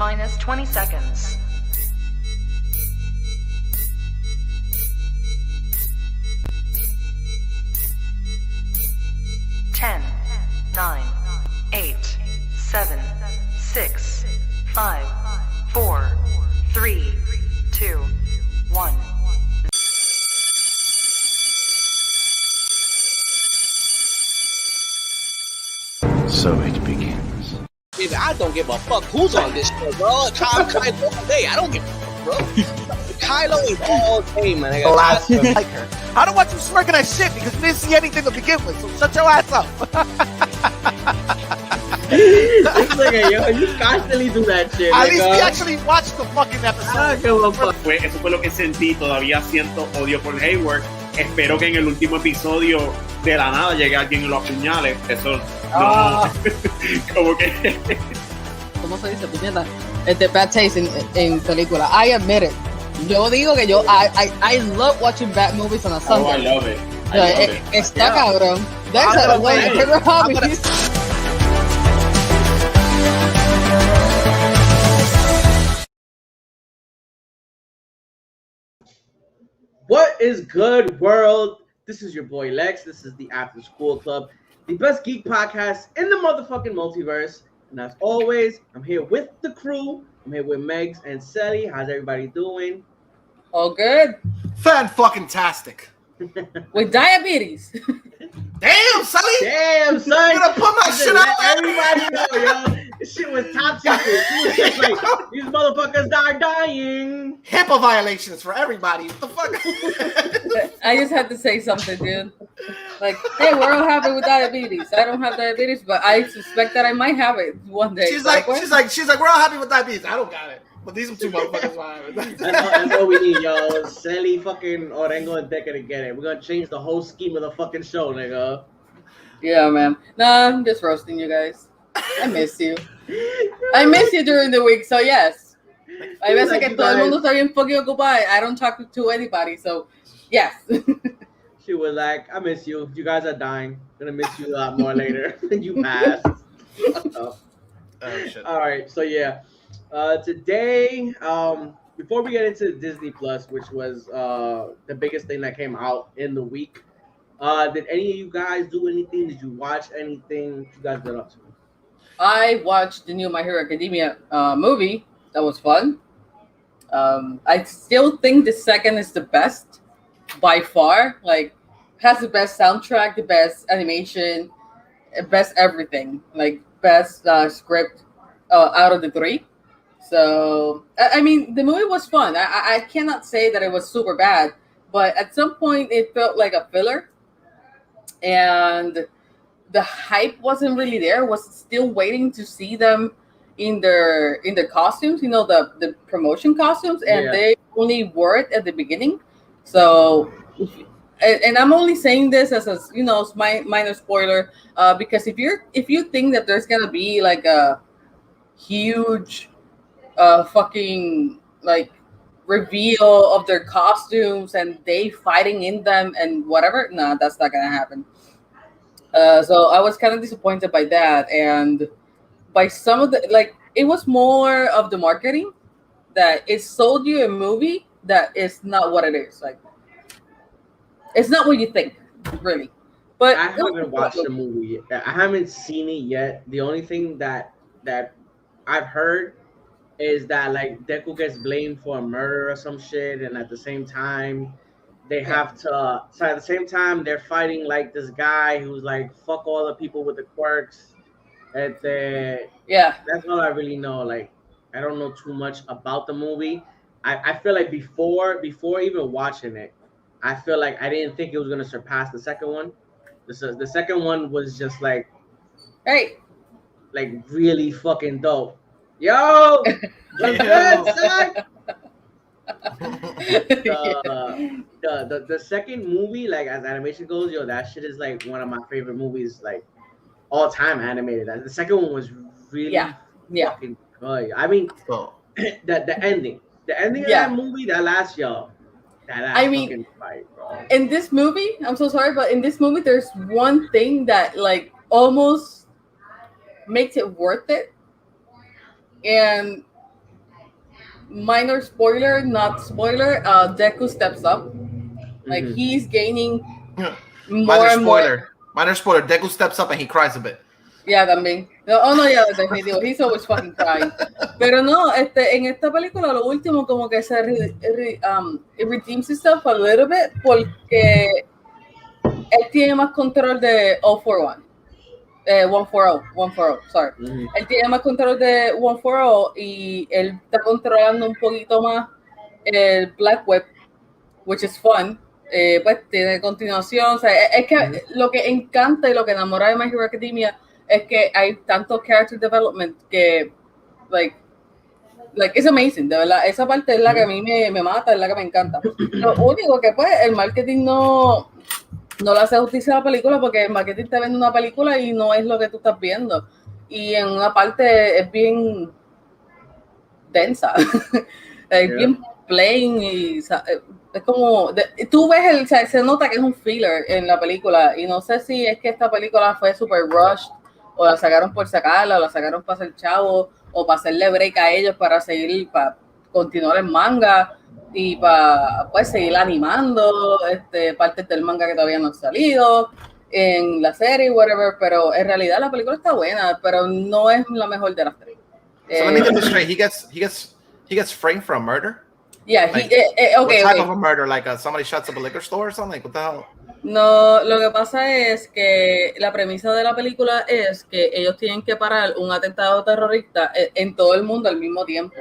minus 20 seconds. 10, 9, 8, 7, 6, 5, 4, 3, 2, 1. So it begins. Baby, I don't give a fuck who's on this show, bro. Kylo all day. I don't give a fuck, bro. Kylo is all day, man. I like her. I don't want you smirking at shit because we didn't see anything to begin with, so shut your ass up. Yo, you constantly do that shit. At least we actually watched the fucking episode. I don't give a fuck. Eso fue lo que sentí. Todavía siento odio por Hayward. Espero que en el último episodio de la nada llegue alguien y lo apuñale. Eso no. Como que. ¿Cómo se dice? Puñeta. Bad taste en película. I admit it. Yo digo que I love watching bad movies on a Sunday. Oh, I love it. Está cabrón. That's a way to get rid hobbies. What is good, world? This is your boy Lex. This is the After School Club, the best geek podcast in the motherfucking multiverse. And as always, I'm here with the crew. I'm here with Megs and Sally. How's everybody doing? All good. Fan-fucking-tastic. With diabetes. Damn, Sully! Damn, son! You gonna put my shit out there? Everybody know, yo. This shit was top secret. She was just like, these motherfuckers are dying. HIPAA violations for everybody. What the fuck? I just had to say something, dude. Like, hey, we're all happy with diabetes. I don't have diabetes, but I suspect that I might have it one day. She's like, we're all happy with diabetes. I don't got it. But these are two motherfuckers will have it. That's all we need, yo. Sally fucking Orengo and Deca to get it. We're gonna change the whole scheme of the fucking show, nigga. Yeah, man. Nah, I'm just roasting you guys. I miss you. I miss you during the week, so yes. I veces que todo el mundo está bien fucking ocupado. I don't talk to anybody, so yes. She was like, I miss you. You guys are dying. Gonna miss you a lot more later. You passed. Oh, shit. All right, so yeah. Today, before we get into Disney Plus, which was the biggest thing that came out in the week, did any of you guys do anything? Did you watch anything? What you guys been up to? I watched the new My Hero Academia movie. That was fun. I still think the second is the best by far. Like, has the best soundtrack, the best animation, best everything. Like, best script out of the three. So, I mean, the movie was fun. I cannot say that it was super bad, but at some point it felt like a filler. And the hype wasn't really there. Was still waiting to see them in their costumes, the promotion costumes, and they only wore it at the beginning. So, and I'm only saying this as a minor spoiler, because if you think that there's gonna be like a huge fucking like reveal of their costumes and they fighting in them and whatever, nah, that's not gonna happen. So I was kind of disappointed by that, and by some of the, like, it was more of the marketing that it sold you a movie that is not what it is. Like, it's not what you think, really. But I haven't watched the movie yet. I haven't seen it yet. The only thing that I've heard is that, like, Deku gets blamed for a murder or some shit, and at the same time they have to. So at the same time they're fighting like this guy who's like, fuck all the people with the quirks. That's all I really know. Like, I don't know too much about the movie. I feel like before even watching it, I feel like I didn't think it was gonna surpass the second one. The second one was just like, hey, like really fucking dope. Yo, what's good, son? The second movie, like, as animation goes, yo, that shit is like one of my favorite movies, like, all time animated. The second one was really fucking good. I mean, the ending of that movie, that last fucking fight, bro. In this movie, I'm so sorry, but in this movie, there's one thing that like almost makes it worth it, and minor spoiler, not spoiler, Deku steps up. Like he's gaining more and more. Minor spoiler. Deku steps up and he cries a bit. Yeah, también. No, oh, no, ya, definitivo. He's always fucking crying. Pero no, en esta película lo último como que se it redeems himself a little bit porque él tiene más control de 041. 140, sorry. Él tiene más control de 140 y él está controlando un poquito más el Black Web, which is fun. Pues tiene continuación. O sea, es que lo que encanta y lo que enamora de My Hero Academia es que hay tanto character development que, like it's amazing, de verdad. Esa parte es la que a mí me mata, es la que me encanta. Lo único que, pues, el marketing no le hace justicia a la película porque el marketing te vende una película y no es lo que tú estás viendo. Y en una parte es bien densa, es bien plain y es como, tú ves, se nota que es un filler en la película y no sé si es que esta película fue super rushed o la sacaron por sacarla, o la sacaron para hacer chavo, o para hacerle break a ellos para continuar el manga y para pues seguir animando partes del manga que todavía no han salido en la serie, whatever, pero en realidad la película está buena, pero no es la mejor de las tres. So let me get this straight. He gets framed for a murder? Yeah, like, okay. What type of a murder? Like somebody shuts up a liquor store or something? Like, what the hell? No, lo que pasa es que la premisa de la película es que ellos tienen que parar un atentado terrorista en todo el mundo al mismo tiempo.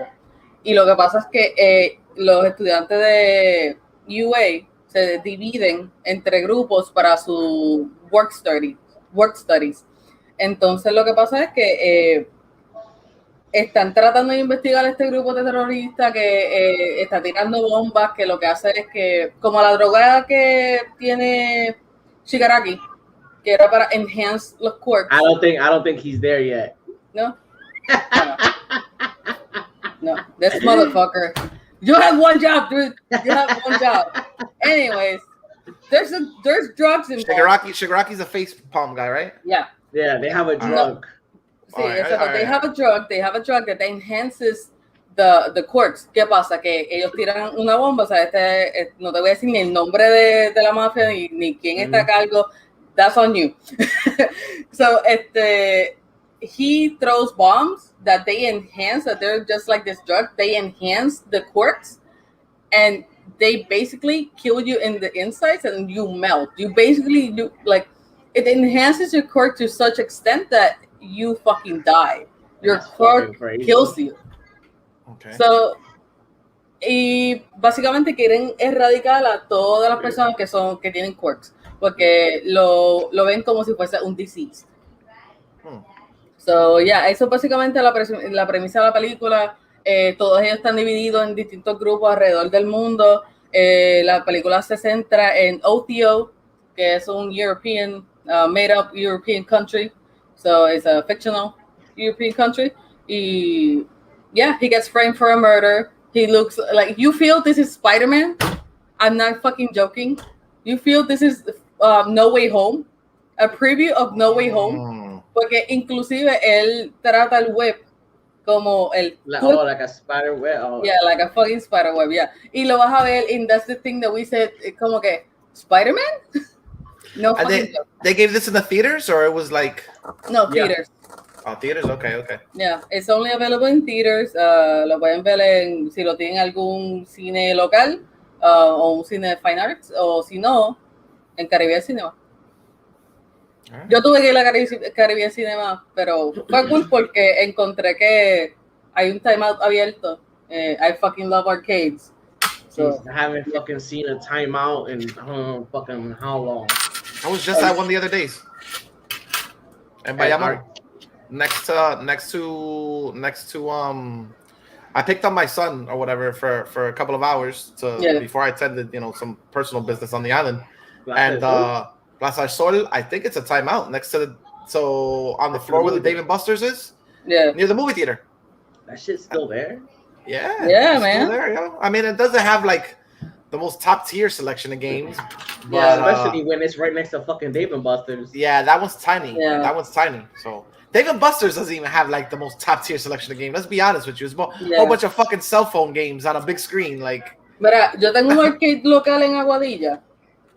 Y lo que pasa es que los estudiantes de UA se dividen entre grupos para su work studies. Entonces lo que pasa es que están tratando de investigar este grupo de terroristas que está tirando bombas, que lo que hace es que, como la droga que tiene Shigaraki, que era para enhance los quirks. I don't think he's there yet. No. No, this motherfucker. You have one job, dude. You have one job. Anyways, there's drugs involved. Shigaraki's a face palm guy, right? Yeah. Yeah, they have a drug. Sí, they have a drug that enhances the quirks. ¿Qué pasa? Que ellos tiran una bomba, o sea, no te voy a decir ni el nombre de la mafia ni quién está a cargo. That's on you. So, he throws bombs that they enhance, that they're just like this drug. They enhance the quirks, and they basically kill you in the insides, and you melt. You basically do like it enhances your quirk to such extent that you fucking die. Your quirk kills you. Okay. So, y básicamente quieren erradicar a todas las personas que tienen quirks, porque lo ven como si fuese un disease. So, yeah, eso es básicamente la premisa de la película. Todos ellos están divididos en distintos grupos alrededor del mundo. La película se centra en OTO, que es un European, made-up European country. So it's a fictional European country. Yeah, he gets framed for a murder. He looks like, you feel this is Spider-Man. I'm not fucking joking. You feel this is No Way Home. A preview of No Way Home. Porque inclusive él trata el web como el... like a spider web. Oh. Yeah, like a fucking spider web, yeah. Y lo vas a ver, and that's the thing that we said, como que, ¿Spider-Man? No, they gave this in the theaters, or it was like... No, theaters. Oh, theaters, okay. Yeah, it's only available in theaters. Lo pueden ver si lo tienen algún cine local o un cine de Fine Arts, o si no, en Caribbean Cinema. Yo tuve que ir a Caribbean Cinema, pero fue cool porque encontré que hay un timeout abierto. I fucking love arcades. So, I haven't fucking seen a timeout in fucking how long. I was just at one the other days. And Bayamo, next to I picked up my son or whatever for a couple of hours before I attended, some personal business on the island. Plaza Sol, I think it's a timeout next to on the floor where the Dave & Buster's is. Yeah. Near the movie theater. That shit's still there? Yeah, man. Still there, I mean, it doesn't have like the most top tier selection of games. But, Yeah. Especially when it's right next to fucking Dave and Buster's. yeah, that one's tiny. Yeah. That one's tiny. So Dave and Buster's doesn't even have like the most top tier selection of games. Let's be honest with you. It's a whole bunch of fucking cell phone games on a big screen. Like, Mira, yo tengo un arcade local en Aguadilla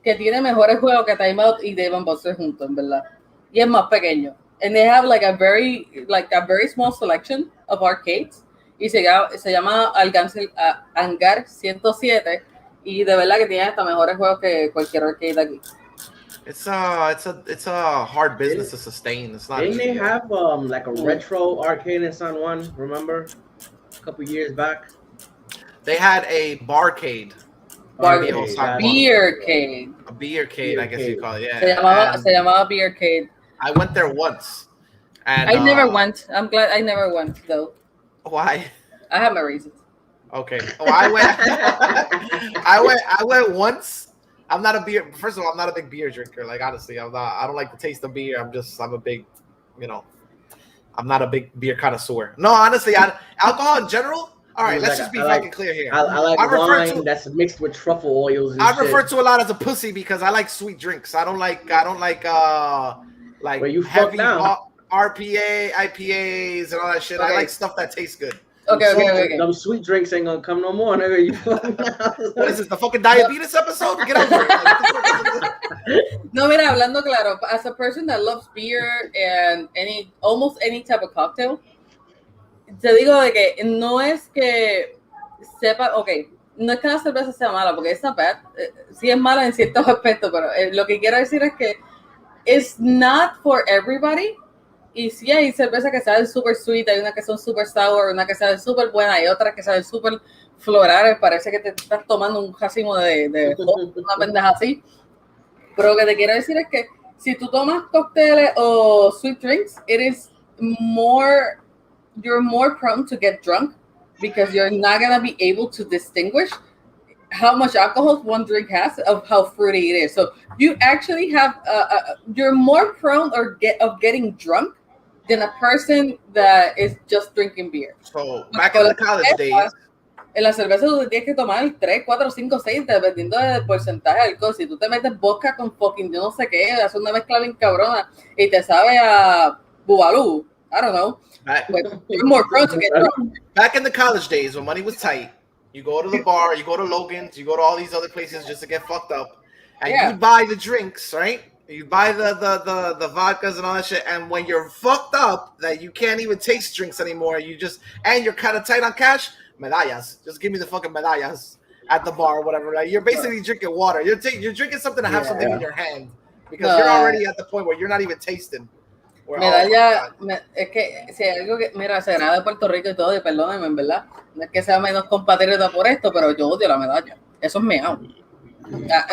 que tiene mejores juegos que Time Out y Dave and Buster's juntos, en verdad. Y es más pequeño. And they have like a very small selection of arcades. Y se llama Hangar 107. Y de verdad que tiene hasta mejores juegos que cualquier arcade aquí. it's a hard business to sustain. It's not. Didn't easy. they have like a retro arcade in San Juan? Remember, a couple years back. They had a barcade. Barcade, Beercade. A beercade, I guess you call it. Yeah. Se llamaba Beercade. I went there once. And I never went. I'm glad I never went though. Why? I have my reasons. Okay. Oh, I went. I went once. I'm not a beer. First of all, I'm not a big beer drinker. Like honestly, I'm not. I don't like the taste of beer. I'm a big, I'm not a big beer connoisseur. No, honestly, alcohol in general. All right, let's just be fucking clear here. I like wine that's mixed with truffle oils. And I refer to a lot as a pussy because I like sweet drinks. I don't like Well, you heavy down. RPA, IPAs, and all that shit. Okay. I like stuff that tastes good. Okay. Them sweet drinks ain't gonna come no more, nigga. You What is this? The fucking diabetes episode? Get over it. No, mira, hablando claro, as a person that loves beer and almost any type of cocktail, te digo de que no es que sepa, no es que la cerveza sea mala, porque it's not bad, sí es mala en ciertos aspectos, pero lo que quiero decir es que it's not for everybody. Y sí hay cerveza que saben super sweet, hay una que son super sour, una que sabe super buena, hay otras que saben super florales, parece que te estás tomando un racimo de una pendeja así. Pero lo que te quiero decir es que si tú tomas cócteles o sweet drinks, you're more prone to get drunk because you're not gonna be able to distinguish how much alcohol one drink has of how fruity it is. So you actually have you're more prone of getting drunk than a person that is just drinking beer. So back in the college days, en la cerveza tú tienes que tomar 3, 4, 5, 6 dependiendo del porcentaje de alcohol. Si tú te metes vodka con fucking yo no sé qué, haces una mezcla bien cabrona y te sabe a bubalú, I don't know. You're more prone to get drunk. Back in the college days when money was tight, you go to the bar, you go to Logan's, you go to all these other places just to get fucked up, and you buy the drinks, right? You buy the vodkas and all that shit, and when you're fucked up that you can't even taste drinks anymore, and you're kind of tight on cash, medallas. Just give me the fucking medallas at the bar or whatever. Like, you're basically drinking water. You're drinking something to have something in your hand because you're already at the point where you're not even tasting. Medalla, es que si hay algo que, mira, será de Puerto Rico y todo, y perdónenme, en verdad, no es que sea menos compatriota por esto, pero yo odio la medalla. Eso es meao.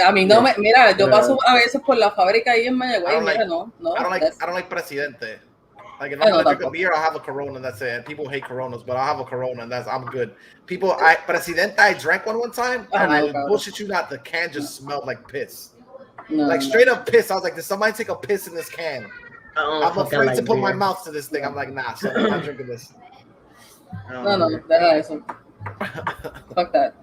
A mí no me, mira, yo paso a veces por la fábrica ahí en Mayagüez, mira, no. I don't like Presidente. Like if I'm gonna drink a beer, I'll have a Corona and that's it. People hate Coronas, but I'll have a Corona and I'm good. Presidente, I drank one time, and I bullshit you not, the can just smelled like piss. No, like straight up piss. I was like, did somebody take a piss in this can? I'm afraid to put my mouth to this thing. I'm like, nah, so I'm not drinking this. No, deja eso. Fuck that.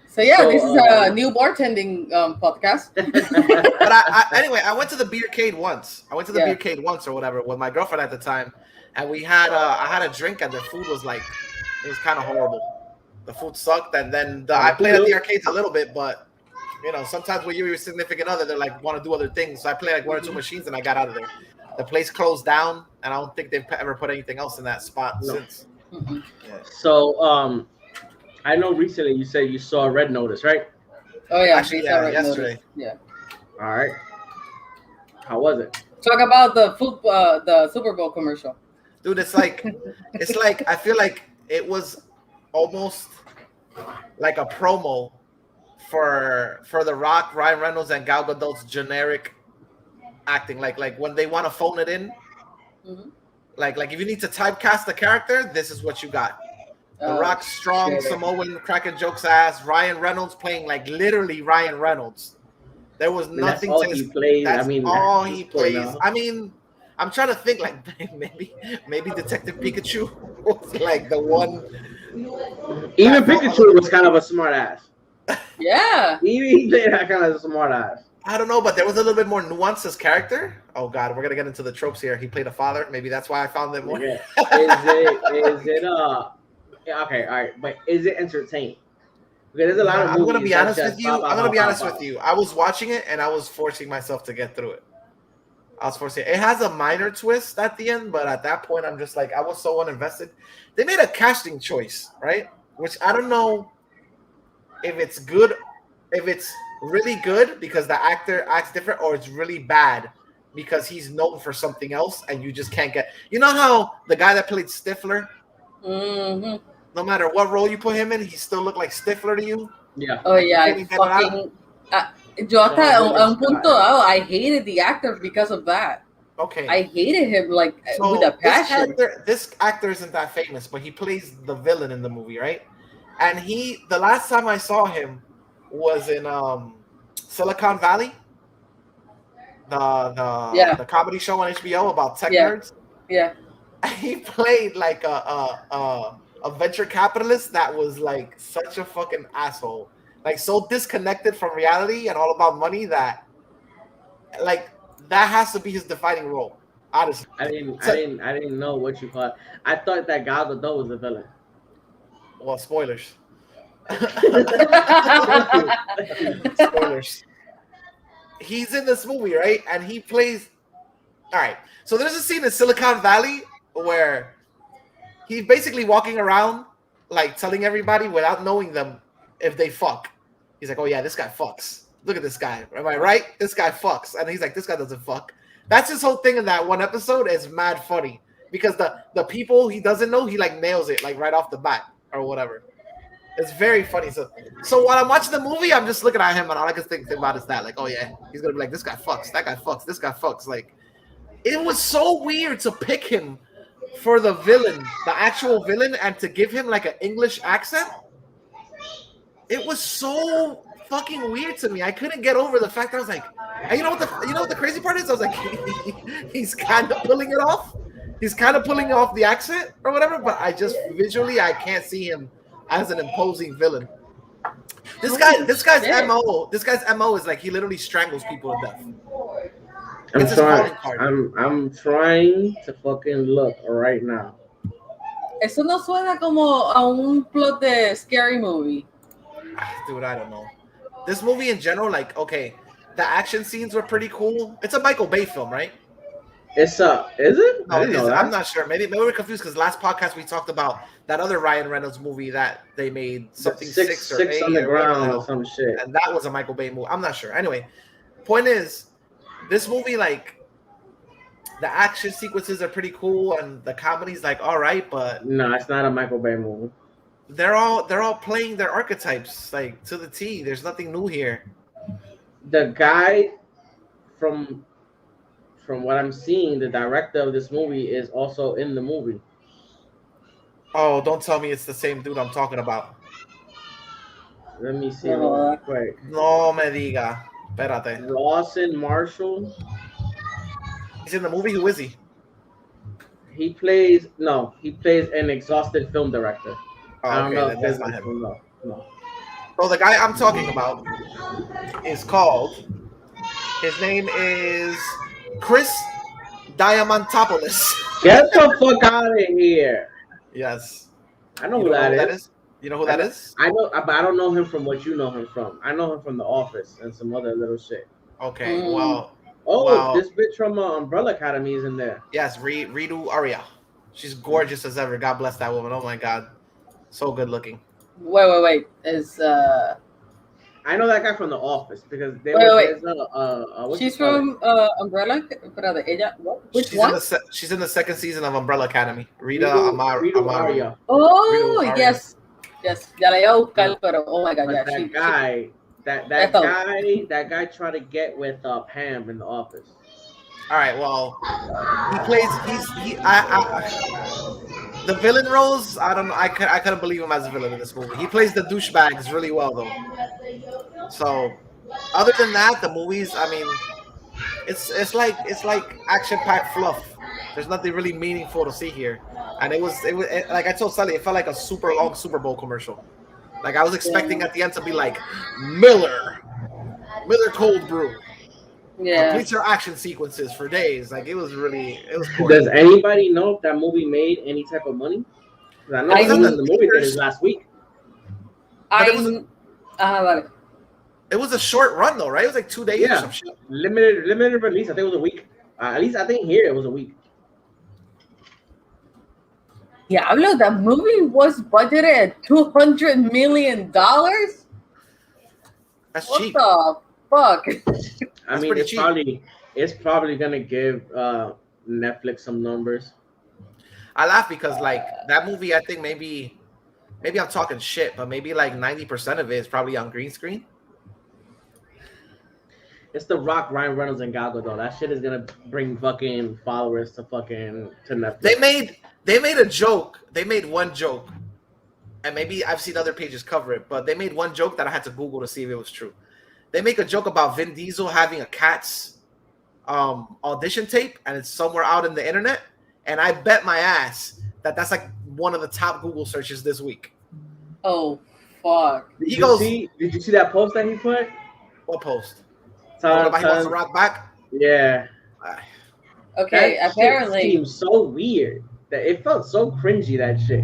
So yeah, this is a new bartending podcast. But anyway, I went to the beercade once. Beercade once or whatever with my girlfriend at the time, and we had I had a drink, and the food was like, it was kind of horrible. The food sucked, and then I played at the arcades a little bit, but sometimes when you're your significant other, they're like want to do other things. So I played like 1 or 2 machines, and I got out of there. The place closed down, and I don't think they've ever put anything else in that spot since. Mm-hmm. Yeah. So, I know recently you said you saw Red Notice, right? Oh yeah, actually, yeah, yesterday. Notice. Yeah. All right. How was it? Talk about the Super Bowl commercial. Dude, it's like I feel like it was almost like a promo for The Rock, Ryan Reynolds, and Gal Gadot's generic acting. Like when they want to phone it in. Mm-hmm. Like if you need to typecast the character, this is what you got. The Rock's strong Samoan cracking jokes ass. Ryan Reynolds playing like literally Ryan Reynolds. There was nothing to his play. That's all he plays. Now. I mean, I'm trying to think like maybe Detective Pikachu was like the one. Even Pikachu was kind of a smart ass. Yeah. He played that kind of smart ass. I don't know, but there was a little bit more nuance to his character. Oh God, we're gonna get into the tropes here. He played a father. Maybe that's why I found it more. Yeah. Is it okay, all right, but is it entertaining? Because there's a lot of I'm movies gonna be that honest just with you. blah, blah, I'm gonna blah, be blah, honest blah. with you. I was watching it and I was forcing myself to get through it. I was forcing it. It has a minor twist at the end, but at that point, I'm just like, I was so uninvested. They made a casting choice, right? Which I don't know if it's good, if it's really good because the actor acts different, or it's really bad because he's known for something else and you just can't get. You know how the guy that played Stifler, Hmm. no matter what role you put him in, he still looked like Stifler to you. Yeah. Oh yeah, I Couldn't get it out. fucking. Yo hasta No, a un really, punto dado, I hated the actor because of that. Okay. I hated him like So with a passion. this actor isn't that famous, but he plays the villain in the movie, right? And the last time I saw him was in Silicon Valley, the comedy show on HBO about tech nerds. Yeah. He played like a venture capitalist that was like such a fucking asshole, like so disconnected from reality and all about money that like that has to be his defining role. Honestly, I didn't know what you call it. I thought that Gal Gadot was the villain. Well, spoilers. Thank you. Spoilers. He's in this movie, right? And he plays. All right. So there's a scene in Silicon Valley where he's basically walking around, like telling everybody without knowing them if they fuck. He's like, "Oh yeah, this guy fucks. Look at this guy. Am I right? This guy fucks." And he's like, "This guy doesn't fuck." That's his whole thing in that one episode. Is mad funny because the people he doesn't know, he like nails it like right off the bat or whatever. It's very funny. So while I'm watching the movie, I'm just looking at him and all I can think about is that, like, oh yeah, he's gonna be like, this guy fucks, that guy fucks, this guy fucks. Like, it was so weird to pick him for the villain, the actual villain, and to give him like an English accent. It was so fucking weird to me. I couldn't get over the fact that I was like, and you know what the crazy part is? I was like, he's kind of pulling it off. He's kind of pulling off the accent or whatever, but I just visually I can't see him as an imposing villain. This guy's MO is like he literally strangles people to death. I'm It's his trying. calling card. I'm trying to fucking look right now. Eso no suena como a un plot de scary movie. Dude, I don't know. This movie in general, like, okay, the action scenes were pretty cool. It's a Michael Bay film, right? Is it? No, I it didn't know isn't. that. I'm not sure. Maybe we're confused because last podcast we talked about that other Ryan Reynolds movie that they made something six or eight on the or whatever ground the or some shit. and that was a Michael Bay movie. I'm not sure. Anyway, point is, this movie, like, the action sequences are pretty cool and the comedy's like all right, but No, it's not a Michael Bay movie. they're all playing their archetypes like to the T. There's nothing new here. The guy from what I'm seeing, the director of this movie is also in the movie. Oh, don't tell me it's the same dude I'm talking about. Let me see No. real quick. No me diga. Espérate. Rawson Marshall. He's in the movie. Who is he? He plays an exhausted film director. Oh, I don't okay, know then if that's that's not him. No. So the guy I'm talking about is called. His name is Chris Diamantopoulos. Get the fuck out of here. Yes. I know You who know that who is. You know who that is? I know, but I don't know him from what you know him from. I know him from The Office and some other little shit. Okay. Well. Oh, Wow. this bitch from Umbrella Academy is in there. Yes. Ritu Arya. She's gorgeous as ever. God bless that woman. Oh my God. So good looking. Wait. Is I know that guy from The Office because they Wait. what's she's it called? from Umbrella? Espérate, ella, what? Which She's one? she's in the second season of Umbrella Academy. Rita Ritu Amaru. Arya. Oh, Ritu Arya. yes. Ya la iba a buscar, pero oh my God, But yeah. that guy, that guy tried to get with Pam in The Office. All right. Well, he plays. The villain roles. I don't know. I couldn't believe him as a villain in this movie. He plays the douchebags really well, though. So, other than that, the movies. I mean, it's like action-packed fluff. There's nothing really meaningful to see here, and it was like I told Sally, it felt like a super long Super Bowl commercial. Like I was expecting at the end to be like Miller Cold Brew. Yeah. Complete your action sequences for days. Like it was cool. Does anybody know if that movie made any type of money? 'Cause I know I it was in kn- the movie theaters last week. But Vale. it was a short run though, right? It was like 2 days or Yeah, some shit. limited release. I think it was a week. At least I think here it was a week. Diablo, that movie was budgeted at $200 million? That's What cheap. the fuck? I mean, pretty it's cheap. probably gonna give Netflix some numbers. I laugh because like that movie, I think maybe I'm talking shit, but maybe like 90% of it is probably on green screen. It's The Rock, Ryan Reynolds, and Gal Gadot. That shit is gonna bring fucking followers to Netflix. They made a joke. They made one joke, and maybe I've seen other pages cover it, but they made one joke that I had to Google to see if it was true. They make a joke about Vin Diesel having a Cats audition tape, and it's somewhere out in the internet. And I bet my ass that that's like one of the top Google searches this week. Oh, fuck. Did you see that post that he put? What post? Tell- About he wants to tell- rock back? Yeah. Okay, That apparently. shit seems so weird. That it felt so cringy. That shit.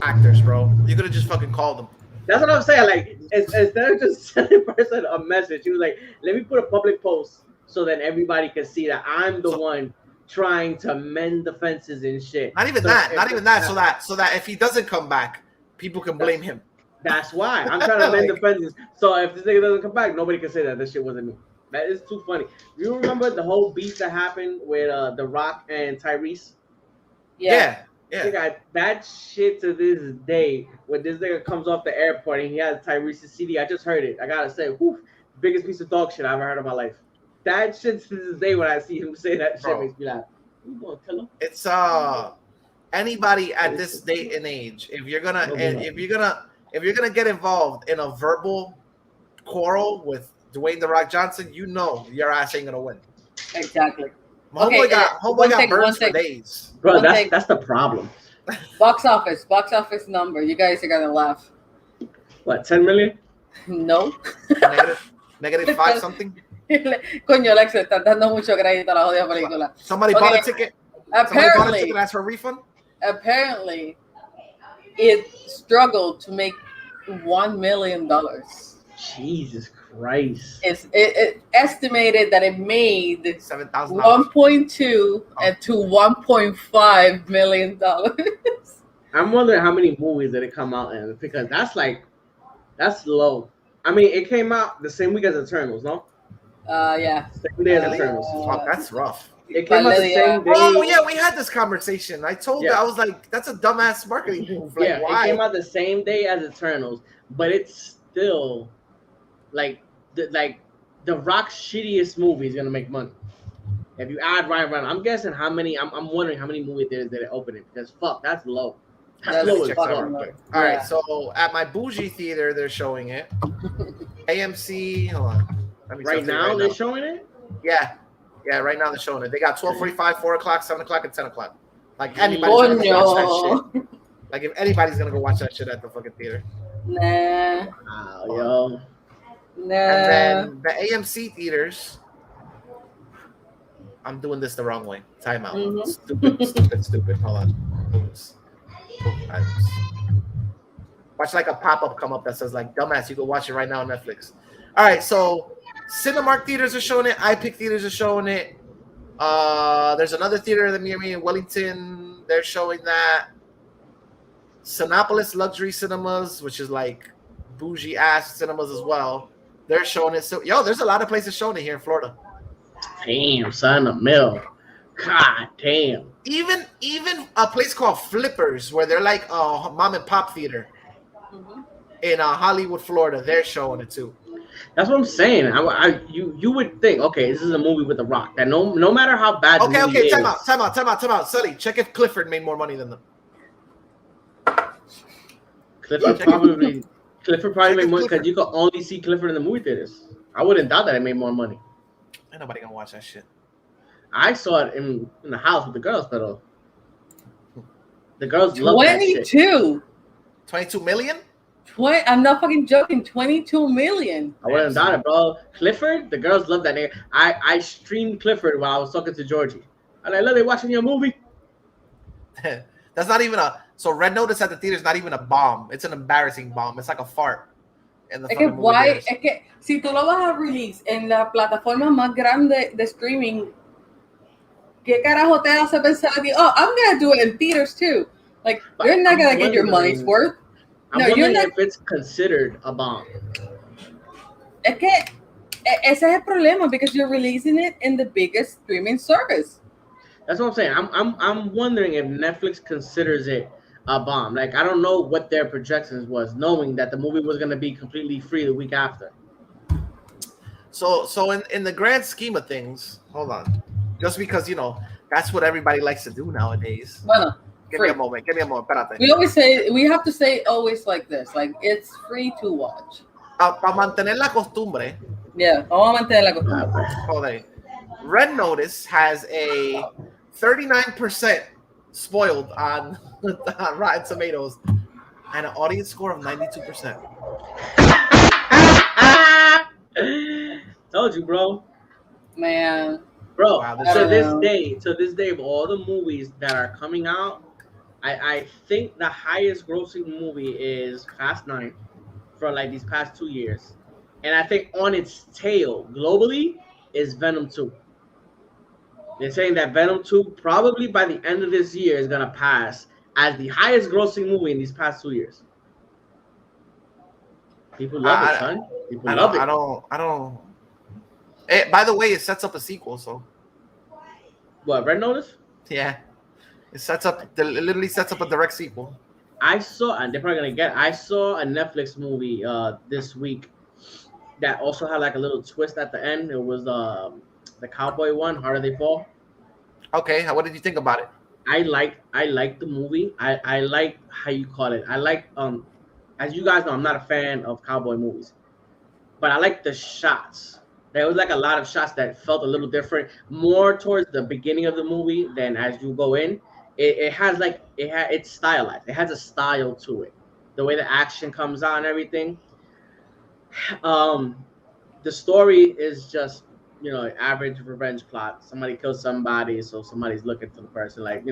Actors, bro. You could have just fucking called them. That's what I'm saying. Like instead of just sending a person a message, he was like, "Let me put a public post so that everybody can see that I'm the one trying to mend the fences and shit." Not even that. So that if he doesn't come back, people can blame him. That's why I'm trying to mend the fences. So if this nigga doesn't come back, nobody can say that this shit wasn't me. That is too funny. You remember the whole beef that happened with The Rock and Tyrese? Yeah. Nigga, that shit to this day, when this nigga comes off the airport and he has Tyrese's CD, I just heard it. I gotta say, whew, biggest piece of dog shit I've ever heard in my life. That shit to this day, when I see him say that shit, makes me laugh. You gonna kill him? It's anybody at this date and age, if you're gonna get involved in a verbal quarrel with Dwayne The Rock Johnson, you know your ass ain't gonna win. Exactly. Homeboy got burned for days. Bro, that's the problem. Box office number. You guys are gonna laugh. What, 10 million? No. Negative 5 something. Coño, Alex, estás dando mucho crédito a la jodida película. Somebody bought a ticket. Apparently, and asked for a refund. Apparently, it struggled to make $1 million. Jesus Christ. It estimated that it made $7,000. 1.2 to 1.5 million dollars. I'm wondering how many movies did it come out in, because that's low. I mean, it came out the same week as Eternals, no? Yeah. Same day as Eternals. Fuck, that's rough. It came out the same day. Oh yeah, we had this conversation. I told you, I was like, that's a dumbass marketing move. Like, Yeah, why? it came out the same day as Eternals, but it's still like the Rock's shittiest movie is gonna make money. If you add Ryan Reynolds, I'm guessing how many. I'm wondering how many movie theaters did it open it, because fuck, that's low. That's low as fuck. fucking low. All right, so at my bougie theater, they're showing it. AMC, hold on. Let me Right now, they're showing it. Yeah, right now they're showing it. They got 12:45, 4 o'clock, 7 o'clock, and 10 o'clock. Like anybody's gonna go watch that shit. Like if anybody's gonna go watch that shit at the fucking theater. Nah. Wow, yo. And then the AMC theaters. I'm doing this the wrong way. Time out. Stupid. Hold on. Oops. Watch like a pop-up come up that says like, dumbass, you can watch it right now on Netflix. All right, so Cinemark theaters are showing it. iPic theaters are showing it. There's another theater near me in Wellington. They're showing that. Cinepolis Luxury Cinemas, which is like bougie ass cinemas as well. They're showing it. So, there's a lot of places showing it here in Florida. Damn, son, a mill. God damn. Even a place called Flippers, where they're like a mom and pop theater in Hollywood, Florida. They're showing it too. That's what I'm saying. You would think, okay, this is a movie with The Rock. That no matter how bad. Okay. Time out. Sully, check if Clifford made more money than them. Clifford probably made money because you could only see Clifford in the movie theaters. I wouldn't doubt that it made more money. Ain't nobody gonna watch that shit. I saw it in the house with the girls, but the girls love that shit. 22. 22 million? I'm not fucking joking. 22 million. I wouldn't have done it, bro. Clifford, the girls love that nigga. I streamed Clifford while I was talking to Georgie. I'm like, look, they watching your movie. That's not even a. So Red Notice at the theater is not even a bomb. It's an embarrassing bomb. It's like a fart. In the Es que fucking movie why, theaters. es que si tú lo vas a release en la plataforma más grande de streaming, ¿qué carajo te hace pensar a ti, oh, I'm gonna do it in theaters too? Like, But you're not I'm gonna get your money's wondering- worth. I'm No, you're wondering not. if it's considered a bomb. Es que ese es el problema because you're releasing it in the biggest streaming service. That's what I'm saying. I'm wondering if Netflix considers it a bomb. Like, I don't know what their projections was, knowing that the movie was gonna be completely free the week after. So in the grand scheme of things, hold on. Just because that's what everybody likes to do nowadays. Bueno, Give me free. a moment. Espérate. We have to say always like this, like it's free to watch. Para mantener la costumbre, Yeah, vamos a mantener la costumbre. joder, Red Notice has a 39% spoiled on Rotten Tomatoes and an audience score of 92%. Told you, bro. Man, Bro, Wow, I don't know. to this day, of all the movies that are coming out, I think the highest grossing movie is Fast 9 for like these past 2 years. And I think on its tail globally is Venom 2. They're saying that Venom 2 probably by the end of this year is gonna pass as the highest grossing movie in these past 2 years. People love it, son. People love it. I don't. By the way, it sets up a sequel, so What, Red Notice? yeah, it literally sets up a direct sequel. I saw, and they're probably gonna get. I saw a Netflix movie this week that also had like a little twist at the end. It was the cowboy one, Harder They Fall. Okay, what did you think about it? I like the movie. I like how you call it. I like as you guys know, I'm not a fan of cowboy movies, but I like the shots. There was like a lot of shots that felt a little different, more towards the beginning of the movie than as you go in. It's stylized. It has a style to it. The way the action comes out and everything. The story is just average revenge plot. Somebody kills somebody, so somebody's looking for the person. Like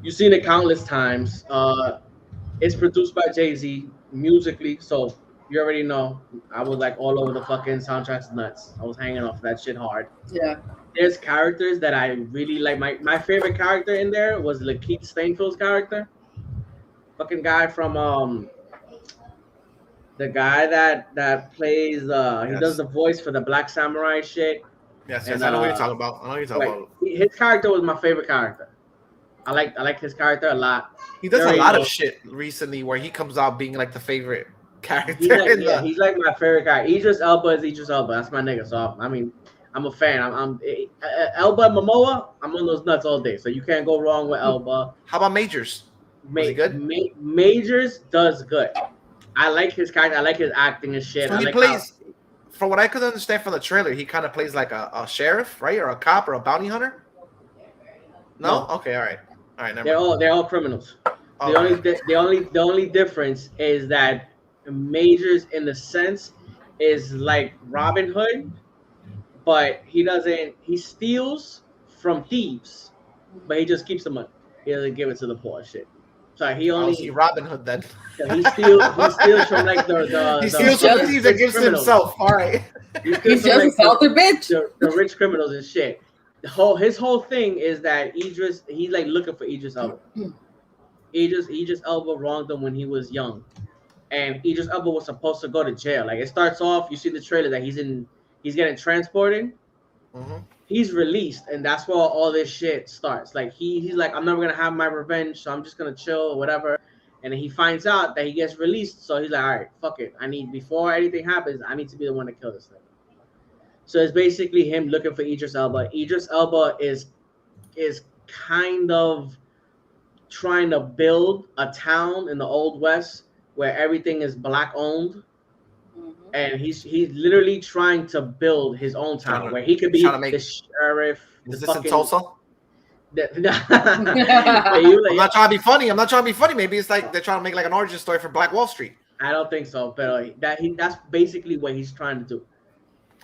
you've seen it countless times. It's produced by Jay-Z musically, so you already know. I was like all over the fucking soundtracks nuts. I was hanging off that shit hard. yeah. There's characters that I really like. My favorite character in there was Lakeith Stanfield's character. Fucking guy from the guy that plays he does the voice for the Black Samurai shit. Yes, And, I know what you're talking about. His character was my favorite character. I like his character a lot. He does There a you lot go. of shit recently where he comes out being like the favorite character. He's like my favorite guy. Idris Elba is Idris Elba. That's my nigga. So I'm a fan. I'm Elba and Momoa. I'm on those nuts all day. So you can't go wrong with Elba. How about Majors? Was he good? Majors does good. I like his character. I like his acting and shit. So he plays, from what I could understand from the trailer, he kind of plays like a sheriff, right, or a cop or a bounty hunter. No? Okay, all right, never mind. They're all criminals. Oh, The only difference is that Majors, in the sense, is like Robin Hood, but he steals from thieves, but he just keeps the money. He doesn't give it to the poor shit. So he only see Robin Hood then. he steals from like the He steals from the thieves and gives to criminals. himself. All right. He's just a salty bitch. the rich criminals and shit. His whole thing is that he's like looking for Idris Elba. Idris Elba wronged him when he was young, and Idris Elba was supposed to go to jail. Like, it starts off, you see the trailer that he's getting transported. Mm-hmm. He's released, and that's where all this shit starts. Like he's like, I'm never gonna have my revenge, so I'm just gonna chill or whatever. And then he finds out that he gets released, so he's like, all right, fuck it. Before anything happens, I need to be the one to kill this thing. So it's basically him looking for Idris Elba. Idris Elba is kind of trying to build a town in the Old West where everything is black owned. And he's literally trying to build his own town where he could be the sheriff. Is this in Tulsa? I'm I'm not trying to be funny. Maybe it's like they're trying to make like an origin story for Black Wall Street. I don't think so, but that's basically what he's trying to do.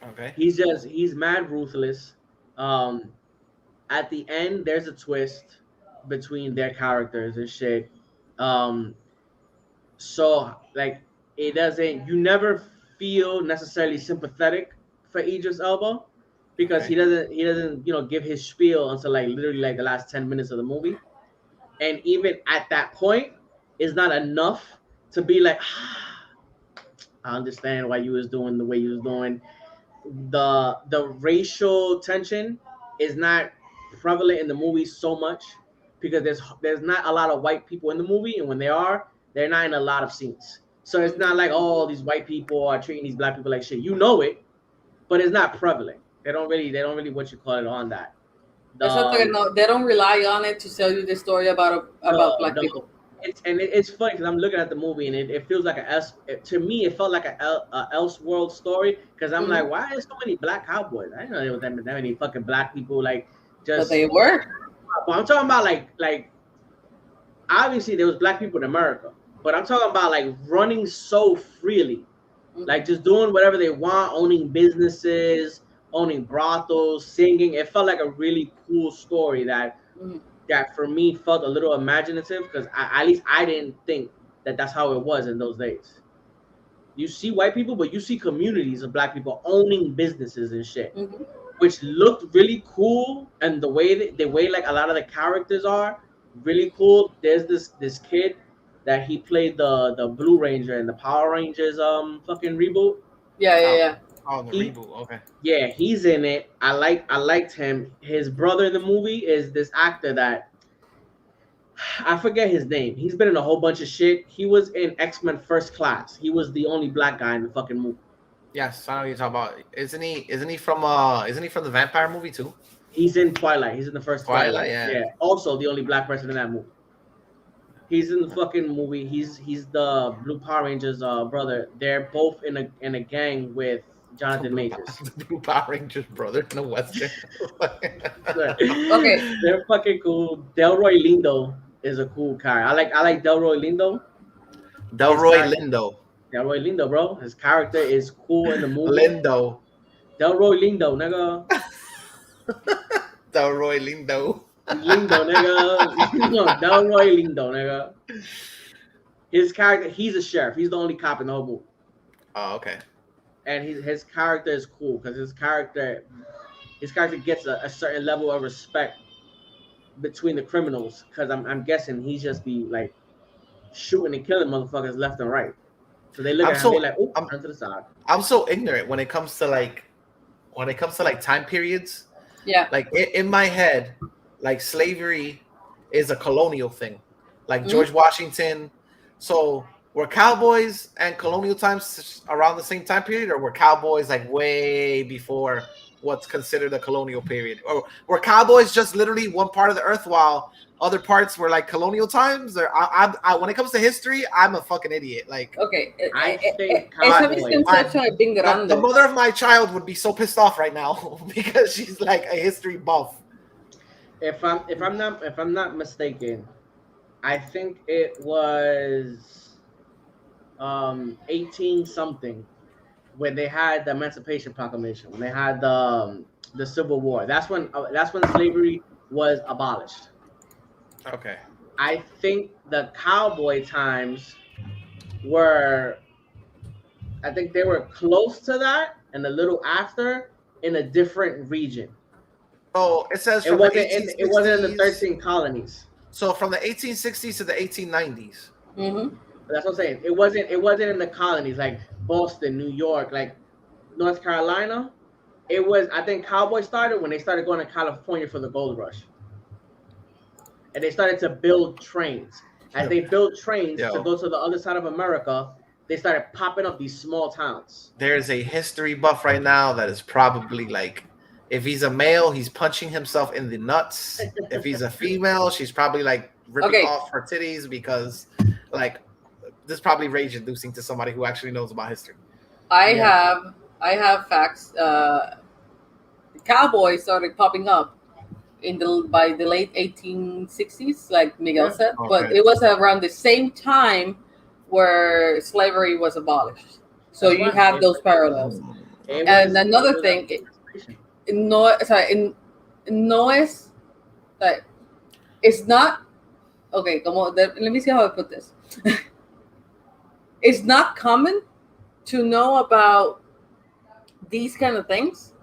Okay. He's mad ruthless. At the end, there's a twist between their characters and shit. Um, so like it doesn't. You never feel necessarily sympathetic for Idris Elba because Okay. he doesn't give his spiel until like literally like the last 10 minutes of the movie, and even at that point, it's not enough to be like. I understand why you was doing the way you was doing. The racial tension is not prevalent in the movie so much because there's not a lot of white people in the movie, and when they are, they're not in a lot of scenes. So it's not like oh these white people are treating these black people like shit. You know it, but it's not prevalent. They don't really what you call it on that. Exacto, que The no, they don't rely on it to tell you the story about no, black no. people. It's funny because I'm looking at the movie and it feels like to me it felt like a Elseworld story because I'm like why is so many black cowboys? I didn't know there was that many fucking black people like But just. they were. But I'm talking about like obviously there was black people in America, but I'm talking about like running so freely, like just doing whatever they want, owning businesses, owning brothels, singing. It felt like a really cool story that for me felt a little imaginative because at least I didn't think that that's how it was in those days. You see white people, but you see communities of black people owning businesses and shit, which looked really cool. And the way like a lot of the characters are really cool. There's this kid that he played the Blue Ranger in the Power Rangers fucking reboot. Yeah. Oh, the He- reboot. Okay. Yeah, he's in it. I liked him. His brother in the movie is this actor that I forget his name. He's been in a whole bunch of shit. He was in X-Men First Class. He was the only black guy in the fucking movie. Yes, I know what you're talking about. Isn't he from the vampire movie too? He's in Twilight. He's in the first Twilight. Twilight, yeah. Also the only black person in that movie. He's in the fucking movie. He's the Blue Power Rangers brother. They're both in a gang with Jonathan Majors. The Blue Power Rangers brother in a western. Okay. They're fucking cool. Delroy Lindo is a cool character. I like Delroy Lindo. Delroy Lindo. Delroy Lindo, bro. His character is cool in the movie. Lindo. Delroy Lindo, nigga. Delroy Lindo. Lindo, nigga. No, Delroy Lindo, nigga. His character, he's a sheriff. He's the only cop in the whole movie. Oh, okay. And his character is cool because his character gets a certain level of respect between the criminals. Because I'm guessing he's just be like shooting and killing motherfuckers left and right. So they look at him, they're like, "Oh, turn to the side." I'm so ignorant when it comes to time periods. Yeah. Like in my head, like slavery is a colonial thing, like George Washington. So were cowboys and colonial times around the same time period, or were cowboys like way before what's considered a colonial period, or were cowboys just literally one part of the earth while other parts were like colonial times? Or I when it comes to history, I'm a fucking idiot. Like, Okay. I think Esa misconception es bien grande. the mother of my child would be so pissed off right now because she's like a history buff. If I'm not mistaken, I think it was 18 something when they had the Emancipation Proclamation, when they had the Civil War. That's when slavery was abolished. Okay. I think the cowboy times were, I think they were close to that and a little after in a different region. So it says It from wasn't the in the 13 colonies. So from the 1860s to the 1890s. That's what I'm saying. It wasn't in the colonies like Boston, New York, like North Carolina. It was, I think cowboy started when they started going to California for the gold rush. And they started to build trains. As they built trains to go to the other side of America, they started popping up these small towns. There's a history buff right now that is probably like, if he's a male, he's punching himself in the nuts. If he's a female, she's probably like ripping off her titties because like this is probably rage inducing to somebody who actually knows about history. I have facts. The cowboys started popping up by the late 1860s, like Miguel said, but it was around the same time where slavery was abolished. So That's you right. have those parallels. It And was- another it was thing, emancipation. no es like it's not okay. Let me see how I put this. It's not common to know about these kind of things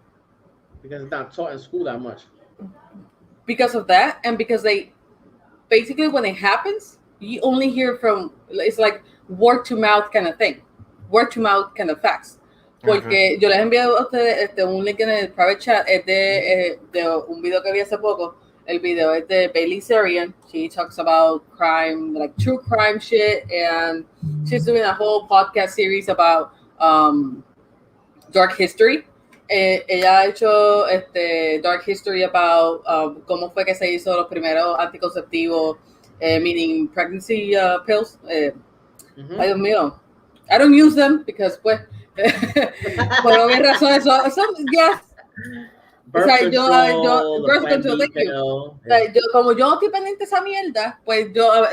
Because it's not taught in school that much. because of that, and because they basically when it happens, you only hear from it's like word to mouth kind of thing, word to mouth kind of facts. Porque yo les he enviado a ustedes un link en el private chat, es de un video que vi hace poco. El video es de Bailey Sarian. She talks about crime, like true crime shit, and she's doing a whole podcast series about dark history. Ella ha hecho dark history about cómo fue que se hizo los primeros anticonceptivos, meaning pregnancy pills. Ay, Dios mío. I don't use them because, pues, por obvias razones, yes. Birth control, birth control, thank you. pill. Como yo no estoy pendiente de esa mierda, pues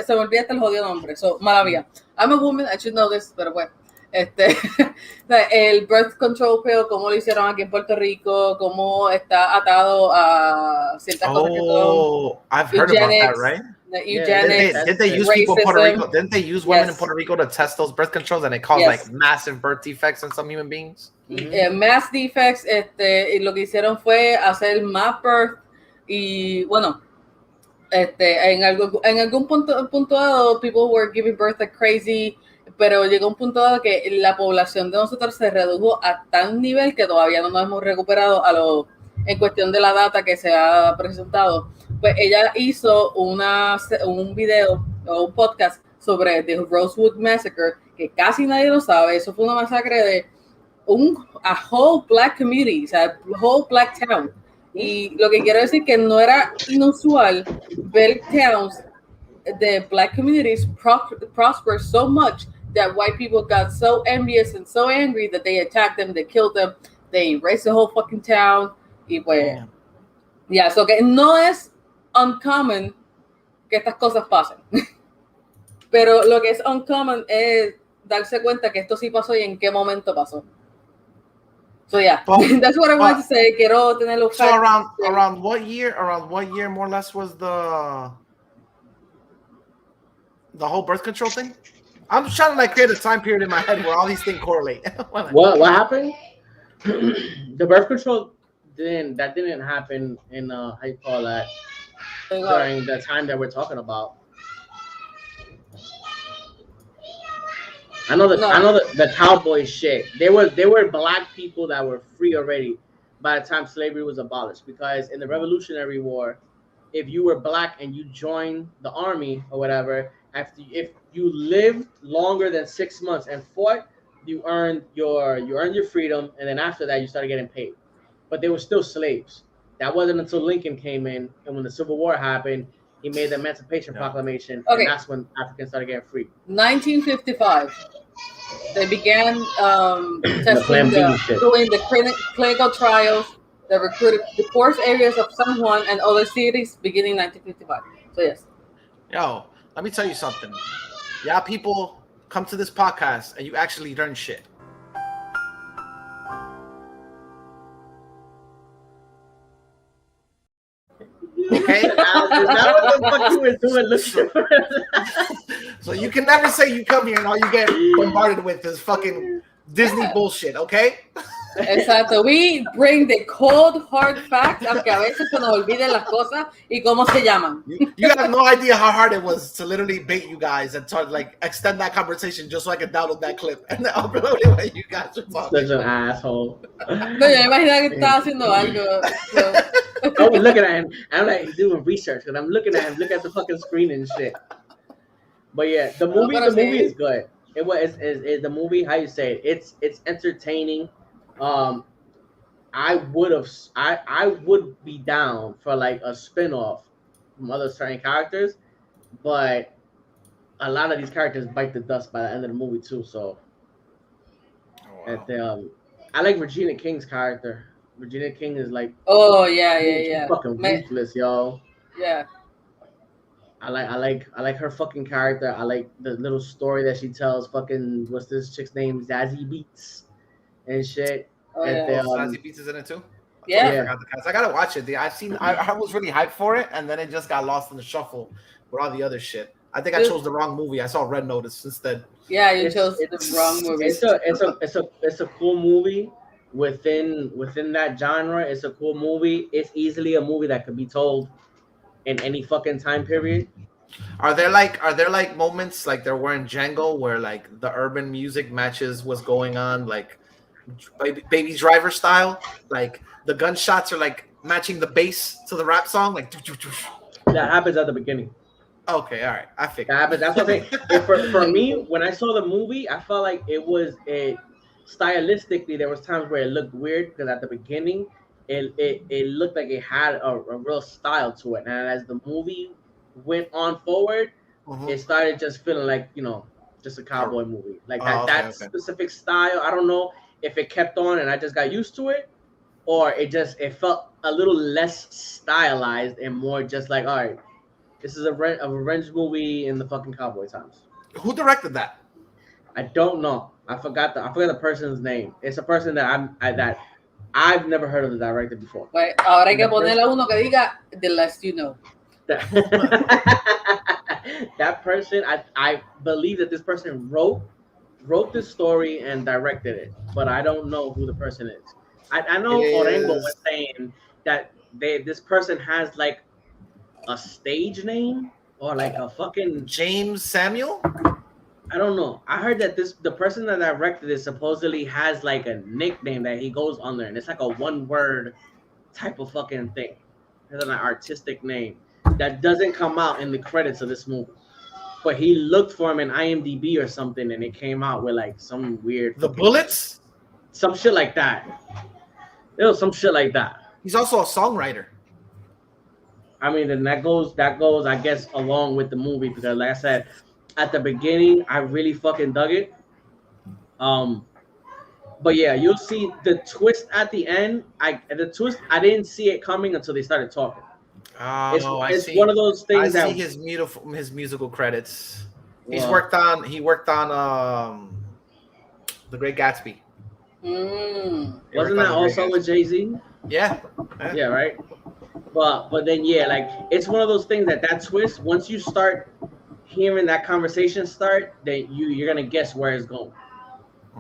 se me olvida hasta el jodido nombre. So, maravilla. I'm a woman, I should know this, pero bueno. El birth control pill, cómo lo hicieron aquí en Puerto Rico, cómo está atado a ciertas cosas que son I've heard about that, right? Eugenics. Didn't they use people in Puerto racism. Rico? Didn't they use women in Yes. Puerto Rico to test those birth controls, and it caused Yes. like massive birth defects in some human beings? Mass defects, y lo que hicieron fue hacer mass birth y bueno, en algún punto dado, people were giving birth like crazy, pero llegó un punto dado que la población de nosotros se redujo a tal nivel que todavía no nos hemos recuperado en cuestión de la data que se ha presentado. Pues ella hizo un video o un podcast sobre The Rosewood Massacre, que casi nadie lo sabe. Eso fue una masacre de a whole black community, o sea, whole black town. Y lo que quiero decir que no era inusual ver towns the black communities prosper so much that white people got so envious and so angry that they attacked them, they killed them, they erased the whole fucking town. Y pues, yeah, so que no es uncommon que estas cosas pasen. Pero lo que es uncommon es darse cuenta que esto sí pasó y en qué momento pasó. So yeah, that's what I wanted to say. Quiero tenerlo. So around what year more or less was the whole birth control thing? I'm just trying to like create a time period in my head where all these things correlate. What happened? The birth control didn't happen in how you call that during the time that we're talking about. I know the cowboy shit. They were black people that were free already by the time slavery was abolished, because in the Revolutionary War, if you were black and you joined the army or whatever, if you lived longer than 6 months and fought, you earned your freedom, and then after that you started getting paid. But they were still slaves. That wasn't until Lincoln came in, and when the Civil War happened, he made the Emancipation Proclamation, and that's when Africans started getting free. 1955. They began doing the clinical trials that recruited the poorest areas of San Juan and other cities beginning 1955. So yes. Yo, let me tell you something. Yeah, people come to this podcast and you actually learn shit. Okay? Is that what the fuck you were doing? So you can never say you come here and all you get bombarded with is fucking Disney bullshit, okay? Exacto. We bring the cold, hard facts, aunque a veces se nos olviden las cosas y cómo se llaman. You have no idea how hard it was to literally bait you guys and to like extend that conversation just so I could download that clip and then upload it when you guys are talking. Such an asshole. No, yo imaginaba que estaba haciendo algo. So. I was looking at him. I'm like, he's doing research, and I'm looking at him, look at the fucking screen and shit. But yeah, the movie is good. Is the movie, how you say it? It's entertaining. I would be down for like a spin-off from other certain characters, but a lot of these characters bite the dust by the end of the movie too. So, I like Regina King's character. Regina King is like, oh yeah. fucking ruthless, yo. Yeah. I like her fucking character. I like the little story that she tells. Fucking what's this chick's name? Zazie Beats and shit. Oh, And yeah. they, Zazie Beetz is in it too. I Yeah. totally forgot the cast. I gotta watch it. I've seen. I was really hyped for it, and then it just got lost in the shuffle with all the other shit. I think I chose the wrong movie. I saw Red Notice instead. Yeah, you It's- chose the wrong movie. it's a cool movie within that genre. It's a cool movie. It's easily a movie that could be told in any fucking time period. Are there like moments like there were in Django where like the urban music matches what's going on, like Baby Driver style? Like the gunshots are like matching the bass to the rap song, like. That happens at the beginning. Okay, all right, I figured. That happens. That's what I'm saying. For me, when I saw the movie, I felt like it stylistically there was times where it looked weird because at the beginning it looked like it had a real style to it, and as the movie went on forward, Mhm. it started just feeling like just a cowboy movie, like that Oh, okay, that okay. specific style. I don't know if it kept on and I just got used to it, or it felt a little less stylized and more just like, all right, this is a revenge movie in the fucking cowboy times. Who directed that? I don't know. I forgot the person's name. It's a person that I've never heard of the director before. Pues ahora hay que ponerle a uno que diga the less you know. That person, I believe that this person wrote this story and directed it, but I don't know who the person is. I know Orengo was saying that this person has like a stage name or like a fucking James Samuel? I don't know. I heard that the person that directed it supposedly has like a nickname that he goes under, and it's like a one-word type of fucking thing. It's an artistic name that doesn't come out in the credits of this movie. But he looked for him in IMDb or something, and it came out with like some weird The Bullets? some shit like that. It was some shit like that. He's also a songwriter. I mean, then that goes, I guess, along with the movie because, like I said, at the beginning, I really fucking dug it. But yeah, you'll see the twist at the end. I didn't see it coming until they started talking. Oh, I It's see. one of those things I that see his musical credits. He Wow. worked on The Great Gatsby. Mm. He wasn't worked that on The Great also with Jay-Z? Yeah. Yeah, right. But then yeah, like it's one of those things that twist. Once you start hearing that conversation start, then you're gonna guess where it's going.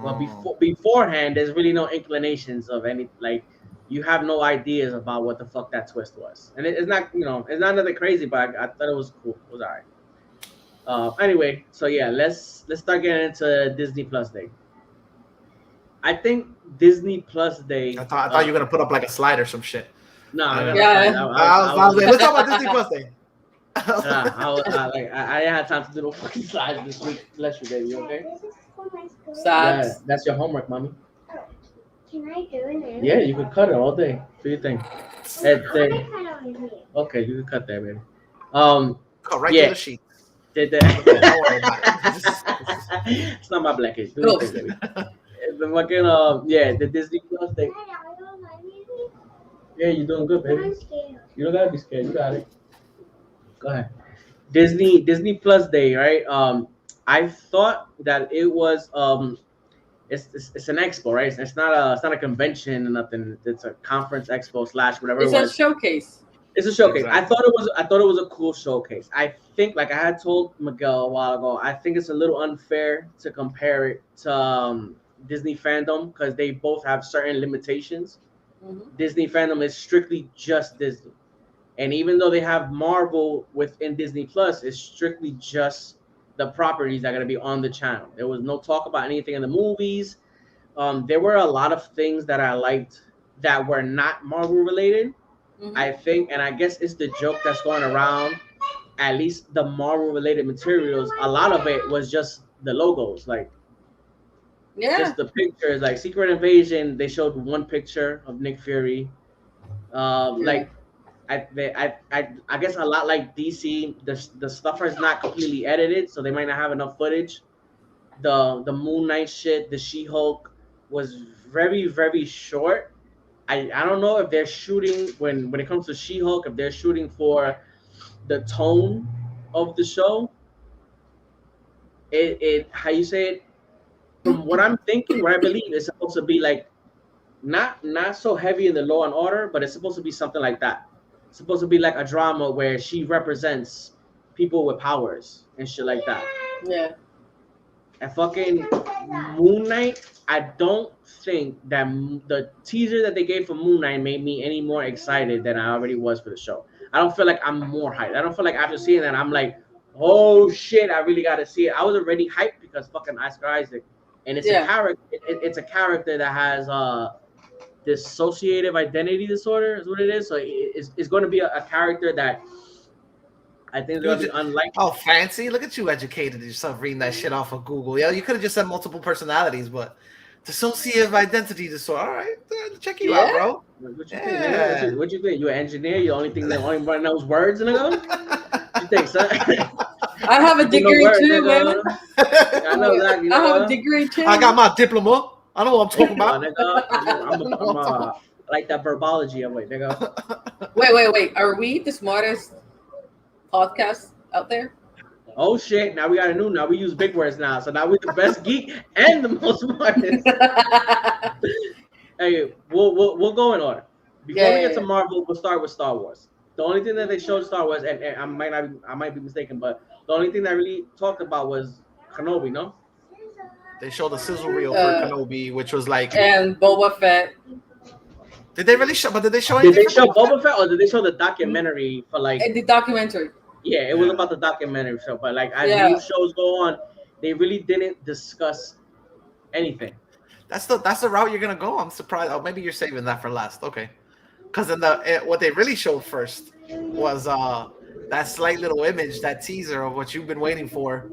But beforehand, there's really no inclinations of any like you have no ideas about what the fuck that twist was, and it's not it's not nothing crazy, but I thought it was cool. It was alright. Anyway, so yeah, let's start getting into Disney Plus Day. I think Disney Plus Day. I thought you were gonna put up like a slide or some shit. No, Yeah. I was like, let's talk about Disney Plus Day. I didn't have time to do no fucking slides this week. Bless you, baby. Okay. Sad. Yeah, that's your homework, mommy. Can I do it? Yeah, you can cut it all day. Do you think? I want to cut over here. Okay, you can cut that, baby. Go right Yeah. to the sheet. Did Don't worry about that? It's not my blanket. Do Cool. your thing, baby. The fucking the Disney Plus thing. Yeah, you're doing good, baby. I'm scared. You don't gotta be scared. You got it. Go ahead. Disney Plus Day, right? I thought that it was it's an expo, right? It's not a convention or nothing. It's a conference expo / whatever It's it a was. showcase. It's a showcase. Exactly. I thought it was a cool showcase. I think, like I had told Miguel a while ago, I think it's a little unfair to compare it to Disney fandom because they both have certain limitations. Mhm. Disney fandom is strictly just Disney, and even though they have Marvel within Disney Plus, it's strictly just the properties that are going to be on the channel. There was no talk about anything in the movies. There were a lot of things that I liked that were not Marvel related. Mhm. I think, and I guess it's the joke that's going around. At least the Marvel related materials, a lot of it was just the logos, like Yeah. just the pictures. Like Secret Invasion, they showed one picture of Nick Fury. Like I guess a lot like DC, the stuff is not completely edited, so they might not have enough footage. The Moon Knight shit, the She-Hulk was very, very short. I don't know if they're shooting when it comes to She-Hulk, if they're shooting for the tone of the show, it how you say it, from what I'm thinking, what I believe is supposed to be like not so heavy in the Law and Order, but it's supposed to be something like that. It's supposed to be like a drama where she represents people with powers and shit like that. Yeah. And fucking Moon Knight, I don't think that the teaser that they gave for Moon Knight made me any more excited than I already was for the show. I don't feel like I'm more hyped. I don't feel like after seeing that I'm like, oh shit, I really got to see it. I was already hyped because fucking Oscar Isaac, and it's a character. It's a character that has dissociative identity disorder is what it is. So it's going to be a character that I think is going to be unlikely. Oh, fancy! Look at you, educated yourself reading that shit off of Google. Yeah, you could have just said multiple personalities, but dissociative identity disorder. All right, check you out, bro. What you think? What you think? You an engineer? You the only thing that only one knows words, nigga? What you think, son? I have a degree too, man. I know exactly. I have a degree too. I got my diploma. I know what I'm talking about. I'm like that verbology of it, nigga. Wait. Are we the smartest podcast out there? Oh shit! Now we got a new. Now we use big words now. So now we're the best geek and the most smartest. Hey, we'll go in order. Before we get to Marvel, we'll start with Star Wars. The only thing that they showed Star Wars, and I might be mistaken, but the only thing that really talked about was Kenobi, no? They showed a sizzle reel for Kenobi, which was like and Boba Fett. Did they really show? But did they show anything? Did they show Boba Fett, or did they show the documentary for like the documentary? Yeah, it was about the documentary show, but like as new shows go on, they really didn't discuss anything. That's the route you're gonna go. I'm surprised. Oh, maybe you're saving that for last. Okay, because in what they really showed first was that slight little image, that teaser of what you've been waiting for.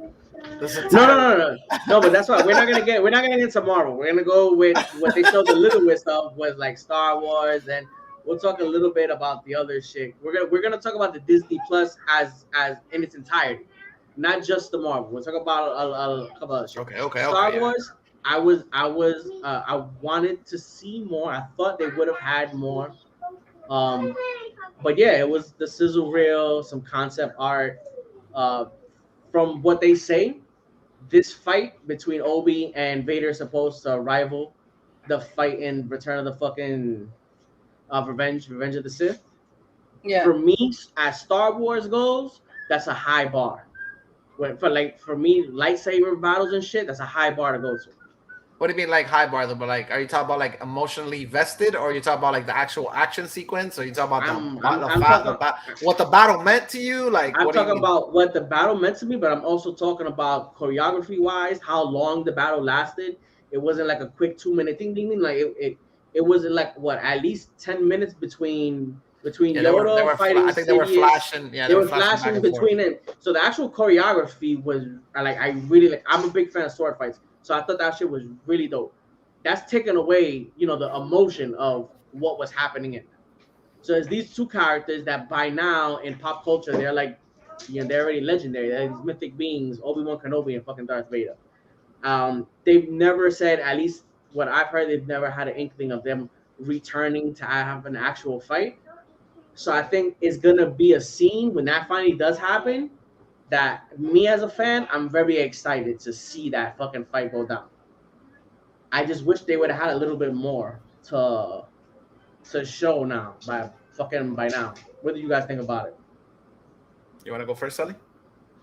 No. But that's why we're not gonna get into Marvel. We're gonna go with what they showed the little bit of was like Star Wars, and we'll talk a little bit about the other shit. We're gonna talk about the Disney Plus as in its entirety, not just the Marvel. We'll talk about a couple of shit. Okay. Star Wars. I wanted to see more. I thought they would have had more. But yeah, it was the sizzle reel, some concept art. From what they say, this fight between Obi and Vader is supposed to rival the fight in Return of the fucking Revenge of the Sith. Yeah. For me, as Star Wars goes, that's a high bar. For me, lightsaber battles and shit, that's a high bar to go to. What do you mean, like high bar? But like, are you talking about like emotionally vested, or are you talking about like the actual action sequence, or are you talking about what the battle meant to you? Like, I'm talking about what the battle meant to me, but I'm also talking about choreography wise, how long the battle lasted. It wasn't like a quick 2-minute ding ding ding. Like it wasn't like what, at least 10 minutes between Yoda they were fighting. I think they were flashing. Yeah, they were flashing between them. So the actual choreography was like, I really like. I'm a big fan of sword fights. So I thought that shit was really dope. That's taken away, the emotion of what was happening in them. So it's these two characters that by now in pop culture, they're like, they're already legendary. They're these mythic beings, Obi-Wan Kenobi and fucking Darth Vader. They've never said, at least what I've heard, they've never had an inkling of them returning to have an actual fight. So I think it's going to be a scene when that finally does happen, that me as a fan, I'm very excited to see that fucking fight go down. I just wish they would have had a little bit more to show now by now. What do you guys think about it? You want to go first, Sally?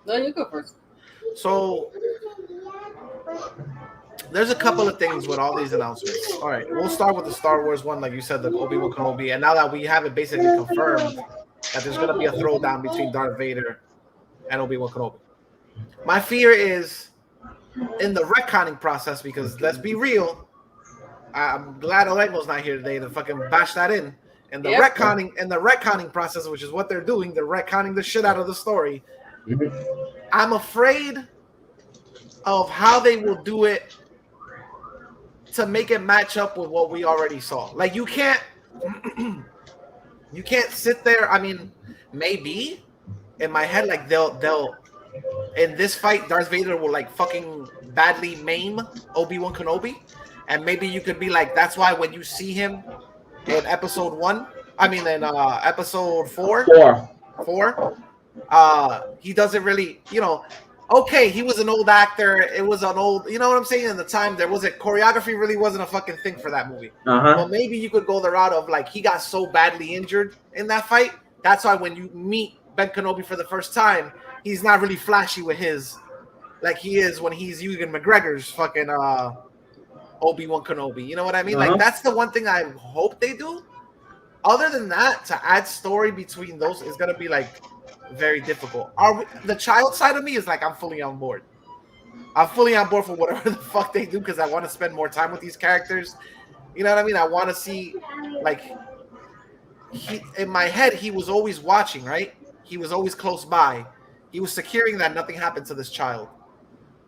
No, you go first. So there's a couple of things with all these announcements. All right, we'll start with the Star Wars one, like you said, the Obi-Wan Kenobi. And now that we have it basically confirmed that there's going to be a throwdown between Darth Vader and Obi-Wan Kenobi. My fear is in the retconning process, because let's be real, I'm glad Olego's not here today to fucking bash that in. And the retconning process, which is what they're doing, they're retconning the shit out of the story. Mm-hmm. I'm afraid of how they will do it to make it match up with what we already saw. Like you can't sit there. I mean, maybe in my head, like they'll in this fight, Darth Vader will like fucking badly maim Obi-Wan Kenobi, and maybe you could be like, that's why when you see him in episode 4, he doesn't really, okay, he was an old actor. It was an old, you know what I'm saying? In the time, choreography really wasn't a fucking thing for that movie. Well, maybe you could go the route of like he got so badly injured in that fight. That's why when you meet Ben Kenobi for the first time, he's not really flashy with his, like he is when he's using McGregor's fucking Obi-Wan Kenobi. You know what I mean? Like that's the one thing I hope they do. Other than that, to add story between those is gonna be like very difficult. The child side of me is like I'm fully on board. I'm fully on board for whatever the fuck they do because I want to spend more time with these characters. You know what I mean? I want to see, like, in my head, he was always watching, right? He was always close by. He was securing that nothing happened to this child.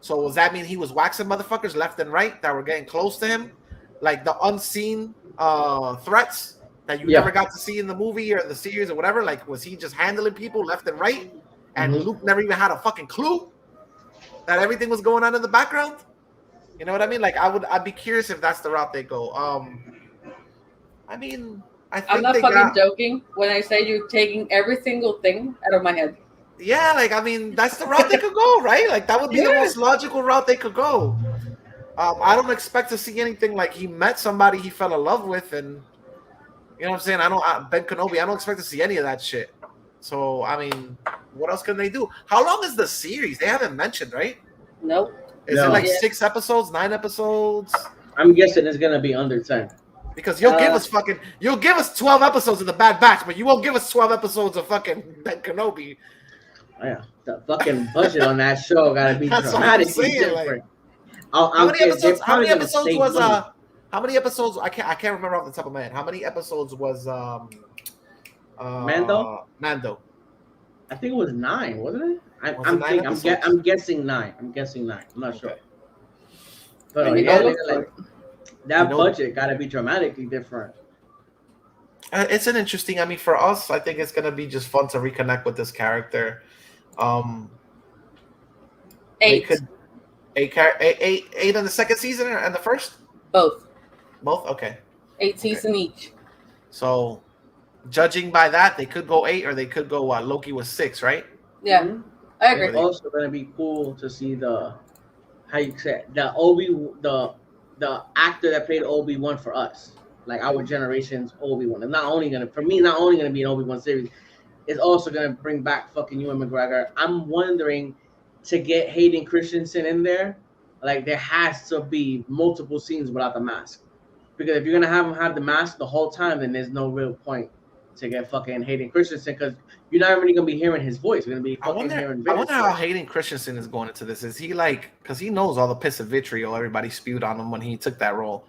So does that mean he was waxing motherfuckers left and right that were getting close to him? Like the unseen threats that you never got to see in the movie or the series or whatever? Like, was he just handling people left and right? And Luke never even had a fucking clue that everything was going on in the background? You know what I mean? Like, I'd be curious if that's the route they go. I mean, I'm not fucking joking when I say you're taking every single thing out of my head. Yeah, like, I mean, that's the route they could go, right? Like, that would be the most logical route they could go. I don't expect to see anything like he met somebody he fell in love with, and you know what I'm saying? Ben Kenobi, I don't expect to see any of that shit. So, I mean, what else can they do? How long is the series? They haven't mentioned, right? Nope. Is it like 6 episodes, 9 episodes? I'm guessing it's gonna be under 10. Because you'll give us 12 episodes of the Bad Batch, but you won't give us 12 episodes of fucking Ben Kenobi. Yeah, the fucking budget on that show gotta be dramatically different. How many episodes was how many episodes? I can't remember off the top of my head. How many episodes was Mando? Mando. I think it was 9, wasn't it? I'm guessing 9. I'm not sure. But that budget gotta be dramatically different. It's an interesting. I mean, for us, I think it's gonna be just fun to reconnect with this character. 8. 8 in the second season and the first? Both. Okay. 8 seasons each. So, judging by that, they could go 8 or they could go Loki was 6, right? Yeah, I agree. It's also gonna be cool to see the actor that played Obi-Wan for us, like our generation's Obi-Wan. And not only gonna be an Obi-Wan series, it's also gonna bring back fucking Ewan McGregor. I'm wondering, to get Hayden Christensen in there, like there has to be multiple scenes without the mask. Because if you're gonna have him have the mask the whole time, then there's no real point to get fucking Hayden Christensen, because you're not really gonna be hearing his voice. You're gonna be fucking hearing. I wonder how Hayden Christensen is going into this. Is he like, because he knows all the piss of vitriol everybody spewed on him when he took that role?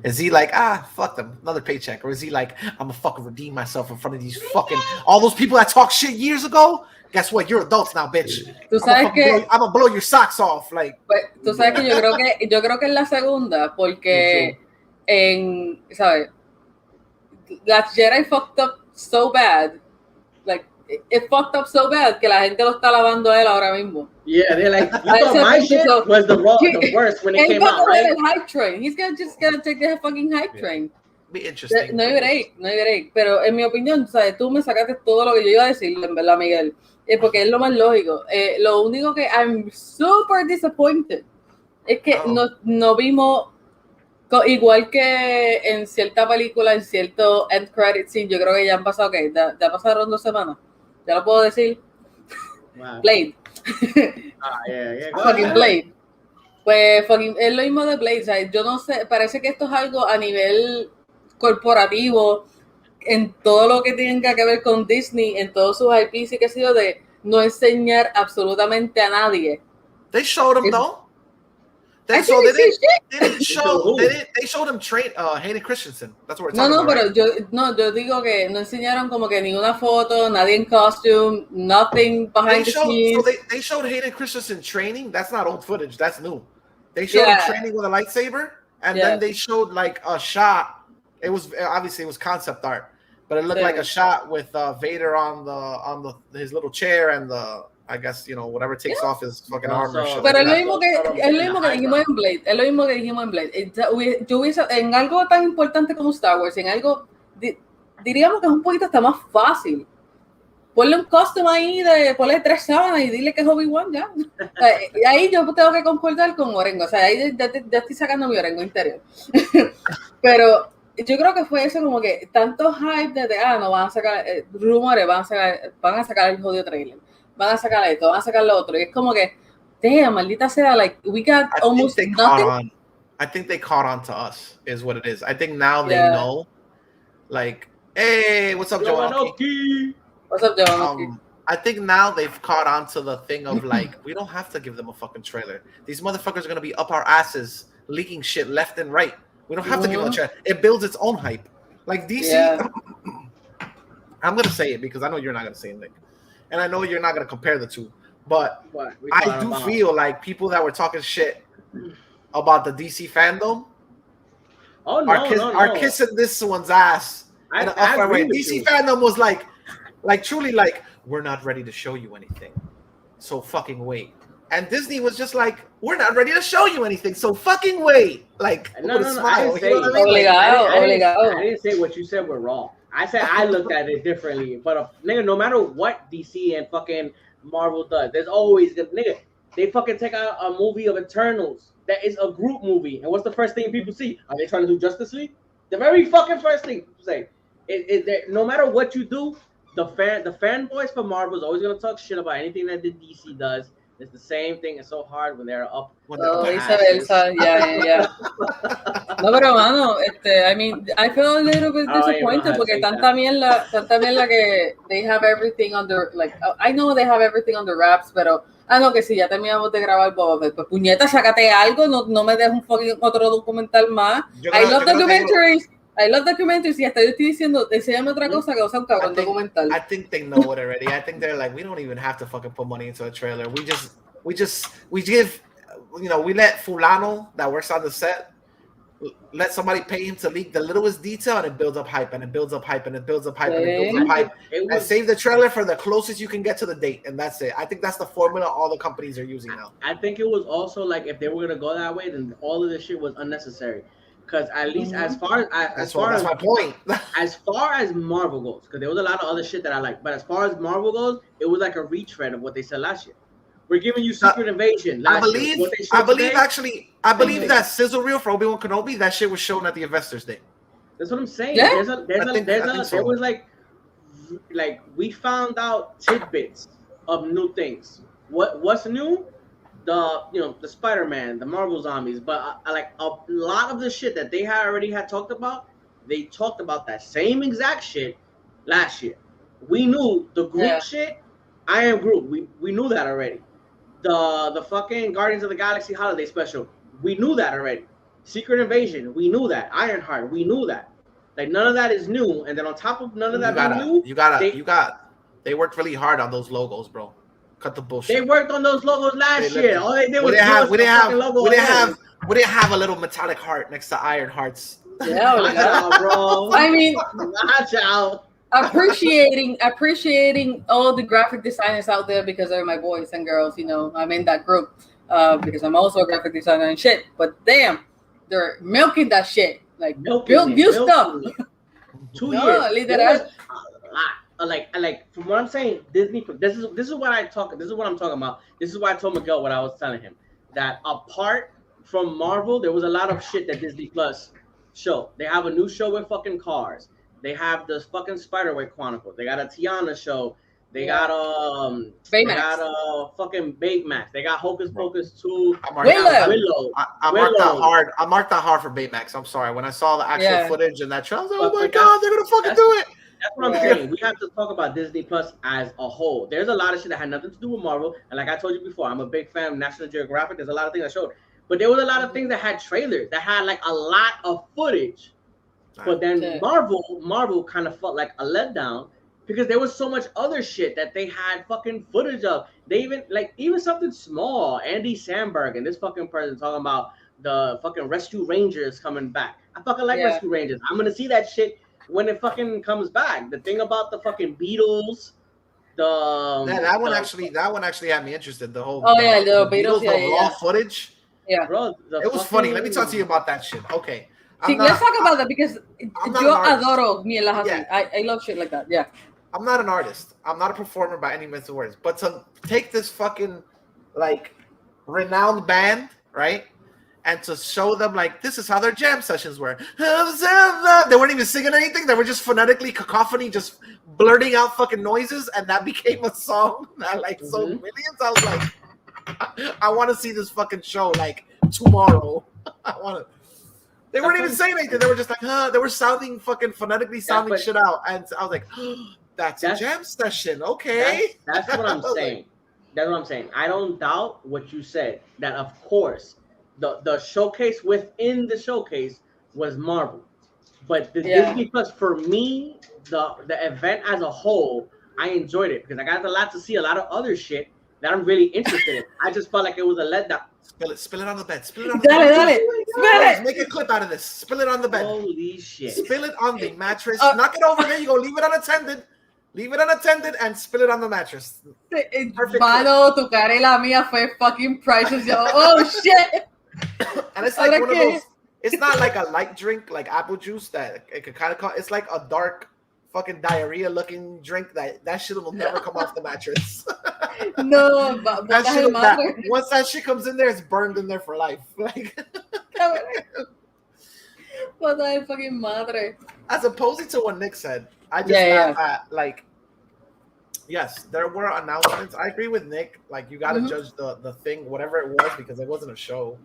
Is he like, fuck them, another paycheck? Or is he like, I'm gonna fucking redeem myself in front of these fucking all those people that talk shit years ago? Guess what? You're adults now, bitch. I'm gonna blow your socks off, like. Tú sabes que yo creo que es la segunda, porque ¿sabes? Las Jedi fucked up so bad, like it fucked up so bad que la gente lo está lavando a él ahora mismo. Yeah, they're like, you thought my shit was the worst when it came out, right? El hype train. He's just gonna take the fucking hype train. Be interesting. No veré. Pero en mi opinión, ¿sabes? Tú me sacaste todo lo que yo iba a decir, en verdad, Miguel. Porque es lo más lógico. Lo único que I'm super disappointed es que no vimos, igual que en cierta película, en cierto end credit scene, yo creo que ya han pasado, ya pasaron 2 semanas. Ya lo puedo decir. Wow. Blade. Fucking Blade. Pues es lo mismo de Blade. ¿Sabes? Yo no sé, parece que esto es algo a nivel corporativo, en todo lo que tenga que ver con Disney, en todos sus IPs y qué sé yo, de no enseñar absolutamente a nadie. They showed him though. They showed him train Hayden Christensen. That's what we're talking about. Pero yo digo que no enseñaron como que ninguna foto, nadie en costume, nothing behind the scenes. So they showed Hayden Christensen training. That's not old footage. That's new. They showed him training with a lightsaber, and then they showed like a shot. It was concept art, but it looked like a shot with Vader on his little chair and I guess, whatever takes off his fucking armor. Pero es lo mismo que dijimos en Blade. Yo hubiese, en algo tan importante como Star Wars, en algo, diríamos que es un poquito hasta más fácil ponle un costume ahí, ponle 3 sábanas y dile que es Obi-Wan ya. Y ahí yo tengo que concordar con Orengo, o sea, ahí ya estoy sacando mi Orengo interior. Pero yo creo que fue eso, como que tanto hype de, no, van a sacar, rumores, van a sacar el jodido trailer, van a sacar esto, van a sacar lo otro, y es como que, damn, maldita sea, like, we got almost nothing. I think they caught on to us, is what it is. I think now they know, like, hey, what's up, Joannoki? What's up, Joannoki? I think now they've caught on to the thing of, like, we don't have to give them a fucking trailer. These motherfuckers are going to be up our asses, leaking shit left and right. We don't have to give them a trailer. It builds its own hype. Like, DC, I'm going to say it because I know you're not going to say it, Nick. And I know you're not going to compare the two. But I do feel like people that were talking shit about the DC fandom are kissing this one's ass. I agree with DC fandom was like truly like, we're not ready to show you anything, so fucking wait. And Disney was just like, we're not ready to show you anything, so fucking wait. Like, no, smile. I didn't say what you said were wrong. I said I looked at it differently. But nigga, no matter what DC and fucking Marvel does, there's always nigga. They fucking take out a movie of Eternals that is a group movie, and what's the first thing people see? Are they trying to do Justice League? The very fucking first thing people say is that no matter what you do, the fanboys for Marvel is always gonna talk shit about anything that the DC does. It's the same thing. It's so hard when they're up. Viceversa. Yeah. No, pero mano, I mean, I feel a little bit disappointed porque tanta mierda que they have everything under, like, I know they have everything under wraps, pero no, que si ya terminamos de grabar Boba Fett, pues puñeta, sácate algo, no me des un fucking otro documental más. I love documentaries. Y hasta yo estoy diciendo, enséñame otra cosa que sea un cabrón documental. I think they know it already. I think they're like, we don't even have to fucking put money into a trailer. We give, you know, we let Fulano that works on the set, let somebody pay him to leak the littlest detail, and it builds up hype, and it builds up hype, and it builds up hype, and it builds up hype. And save the trailer for the closest you can get to the date, and that's it. I think that's the formula all the companies are using now. I think it was also like, if they were gonna go that way, then all of this shit was unnecessary. Because at least as far as that's my point. As far as Marvel goes, because there was a lot of other shit that I like, but as far as Marvel goes, it was like a retread of what they said last year. We're giving you Secret Invasion. I believe that sizzle reel for Obi-Wan Kenobi, that shit was shown at the Investors Day. That's what I'm saying. Yeah? There was like we found out tidbits of new things. What's new? The Spider-Man, the Marvel zombies, but like a lot of the shit that they already had talked about, they talked about that same exact shit last year. We knew the Groot shit. I am Groot. We knew that already. The fucking Guardians of the Galaxy holiday special, we knew that already. Secret Invasion, we knew that. Ironheart, we knew that. Like, none of that is new. And then on top of none of that being new, they worked really hard on those logos, bro. Cut the bullshit. They worked on those logos last year. All they did was we didn't have a little metallic heart next to Iron Hearts. Yeah, bro. I mean, watch out. Appreciating all the graphic designers out there, because they're my boys and girls. You know, I'm in that group because I'm also a graphic designer and shit. But damn, they're milking that shit. Like, build new stuff. 2 years. Literal. Like from what I'm saying, Disney. This is what I'm talking about. This is why I told Miguel what I was telling him, that apart from Marvel, there was a lot of shit that Disney Plus showed. They have a new show with fucking cars. They have the fucking Spiderwick Chronicles. They got a Tiana show. They got fucking Baymax. They got Hocus Pocus 2. Willow. I marked that hard for Baymax. I'm sorry. When I saw the actual footage and that trailer, I was like, oh my god, they're gonna fucking do it. That's what I'm saying. We have to talk about Disney Plus as a whole. There's a lot of shit that had nothing to do with Marvel. And like I told you before, I'm a big fan of National Geographic. There's a lot of things I showed. But there was a lot of things that had trailers, that had like a lot of footage. But then Marvel kind of felt like a letdown, because there was so much other shit that they had fucking footage of. They even something small, Andy Samberg and this fucking person talking about the fucking Rescue Rangers coming back. I fucking like Rescue Rangers. I'm gonna see that shit when it fucking comes back. The thing about the fucking Beatles, that one actually had me interested. The whole the Beatles raw footage. Yeah, bro, it was funny. Let me talk to you about that shit. Okay. Let's talk about that, because yo adoro mierdas así. I love shit like that. Yeah. I'm not an artist. I'm not a performer by any means of words. But to take this fucking like renowned band, right? And to show them like this is how their jam sessions were. They weren't even singing anything. They were just phonetically cacophony, just blurting out fucking noises, and that became a song that like sold millions. I was like, I want to see this fucking show like tomorrow. I want to. They weren't even saying anything. They were just like, they were sounding fucking phonetically sounding shit out, and I was like, that's a jam session. Okay, that's what I'm saying. That's what I'm saying. I don't doubt what you said. That of course. The showcase within the showcase was Marvel, but the Disney Plus for me, the event as a whole, I enjoyed it because I got a lot to see a lot of other shit that I'm really interested in. I just felt like it was a letdown. Spill it on the bed. Spill it on the bed. Spill it. Make a clip out of this. Spill it on the bed. Holy shit. Spill it on the mattress. Knock it over there. You go. Leave it unattended. Leave it unattended and spill it on the mattress. Perfect. Mano, tu cara y la mía fue fucking priceless. Yo, oh shit. And it's like one of those. It's not like a light drink like apple juice that it could kind of call. It's like a dark fucking diarrhea looking drink that shit will never come off the mattress. No, that shit once that shit comes in there, it's burned in there for life. Like, what the fucking madre. As opposed to what Nick said, I just like. Yes, there were announcements. I agree with Nick. Like, you got to judge the thing, whatever it was, because it wasn't a show.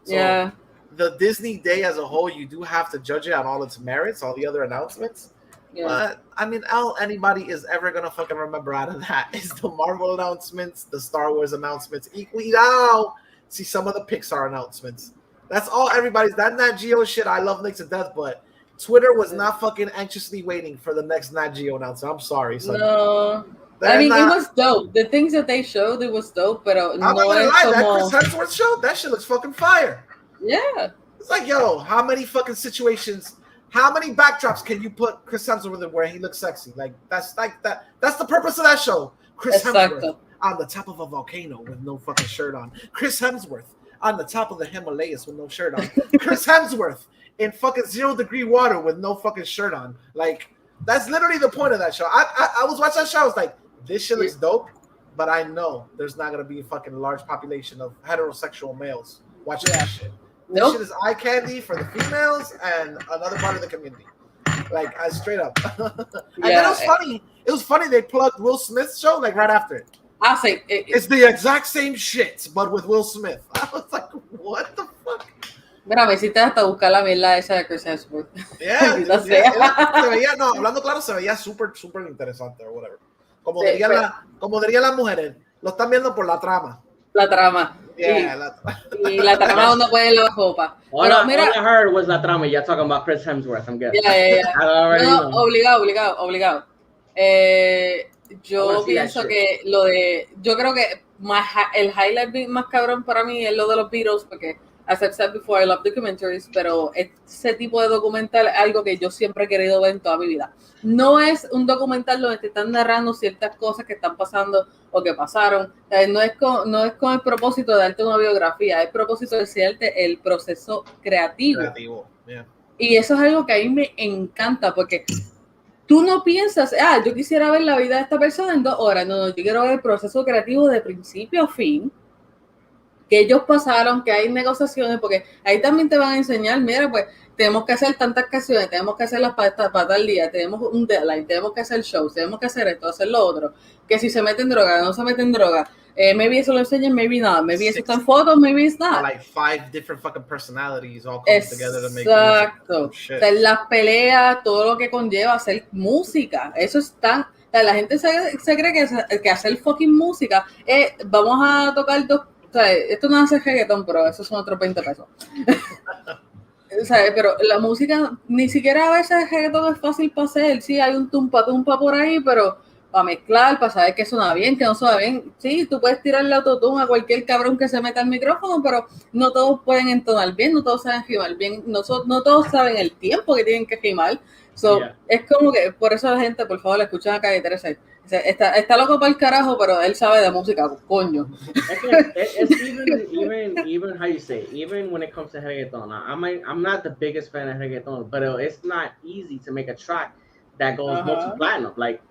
So the Disney Day as a whole, you do have to judge it on all its merits, all the other announcements. Yeah. But I mean, all anybody is ever gonna fucking remember out of that is the Marvel announcements, the Star Wars announcements. Equally now, see some of the Pixar announcements. That's all everybody's. That Nat Geo shit, I love Nick to death, but Twitter was not fucking anxiously waiting for the next Nat Geo announcement. I'm sorry. So no. I mean, it was dope. The things that they showed, it was dope. But I'm not gonna lie, that Chris Hemsworth show, that shit looks fucking fire. Yeah. It's like, yo, how many fucking situations, how many backdrops can you put Chris Hemsworth in where he looks sexy? Like, that's like that. That's the purpose of that show. Chris Hemsworth on the top of a volcano with no fucking shirt on. Chris Hemsworth on the top of the Himalayas with no shirt on. Chris Hemsworth in fucking 0 degree water with no fucking shirt on. Like, that's literally the point of that show. I was watching that show. I was like, this shit looks dope, but I know there's not gonna be a fucking large population of heterosexual males watching that shit. This shit is eye candy for the females and another part of the community. Like, straight up. And then it was funny. It was funny they plugged Will Smith's show like right after it. I say it's the exact same shit, but with Will Smith. I was like, what the fuck? Mira, me hiciste hasta buscar la mierda esa de Chris Hemsworth. Yeah, se veía, no, hablando claro, se veía súper interesante o whatever. Como dirían las mujeres, lo están viendo por la trama. La trama. Yeah, y la trama donde puede la ropa. All I heard was la trama. You're talking about Chris Hemsworth, I'm guessing. Yeah. No, obligado. Yo pienso que yo creo que el highlight más cabrón para mí es lo de los Beatles, porque as I've said before, I love documentaries, pero ese tipo de documental es algo que yo siempre he querido ver en toda mi vida. No es un documental donde te están narrando ciertas cosas que están pasando o que pasaron. No es con el propósito de darte una biografía, es el propósito de enseñarte el proceso creativo. Yeah. Y eso es algo que a mí me encanta, porque tú no piensas, yo quisiera ver la vida de esta persona en 2 horas. No, yo quiero ver el proceso creativo de principio a fin, que ellos pasaron, que hay negociaciones, porque ahí también te van a enseñar, mira, pues tenemos que hacer tantas canciones, tenemos que hacerlas para tal día, tenemos un deadline, tenemos que hacer shows, tenemos que hacer esto, hacer lo otro, que si se meten droga, no se meten droga, maybe eso lo enseñan, maybe not, maybe eso está en fotos, maybe it's not. Like 5 different fucking personalities all come together to make music. Exacto. Las peleas, todo lo que conlleva hacer música, eso es tan... La gente se cree que hacer fucking música es, vamos a tocar 2... O sea, esto no hace reggaetón, pero esos son otros 20 pesos. O sea, pero la música, ni siquiera a veces el reggaetón es fácil para hacer. Sí, hay un tumpa por ahí, pero para mezclar, para saber que suena bien, que no suena bien. Sí, tú puedes tirarle autotune a cualquier cabrón que se meta al micrófono, pero no todos pueden entonar bien, no todos saben rimar bien, no todos saben el tiempo que tienen que rimar. So, es como que, por eso la gente, por favor, escuchen a Calle 13. Está loco para el carajo, pero él sabe de música, coño. It's even how you say, even when it comes to reggaeton, I'm not the biggest fan of reggaeton, but it's not easy to make a track that goes multi-platinum. Like,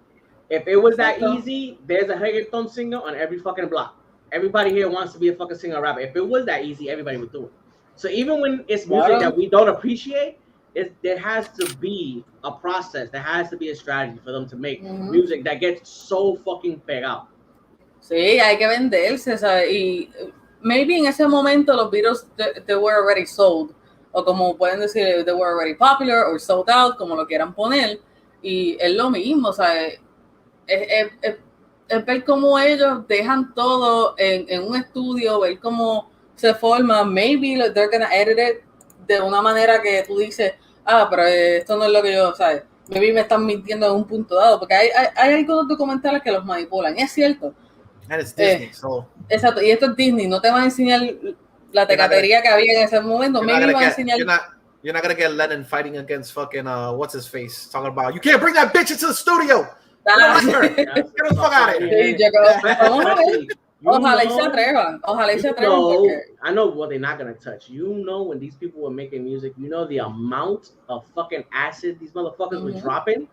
If it was that Exacto. easy, there's a reggaeton singer on every fucking block. Everybody here wants to be a fucking singer or rapper. If it was that easy, everybody would do it. So even when it's music Claro. that we don't appreciate, there has to be a process. There has to be a strategy for them to make music that gets so fucking pegado. Sí, hay que venderse, ¿sabes? Y maybe en ese momento los Beatles they were already sold, o como pueden decir, they were already popular or sold out, como lo quieran poner, y es lo mismo, ¿sabes? Es ver cómo ellos dejan todo en un estudio, ver cómo se forma, maybe they're gonna edit it de una manera que tú dices, pero esto no es lo que yo, ¿sabes? Maybe me están mintiendo en un punto dado, porque hay algunos documentales que los manipulan, y es cierto. And it's Disney, so Exacto, y esto es Disney, no te van a enseñar la tecatería que había en ese momento, maybe van a enseñar... You're not gonna get Lennon fighting against fucking what's his face talking about you can't bring that bitch into the studio. Get the fuck out of here. Sí, yo creo, vamos a ver. Ojalá y se atrevan. Porque... I know what they're not gonna touch. You know, when these people were making music, you know the amount of fucking acid these motherfuckers were dropping,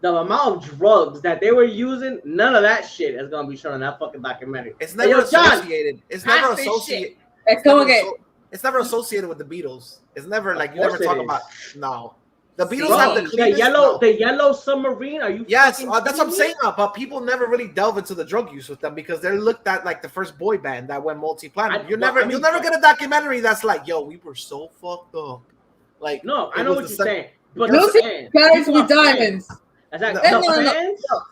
the amount of drugs that they were using. None of that shit is gonna be shown in that fucking documentary. It's never associated. It's never associated. It's never associated with the Beatles. It's never like you never talk about. No. The Beatles have the cleanest. The yellow submarine. Are you? Yes, that's what I'm saying. But people never really delve into the drug use with them because they're looked at like the first boy band that went multi-platinum. You'll never get a documentary that's like, yo, we were so fucked up. Like, no, I know what you're saying. But music guys with diamonds.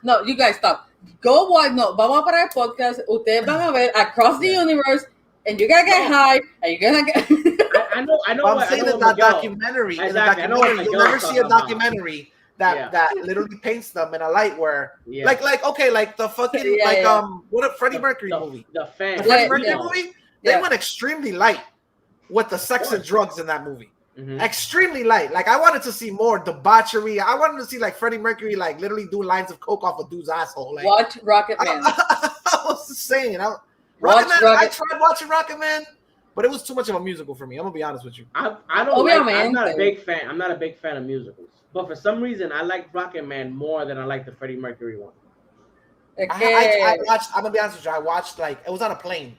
No, you guys stop. Go watch. No, vamos a parar el podcast. Ustedes van a ver Across the Universe, and you're gonna get high, and you're gonna get. I know. I'm saying that documentary. Exactly. You'll never see a documentary that literally paints them in a light where, like the fucking what a Freddie Mercury movie. The Freddie Mercury movie. They went extremely light with the sex and drugs in that movie. Extremely light. Like I wanted to see more debauchery. I wanted to see like Freddie Mercury like literally do lines of coke off a dude's asshole. Like, watch Rocket Man. I was saying, Rocket Man. I tried watching Rocket Man. But it was too much of a musical for me. I'm gonna be honest with you. I don't like. I'm not a big fan. I'm not a big fan of musicals. But for some reason, I like Rocket Man more than I like the Freddie Mercury one. I watched. I'm gonna be honest with you. I watched like it was on a plane.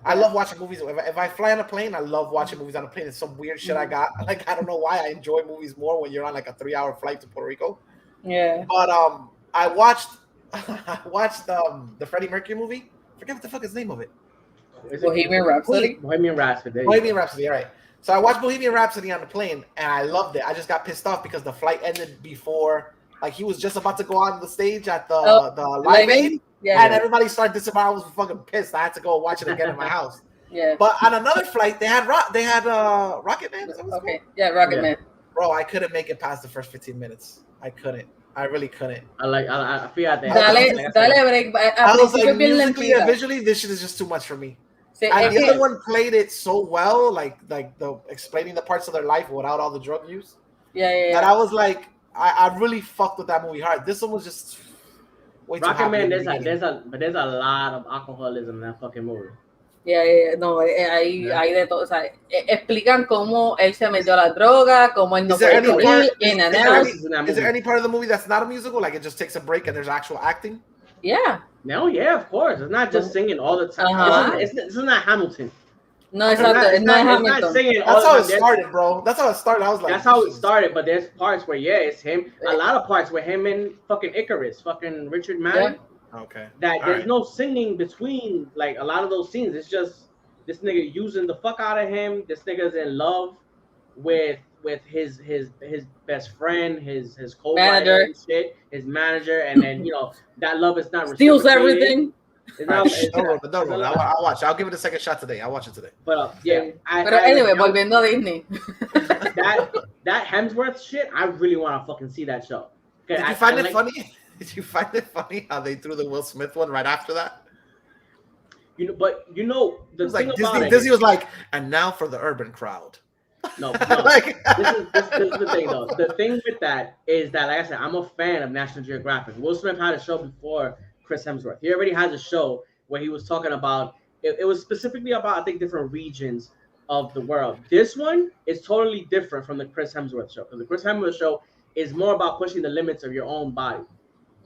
I love watching movies. If I fly on a plane, I love watching movies on a plane. It's some weird shit I got. Like I don't know why I enjoy movies more when you're on like a 3-hour flight to Puerto Rico. Yeah. But I watched the Freddie Mercury movie. I forget what the fuck is the name of it. Bohemian Rhapsody. Bohemian Rhapsody. All right. So I watched Bohemian Rhapsody on the plane, and I loved it. I just got pissed off because the flight ended before, like he was just about to go on the stage at the Live Aid, and everybody started disappearing. I was fucking pissed. I had to go watch it again in my house. Yeah. But on another flight, they had Rocket Man. Okay. Yeah, Rocket Man. Bro, I couldn't make it past the first 15 minutes. I couldn't. I really couldn't. I feel that. Dale break. I was like, musically and visually, this shit is just too much for me. And the other one played it so well, like the explaining the parts of their life without all the drug use. Yeah. That I was like, I really fucked with that movie hard. This one was just way too Rocket Man. There's a lot of alcoholism in that fucking movie. No, hay de todo. O sea, explican cómo él se metió a la droga, cómo él no puede morir, in and out. Is there any part of the movie that's not a musical? Like it just takes a break and there's actual acting? Yeah. No, yeah, of course. It's not just singing all the time. It's not Hamilton. No, it's not Hamilton. It's not singing that's how it started, bro. That's how it started. I was like, that's how it started. But there's parts where it's him. A lot of parts where him and fucking Icarus, fucking Richard Madden. Yeah. Okay. That there's no singing between like a lot of those scenes. It's just this nigga using the fuck out of him. This nigga's in love with his best friend, his co-writer and shit, his manager, and then that love is not steals everything. I'll watch. I'll give it a second shot today. I'll watch it today. But anyway, volviendo a Disney. that Hemsworth shit, I really want to fucking see that show. Did you find it funny? Did you find it funny how they threw the Will Smith one right after that? The thing like about Disney was like, and now for the urban crowd. No. This is the thing though. The thing with that is that, like I said, I'm a fan of National Geographic. Will Smith had a show before Chris Hemsworth. He already has a show where he was talking about it was specifically about, I think, different regions of the world. This one is totally different from the Chris Hemsworth show, because the Chris Hemsworth show is more about pushing the limits of your own body.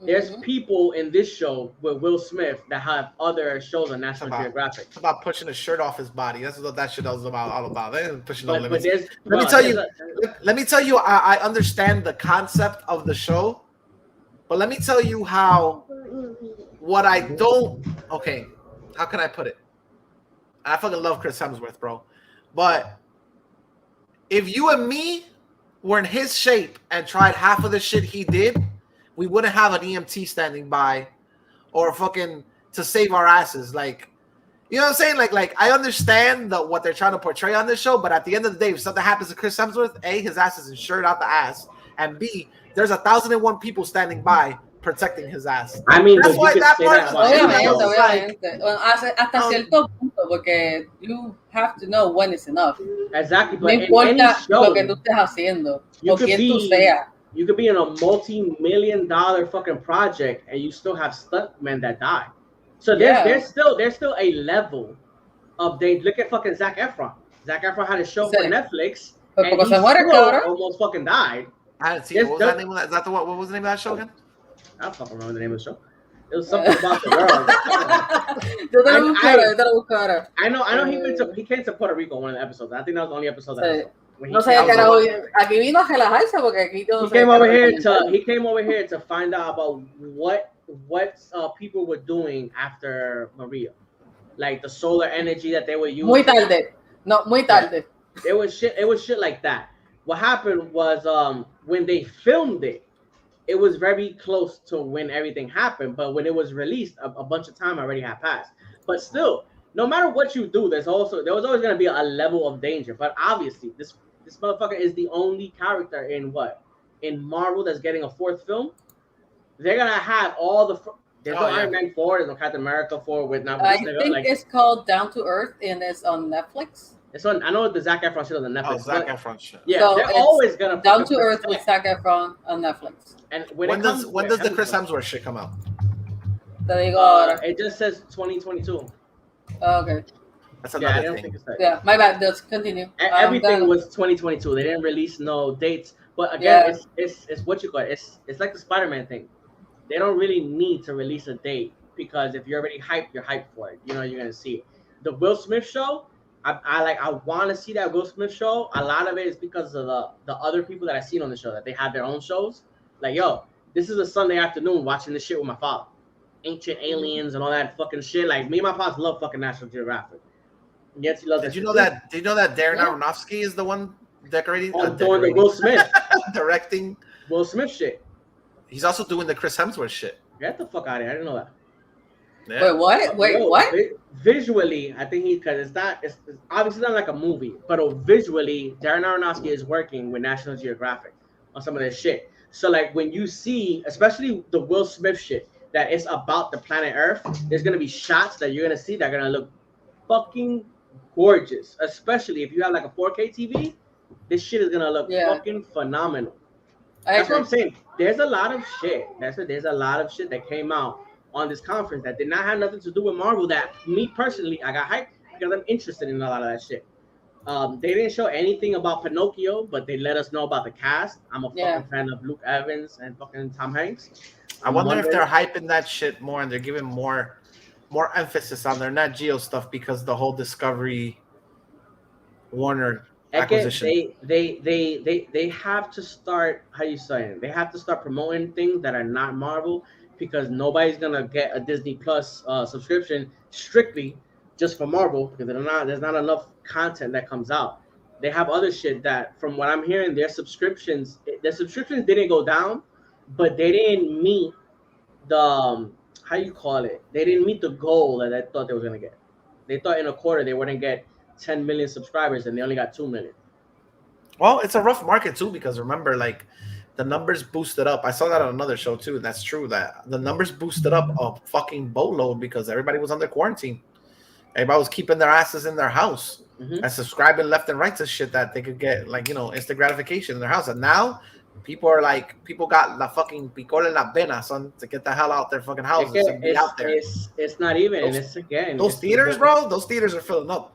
There's people in this show with Will Smith that have other shows on National Geographic. It's about pushing a shirt off his body. That's what that shit was about. All about. They didn't push no But limits. there's Let me tell you. I understand the concept of the show, but let me tell you what I don't. Okay, how can I put it? I fucking love Chris Hemsworth, bro, but if you and me were in his shape and tried half of the shit he did, we wouldn't have an EMT standing by or fucking to save our asses. Like, you know what I'm saying? Like I understand what they're trying to portray on this show, but at the end of the day, if something happens to Chris Hemsworth, A, his ass is insured out the ass, and B, there's 1,001 people standing by protecting his ass. I mean, that's why that part obviamente. Hasta cierto punto, porque you have to know when it's enough. Exactly. No importa lo que tú estés haciendo o quién tú seas. You could be in a multi-million-dollar fucking project and you still have stuntmen that die. So there's still a level of they look at fucking Zac Efron. Zac Efron had a show for Netflix and he still almost fucking died. I didn't see it. What was that name of that? Is that what was the name of that show again? I don't fucking remember the name of the show. It was something about the world. I know he came to Puerto Rico one of the episodes. I think that was the only episode that no sé, carajo, aquí vino a relajarse porque aquí todo he came over here to find out about what people were doing after Maria, like the solar energy that they were using. Muy tarde. It was shit like that. What happened was when they filmed it, it was very close to when everything happened, but when it was released, a bunch of time already had passed. But still, no matter what you do, there was always going to be a level of danger. But obviously, this motherfucker is the only character in Marvel that's getting a fourth film. They're gonna have all the. There's no Iron Man 4. There's no Captain America 4 with now. I think it's called Down to Earth and it's on Netflix. It's on. I know the Zac Efron shit on the Netflix. Zac Efron shit. Yeah, so they're always gonna Down to Earth with Zac Efron on Netflix. And when does the Chris Hemsworth shit come out? It just says 2022. Oh, okay. That's another thing. Yeah, my bad. Let's continue. Everything was 2022. They didn't release no dates. But again, it's what you call it. It's like the Spider-Man thing. They don't really need to release a date because if you're already hyped, you're hyped for it. You know you're gonna see it. The Will Smith show, I want to see that Will Smith show. A lot of it is because of the other people that I've seen on the show that they have their own shows. Like, yo, this is a Sunday afternoon watching this shit with my father. Ancient aliens and all that fucking shit. Like, me and my pops love fucking National Geographic. Yes, he loves Did you know that Darren Aronofsky is the one decorating? Doing the Will Smith. Directing Will Smith shit. He's also doing the Chris Hemsworth shit. Get the fuck out of here. I didn't know that. Yeah. Wait, what? Visually, I think it's obviously not like a movie, but visually, Darren Aronofsky is working with National Geographic on some of this shit. So, like, when you see, especially the Will Smith shit, that it's about the planet Earth, there's going to be shots that you're going to see that are going to look fucking gorgeous. Especially if you have, like, a 4K TV, this shit is going to look fucking phenomenal. That's what I'm saying. There's a lot of shit. There's a lot of shit that came out on this conference that did not have nothing to do with Marvel that me personally, I got hyped because I'm interested in a lot of that shit. They didn't show anything about Pinocchio, but they let us know about the cast. I'm a fucking fan of Luke Evans and fucking Tom Hanks. I wonder if they're hyping that shit more and they're giving more emphasis on their Nat Geo stuff because the whole Discovery Warner acquisition. They have to start, how you saying? They have to start promoting things that are not Marvel because nobody's gonna get a Disney Plus subscription strictly just for Marvel because there's not enough content that comes out. They have other shit that, from what I'm hearing, their subscriptions didn't go down, but they didn't meet the how you call it? They didn't meet the goal that I thought they were gonna get. They thought in a quarter they wouldn't get 10 million subscribers, and they only got 2 million. Well, it's a rough market too because remember, like, the numbers boosted up. I saw that on another show too. That's true that the numbers boosted up a fucking boatload because everybody was under quarantine. Everybody was keeping their asses in their house and subscribing left and right to shit that they could get, like, instant gratification in their house. And now people got la fucking picor en la pena, son, to get the hell out their fucking houses and be out there. It's not even. Those theaters, bro. Those theaters are filling up.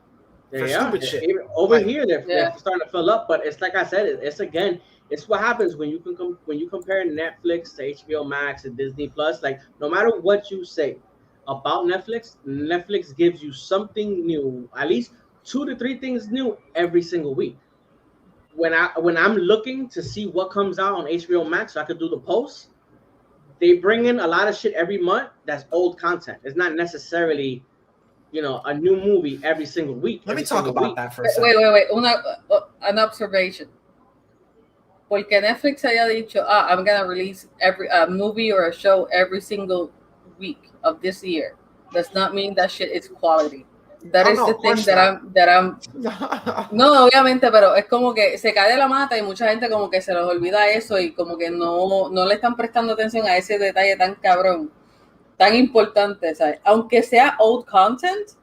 For stupid shit. Over here, they're starting to fill up, but it's like I said, it's again, It's what happens when you when you compare Netflix to HBO Max and Disney Plus. Like no matter what you say about Netflix, Netflix gives you something new, at least 2 to 3 things new every single week. When I'm looking to see what comes out on HBO Max, so I could do the posts, they bring in a lot of shit every month that's old content. It's not necessarily, a new movie every single week. Let me talk about that for a Wait, second. wait. An observation. Porque Netflix haya dicho, I'm gonna release every movie or a show every single week of this year, does not mean that shit is quality. That is no, the of thing course that I'm. No, obviamente, pero es como que se cae de la mata y mucha gente como que se les olvida eso y como que no le están prestando atención a ese detalle tan cabrón, tan importante, ¿sabes? Aunque sea old content,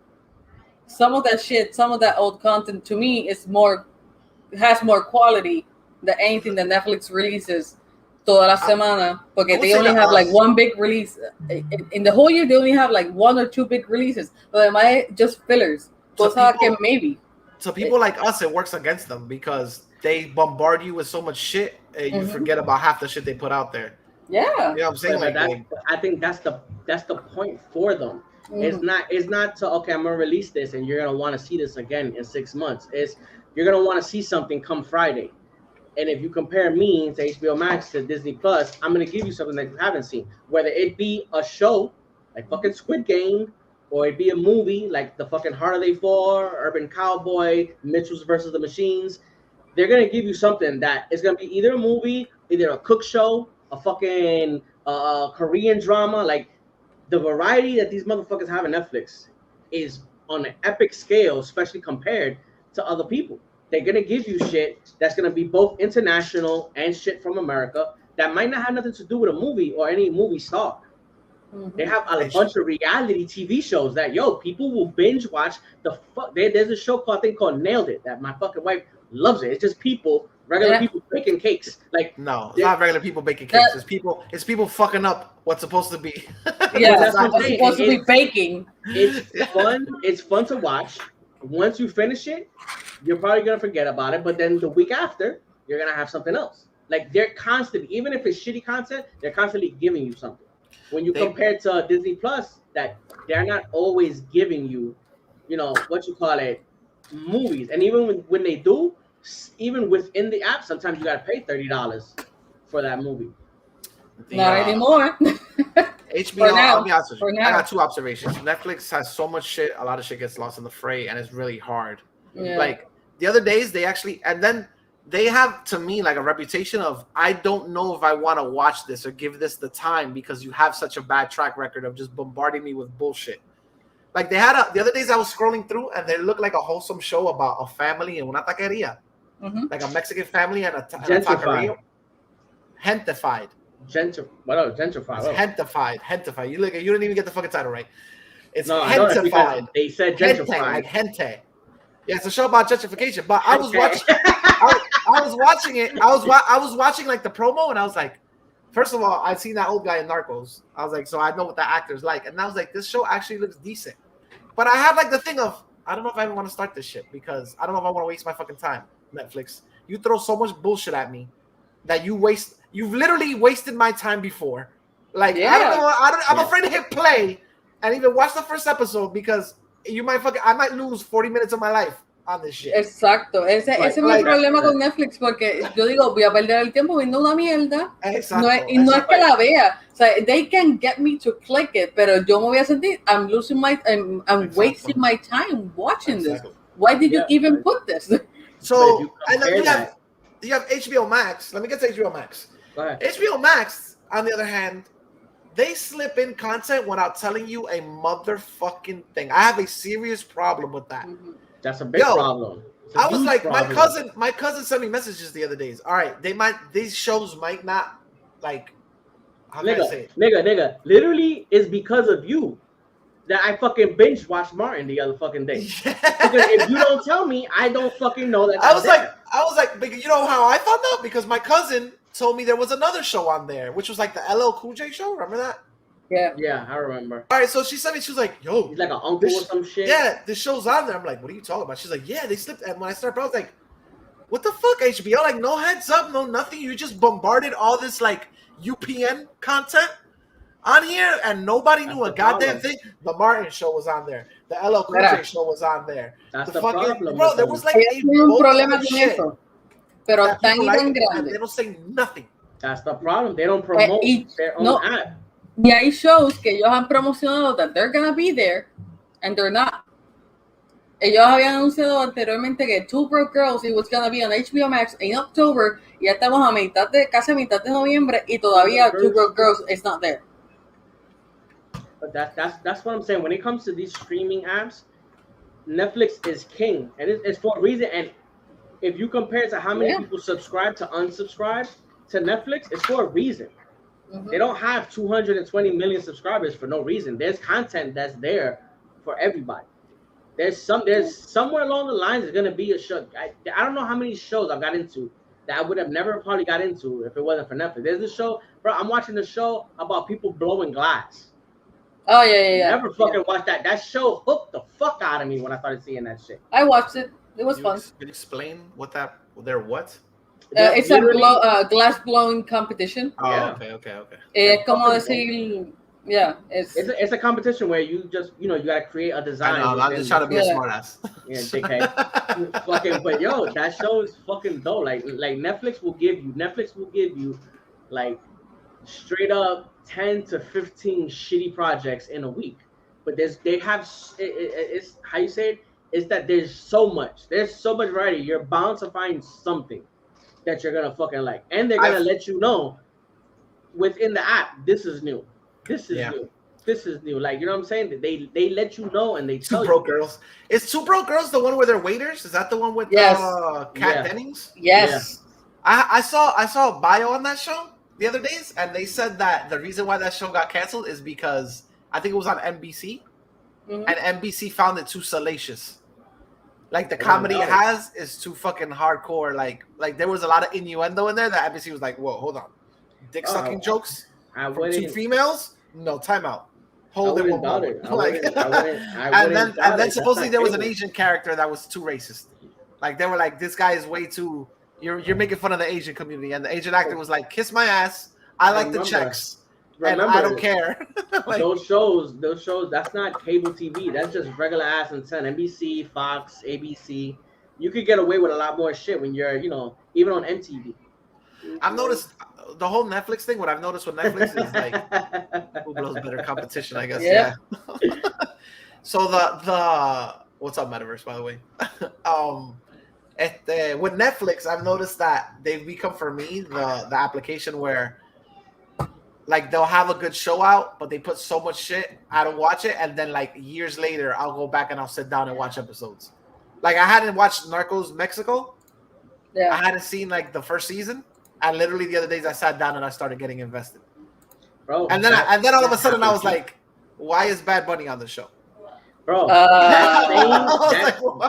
some of that old content to me has more quality than anything that Netflix releases toda la semana, porque they only have like one big release in the whole year. They only have like 1 or 2 big releases. Lo demás es just fillers. Cosa que maybe. So people like us, it works against them because they bombard you with so much shit and you forget about half the shit they put out there. Yeah. You know what I'm saying? I think that's the point for them. It's not to, okay, I'm gonna release this and you're gonna want to see this again in 6 months. It's you're gonna want to see something come Friday. And if you compare me to HBO Max to Disney Plus, I'm gonna give you something that you haven't seen. Whether it be a show like fucking Squid Game, or it be a movie like the fucking Heart of Day 4, Urban Cowboy, Mitchell's versus the Machines, they're gonna give you something that is gonna be either a movie, either a cook show, a fucking Korean drama. Like the variety that these motherfuckers have on Netflix is on an epic scale, especially compared to other people. They're gonna give you shit that's gonna be both international and shit from America that might not have nothing to do with a movie or any movie star. They have a bunch of reality TV shows that people will binge watch. There's a show called Nailed It that my fucking wife loves it. It's just regular people baking cakes. Like no, it's not regular people baking cakes. It's people fucking up what's supposed to be. Yeah, that's what's supposed to be baking. It's fun. It's fun to watch. Once you finish it, you're probably gonna forget about it. But then the week after, you're gonna have something else. Like they're constantly, even if it's shitty content, they're constantly giving you something. When you compare to Disney Plus, that they're not always giving you, movies. And even when they do, even within the app, sometimes you gotta pay $30 for that movie. Not anymore. HBO, I'll be honest with you. I got 2 observations. Netflix has so much shit, a lot of shit gets lost in the fray, and it's really hard. Yeah. Like the other days, they have, to me, like a reputation of, I don't know if I want to watch this or give this the time because you have such a bad track record of just bombarding me with bullshit. Like they had the other days I was scrolling through and they looked like a wholesome show about a family in una taqueria. Like a Mexican family and a taqueria. Gentified. Gentrified. Gentified. You didn't even get the fucking title right. It's gentified. They said gentrified. Like gente. Yeah, it's a show about gentrification. But I was watching. I was watching it. I was watching like the promo, and I was like, first of all, I've seen that old guy in Narcos. I was like, so I know what the actor's like, and I was like, this show actually looks decent. But I have like the thing of, I don't know if I even want to start this shit because I don't know if I want to waste my fucking time. Netflix, you throw so much bullshit at me that you've literally wasted my time before. Like I don't know. I'm afraid to hit play and even watch the first episode because I might lose 40 minutes of my life on this shit. Exacto. Ese es mi problema con Netflix porque yo digo, voy a perder el tiempo viendo una mierda. Exacto. No es que la vea. O sea, they can get me to click it, pero yo me voy a sentir, I'm wasting my time watching this. Why did you even put this? So, and then you have HBO Max. Let me get to HBO Max. Go ahead. HBO Max, on the other hand, they slip in content without telling you a motherfucking thing. I have a serious problem with that. That's a big problem. I was like, problem. my cousin sent me messages the other days. All right, these shows might not like. How can I say it? Nigga. Literally, it's because of you that I fucking binge watched Martin the other fucking day. Because if you don't tell me, I don't fucking know that. I was like, but you know how I found out? Because my cousin told me there was another show on there, which was like the LL Cool J show. Remember that? Yeah, I remember. All right, so she sent me. She was like, "Yo, he's like an uncle or some shit." Yeah, this show's on there. I'm like, "What are you talking about?" She's like, "Yeah, they slipped." And when I started, I was like, what the fuck, HBO? Like, no heads up, no nothing. You just bombarded all this like UPN content on here, and nobody knew a goddamn thing. The Martin show was on there. The LL Cool J show was on there. That's the the fucking problem. bro. There was like Ellos a tienen un boatload problema of con shit eso, pero that tan people y like, tan and grande. they don't say nothing. That's the problem. They don't promote their own no. app. Y hay shows que ellos han promocionado that they're gonna be there, and they're not. Ellos habían anunciado anteriormente que Two Broke Girls it was gonna be on HBO Max in October, y ya estamos a casi a mitad de noviembre, y todavía Two Broke Girls is not there. But that's what I'm saying. When it comes to these streaming apps, Netflix is king, and it's for a reason. And if you compare it to how many people subscribe to unsubscribe to Netflix, it's for a reason. Mm-hmm. They don't have 220 million subscribers for no reason. There's content that's there for everybody. There's somewhere along the lines there's gonna be a show. I don't know how many shows I've got into that I would have never probably got into if it wasn't for Netflix. There's a show, bro. I'm watching a show about people blowing glass. Oh yeah. Never fucking watched that. That show hooked the fuck out of me when I started seeing that shit. I watched it. It was fun. Can you explain what that? They're what? It's a glass blowing competition. Oh, Yeah. Okay. Como decir, yeah, it's a competition where you just you gotta create a design. I know, I'm just trying to be a smartass. Yeah, dickhead. Fucking, but yo, that show is fucking dope. Like Netflix will give you like straight up 10 to 15 shitty projects in a week. But they have it's how you say it is that there's so much variety. You're bound to find something that you're gonna fucking like, and they're gonna let you know within the app. This is new. This is new. Like, you know what I'm saying? They let you know, and they tell Two Broke Girls. Is Two Broke Girls the one where they're waiters? Is that the one with Kat Dennings? Yes. Yeah. I saw a bio on that show the other days, and they said that the reason why that show got canceled is because I think it was on NBC, and NBC found it too salacious. Like, the comedy it has is too fucking hardcore. Like there was a lot of innuendo in there that NBC was like, whoa, hold on. Dick sucking jokes from two females? No, timeout. Hold it one moment. And then supposedly there was an Asian character that was too racist. Like, they were like, this guy is way too, you're making fun of the Asian community. And the Asian actor was like, kiss my ass. I like the checks. And I don't care. Like, those shows, that's not cable TV. That's just regular ass antenna. NBC, Fox, ABC. You could get away with a lot more shit when you're, even on MTV. I've noticed the whole Netflix thing. What I've noticed with Netflix is like who blows better competition, I guess. Yeah. So the what's up, Metaverse, by the way? With Netflix, I've noticed that they've become for me the application where like they'll have a good show out, but they put so much shit, I don't watch it, and then like years later, I'll go back and I'll sit down and watch episodes. Like, I hadn't watched Narcos Mexico. Yeah. I hadn't seen like the first season. And literally the other days I sat down and I started getting invested. Bro. And then all of a sudden I was like, why is Bad Bunny on the show? Bro,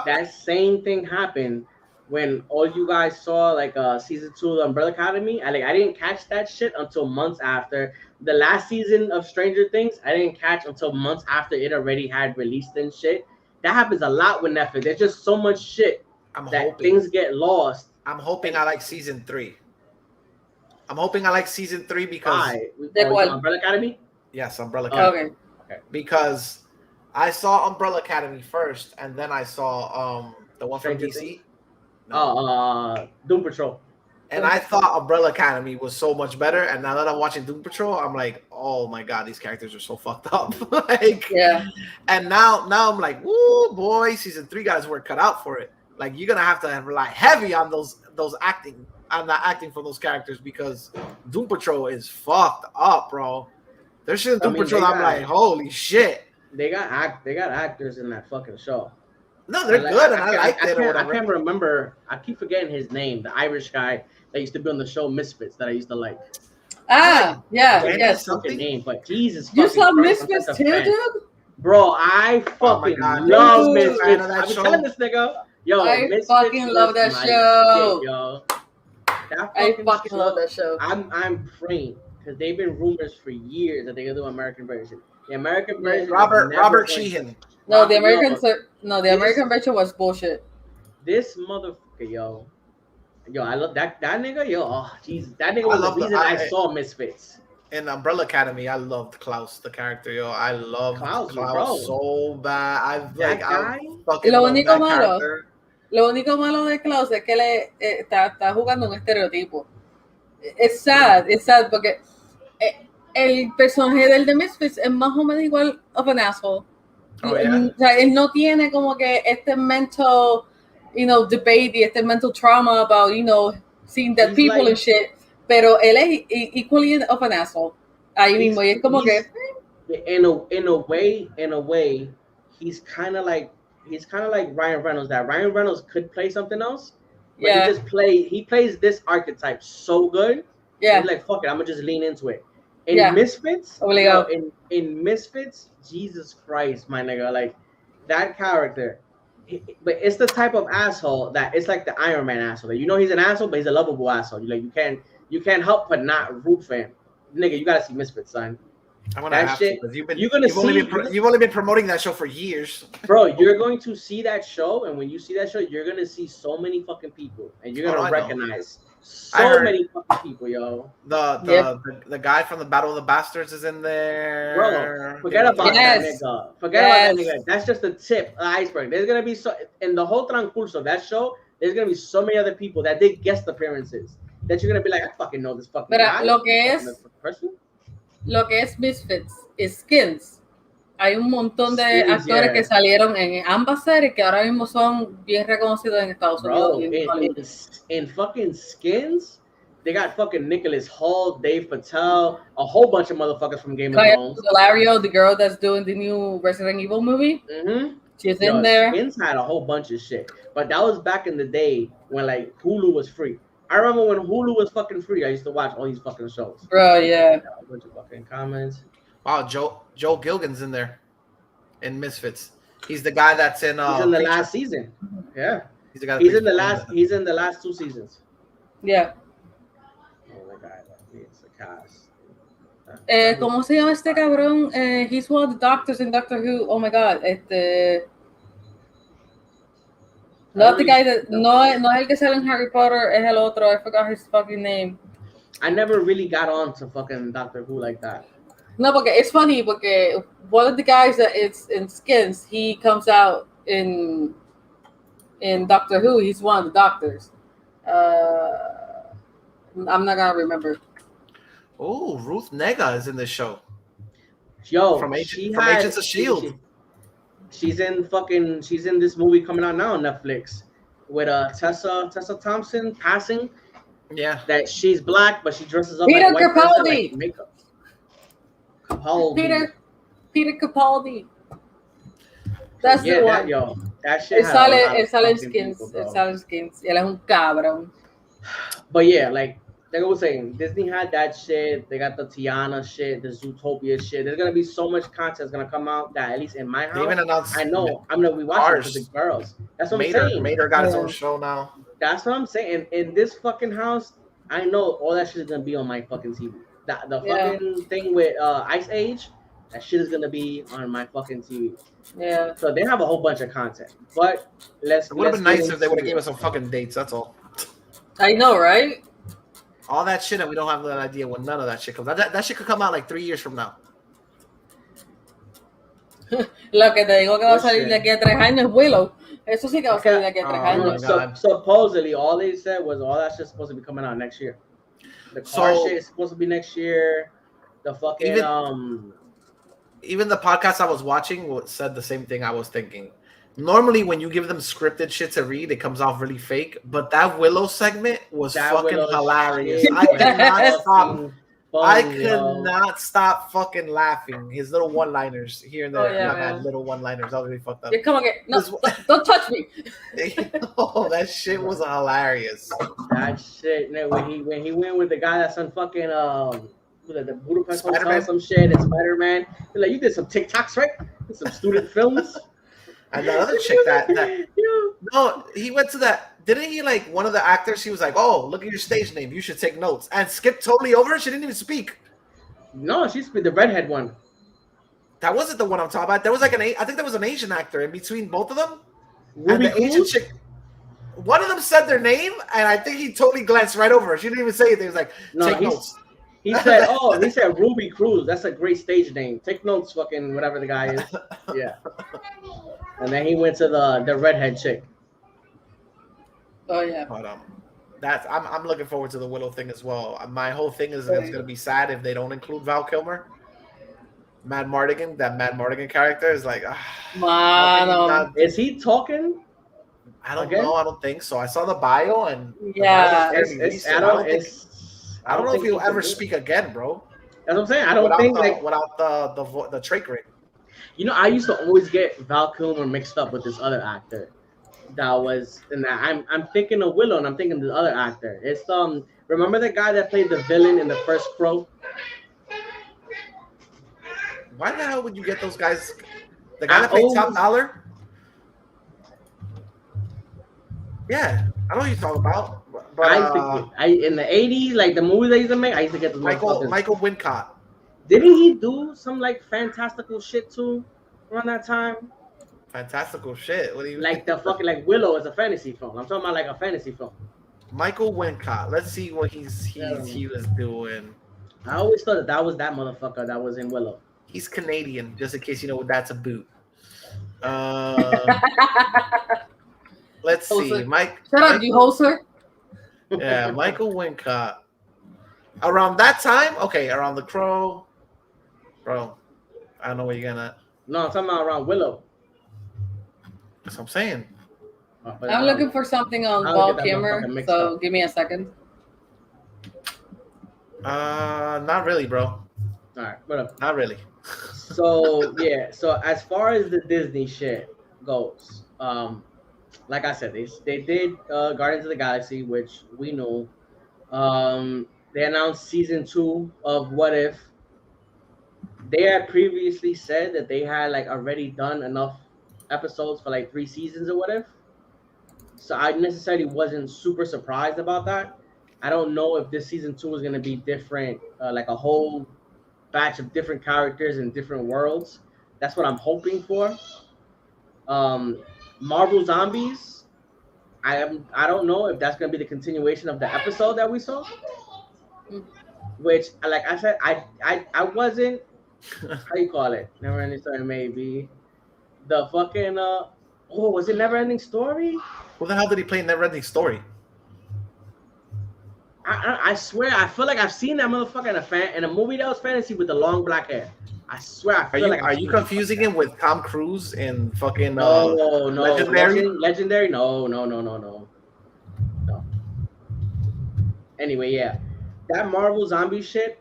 that same thing happened when all you guys saw like season 2 of the Umbrella Academy. I didn't catch that shit until months after. The last season of Stranger Things, I didn't catch until months after it already had released and shit. That happens a lot with Netflix. There's just so much shit things get lost. I'm hoping I like season 3. I'm hoping I like season 3 because Umbrella Academy? Yes, Umbrella Academy. Okay. Because I saw Umbrella Academy first, and then I saw the one from DC. Doom Patrol. And I thought Umbrella Academy was so much better, and now that I'm watching Doom Patrol, I'm like, oh my god, these characters are so fucked up. And now I'm like, woo boy, season 3 got his work cut out for it. Like, you're gonna have to rely heavy on those acting. I'm not acting for those characters because Doom Patrol is fucked up, bro. There's shit in Doom Patrol. I'm like, holy shit. They got actors in that fucking show. No, they're good, and I like it. I can't remember. I keep forgetting his name. The Irish guy that used to be on the show Misfits that I used to like. Yes. Something name, but Jesus. You saw Misfits too, dude? Bro, I fucking love Misfits. I've been telling this nigga, yo, I Misfits fucking love that show. Shit, yo. I fucking love that show. I'm praying because they've been rumors for years that they're gonna do an American version. The American version. Robert Sheehan. No, the American version was bullshit. This motherfucker, yo. Yo, I love that nigga. Yo, oh jeez, that nigga I was the love the- reason I I- saw Misfits. In Umbrella Academy, I loved Klaus, the character. Yo, I loved Klaus, Klaus bro. so bad. That guy. I fucking Lo love único that malo, character. lo único malo de Klaus es que está jugando un estereotipo. Es sad porque el personaje del The Misfits es más o menos igual of an asshole. Oh, yeah. O sea, él no tiene como que este mental, debate y este mental trauma about, seeing dead He's people like- and shit. Pero él es equally of an asshole. Ahí mismo, y es como que... in a way, he's kind of like Ryan Reynolds. That Ryan Reynolds could play something else, but Yeah. he plays this archetype so good. Yeah. He's like, fuck it, I'm gonna just lean into it. In Yeah. Misfits, Obligado. in Misfits, Jesus Christ, my nigga, like that character. But it's the type of asshole that it's like the Iron Man asshole. Like, he's an asshole, but he's a lovable asshole. You can't help but not root for him. Nigga, you gotta see Misfits, son. I'm gonna That have shit- to, 'cause you've only been promoting that show for years. Bro, you're going to see that show, and when you see that show, you're gonna see so many fucking people, and you're Oh, gonna I know. recognize I so heard. many fucking people, yo. The guy from the Battle of the Bastards is in there. Bro, forget about Yes. that nigga. Forget about that Yes. nigga. That's just the tip of the iceberg. There's gonna be so in the whole transcurso of that show. There's gonna be so many other people that did guest appearances that you're gonna be like, I fucking know this fucking Pero guy. lo que I es- know this person. Lo que es Misfits es Skins. Hay un montón de Skins, actores yeah. que salieron en ambas series que ahora mismo son bien reconocidos en Estados Bro, Unidos. y en Hollywood. in fucking Skins, they got fucking Nicholas Hoult, Dave Patel, a whole bunch of motherfuckers from Game of Kaya Thrones. Solario, the girl that's doing the new Resident Evil movie, Mm-hmm. she's Yo, in there. Skins had a whole bunch of shit, but that was back in the day when like Hulu was free. I remember when Hulu was fucking free. I used to watch all these fucking shows. Bro, yeah. A bunch of fucking comments. Wow, Joe Gilgan's in there in Misfits. He's the guy that's in. He's in the Preacher. last season. Yeah, He's the guy. he's in the last. He's in the last 2 seasons. Yeah. Oh my god, it's a cast. ¿Cómo se llama este cabrón? He's one of the doctors in Doctor Who. Oh my god. Not the guy that, no es el que sale en Harry Potter, es el otro. I forgot his fucking name. I never really got on to fucking Doctor Who like that. No, porque it's funny porque one of the guys that is in Skins, he comes out in Doctor Who. He's one of the doctors. I'm not gonna remember. Oh, Ruth Nega is in this show. Yo, From she Agents had- of S.H.I.E.L.D.. She's in this movie coming out now on Netflix with Tessa Thompson passing. Yeah. That she's black, but she dresses up Peter like white person, Capaldi. like makeup. Capaldi. Peter Capaldi. That's yeah, the that, one. yo, that shit. Él had a lot sale of en fucking Skins. people, bro. Él sale en Skins. Y él es un cabrón. But yeah, like I was saying, Disney had that shit. They got the Tiana shit, the Zootopia shit. There's gonna be so much content that's gonna come out that at least in my They house, even announced. I know I'm gonna be watching it for the girls. That's what I'm saying. Mater got his Yeah. own show now. That's what I'm saying. In this fucking house, I know all that shit is gonna be on my fucking TV. The Yeah. fucking thing with Ice Age, that shit is gonna be on my fucking TV. Yeah. So they have a whole bunch of content. But let's. It would have been let's nice get if they would have into gave it. us some fucking dates. That's all. I know, right? All that shit, and we don't have an idea when none of that shit comes. That shit could come out like 3 years from now. Lo que te digo que va a Oh, salir shit. de aquí a 3 años es Willow. Eso sí que va a salir de aquí a 3 Oh, años. my So, God. supposedly, all they said was all that shit's supposed to be coming out next year. The car So- shit is supposed to be next year. The fucking Even- Even the podcast I was watching said the same thing I was thinking. Normally, when you give them scripted shit to read, it comes off really fake. But that Willow segment was that fucking Willow hilarious. shit I could was not stop. fucking I funny, could yo. not stop fucking laughing. His little one-liners here and there. Oh, yeah, I've had man. little one-liners. That was really fucked up. Yeah, come on, no, This- don't touch me. Oh, that shit was hilarious. That shit, man, when he went with the guy that's on fucking the Budapest Hotel, Spider-Man? some shit, and Spider-Man. He's like, you did some TikToks, right? Did some student films. And the other chick that Yo, no, he went to that. Didn't he like one of the actors? He was like, "Oh, look at your stage name. You should take notes." And skipped totally over. She didn't even speak. no, she's the redhead one. That wasn't the one I'm talking about. There was like I think there was an Asian actor in between both of them. Ruby and the Asian Cruz? chick, one of them said their name, and I think he totally glanced right over her. She didn't even say anything. He was like, take notes. He said, "Oh, he said Ruby Cruz. That's a great stage name. Take notes, fucking whatever the guy is." Yeah. And then he went to the redhead chick. Oh yeah. But I'm looking forward to the Willow thing as well. My whole thing is it's gonna be sad if they don't include Val Kilmer. Mad Mardigan, that Mad Mardigan character is like, is he talking? I don't know. I don't think so. I saw the bio and yeah, I don't know if he'll ever speak again, bro. That's what I'm saying. I don't think without the trait ring. You know, I used to always get Val Kilmer mixed up with this other actor. I'm thinking of Willow and I'm thinking of the other actor. It's remember the guy that played the villain in the first Crow? Why the hell would you get those guys? The guy that played Top Dollar? Yeah, I know what you're talking about. But I in the 80s, like the movies they used to make, I used to get the Michael Wincott. Didn't he do some like fantastical shit too around that time? Fantastical shit. What do you like the fucking like Willow is a fantasy film. I'm talking about like a fantasy film. Michael Wincott. Let's see what he was doing. I always thought that was that motherfucker that was in Willow. He's Canadian, just in case you know what that's a boot. Let's see. Shut up, you hoser. Yeah, Michael Wincott. Around that time? Okay, around The Crow. Bro, I don't know where you're getting at. No, I'm talking about around Willow. That's what I'm saying. I'm looking for something on Val Kilmer, so give me a second. Not really, bro. All right, whatever. Not really. So yeah, so as far as the Disney shit goes, like I said, they did Guardians of the Galaxy, which we knew. They announced season 2 of What If. They had previously said that they had like already done enough episodes for like 3 seasons of What If. So I necessarily wasn't super surprised about that. I don't know if this season 2 is going to be different, like a whole batch of different characters in different worlds. That's what I'm hoping for. Marvel Zombies, I don't know if that's going to be the continuation of the episode that we saw. Which, like I said, I wasn't, how you call it? Never Ending Story, maybe. The fucking, was it Never Ending Story? Who the hell did he play in Never Ending Story? I swear, I feel like I've seen that motherfucker in a movie that was fantasy with the long black hair. I swear, Are you confusing him with Tom Cruise in fucking no, Legendary? Legendary? No. Anyway, yeah, that Marvel zombie shit.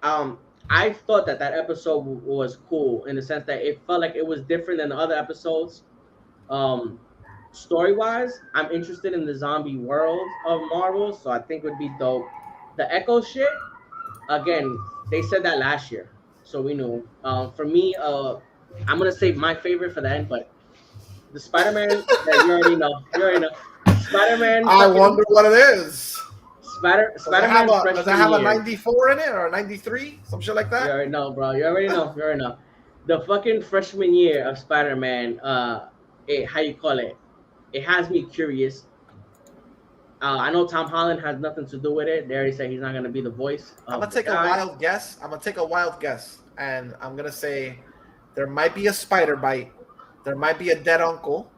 I thought that episode was cool in the sense that it felt like it was different than the other episodes. Story-wise, I'm interested in the zombie world of Marvel, so I think it would be dope. The Echo shit, again, they said that last year, so we knew. For me, I'm gonna save my favorite for the end, but the Spider-Man that you already know. Spider-Man. I wonder what it is. Spider-Man. Does it have a 94 in it or a 93? Some shit like that? You already know, bro. You already know. The fucking freshman year of Spider-Man, how you call it? It has me curious. I know Tom Holland has nothing to do with it. They already said he's not going to be the voice. I'm going to take a wild guess. And I'm going to say there might be a spider bite. There might be a dead uncle.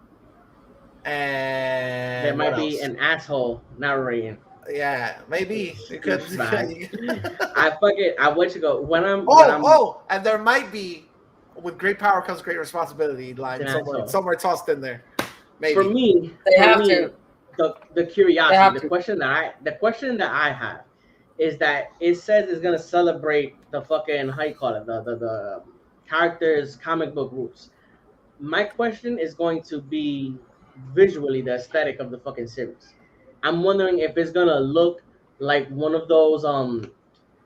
And there might be an asshole narrating. Yeah, maybe. It could. I want you to go. And there might be, with great power comes great responsibility line somewhere tossed in there. Maybe. For me, the curiosity, the question that I have is that it says it's gonna celebrate the fucking, how you call it, the characters' comic book roots. My question is going to be visually the aesthetic of the fucking series. I'm wondering if it's gonna look like one of those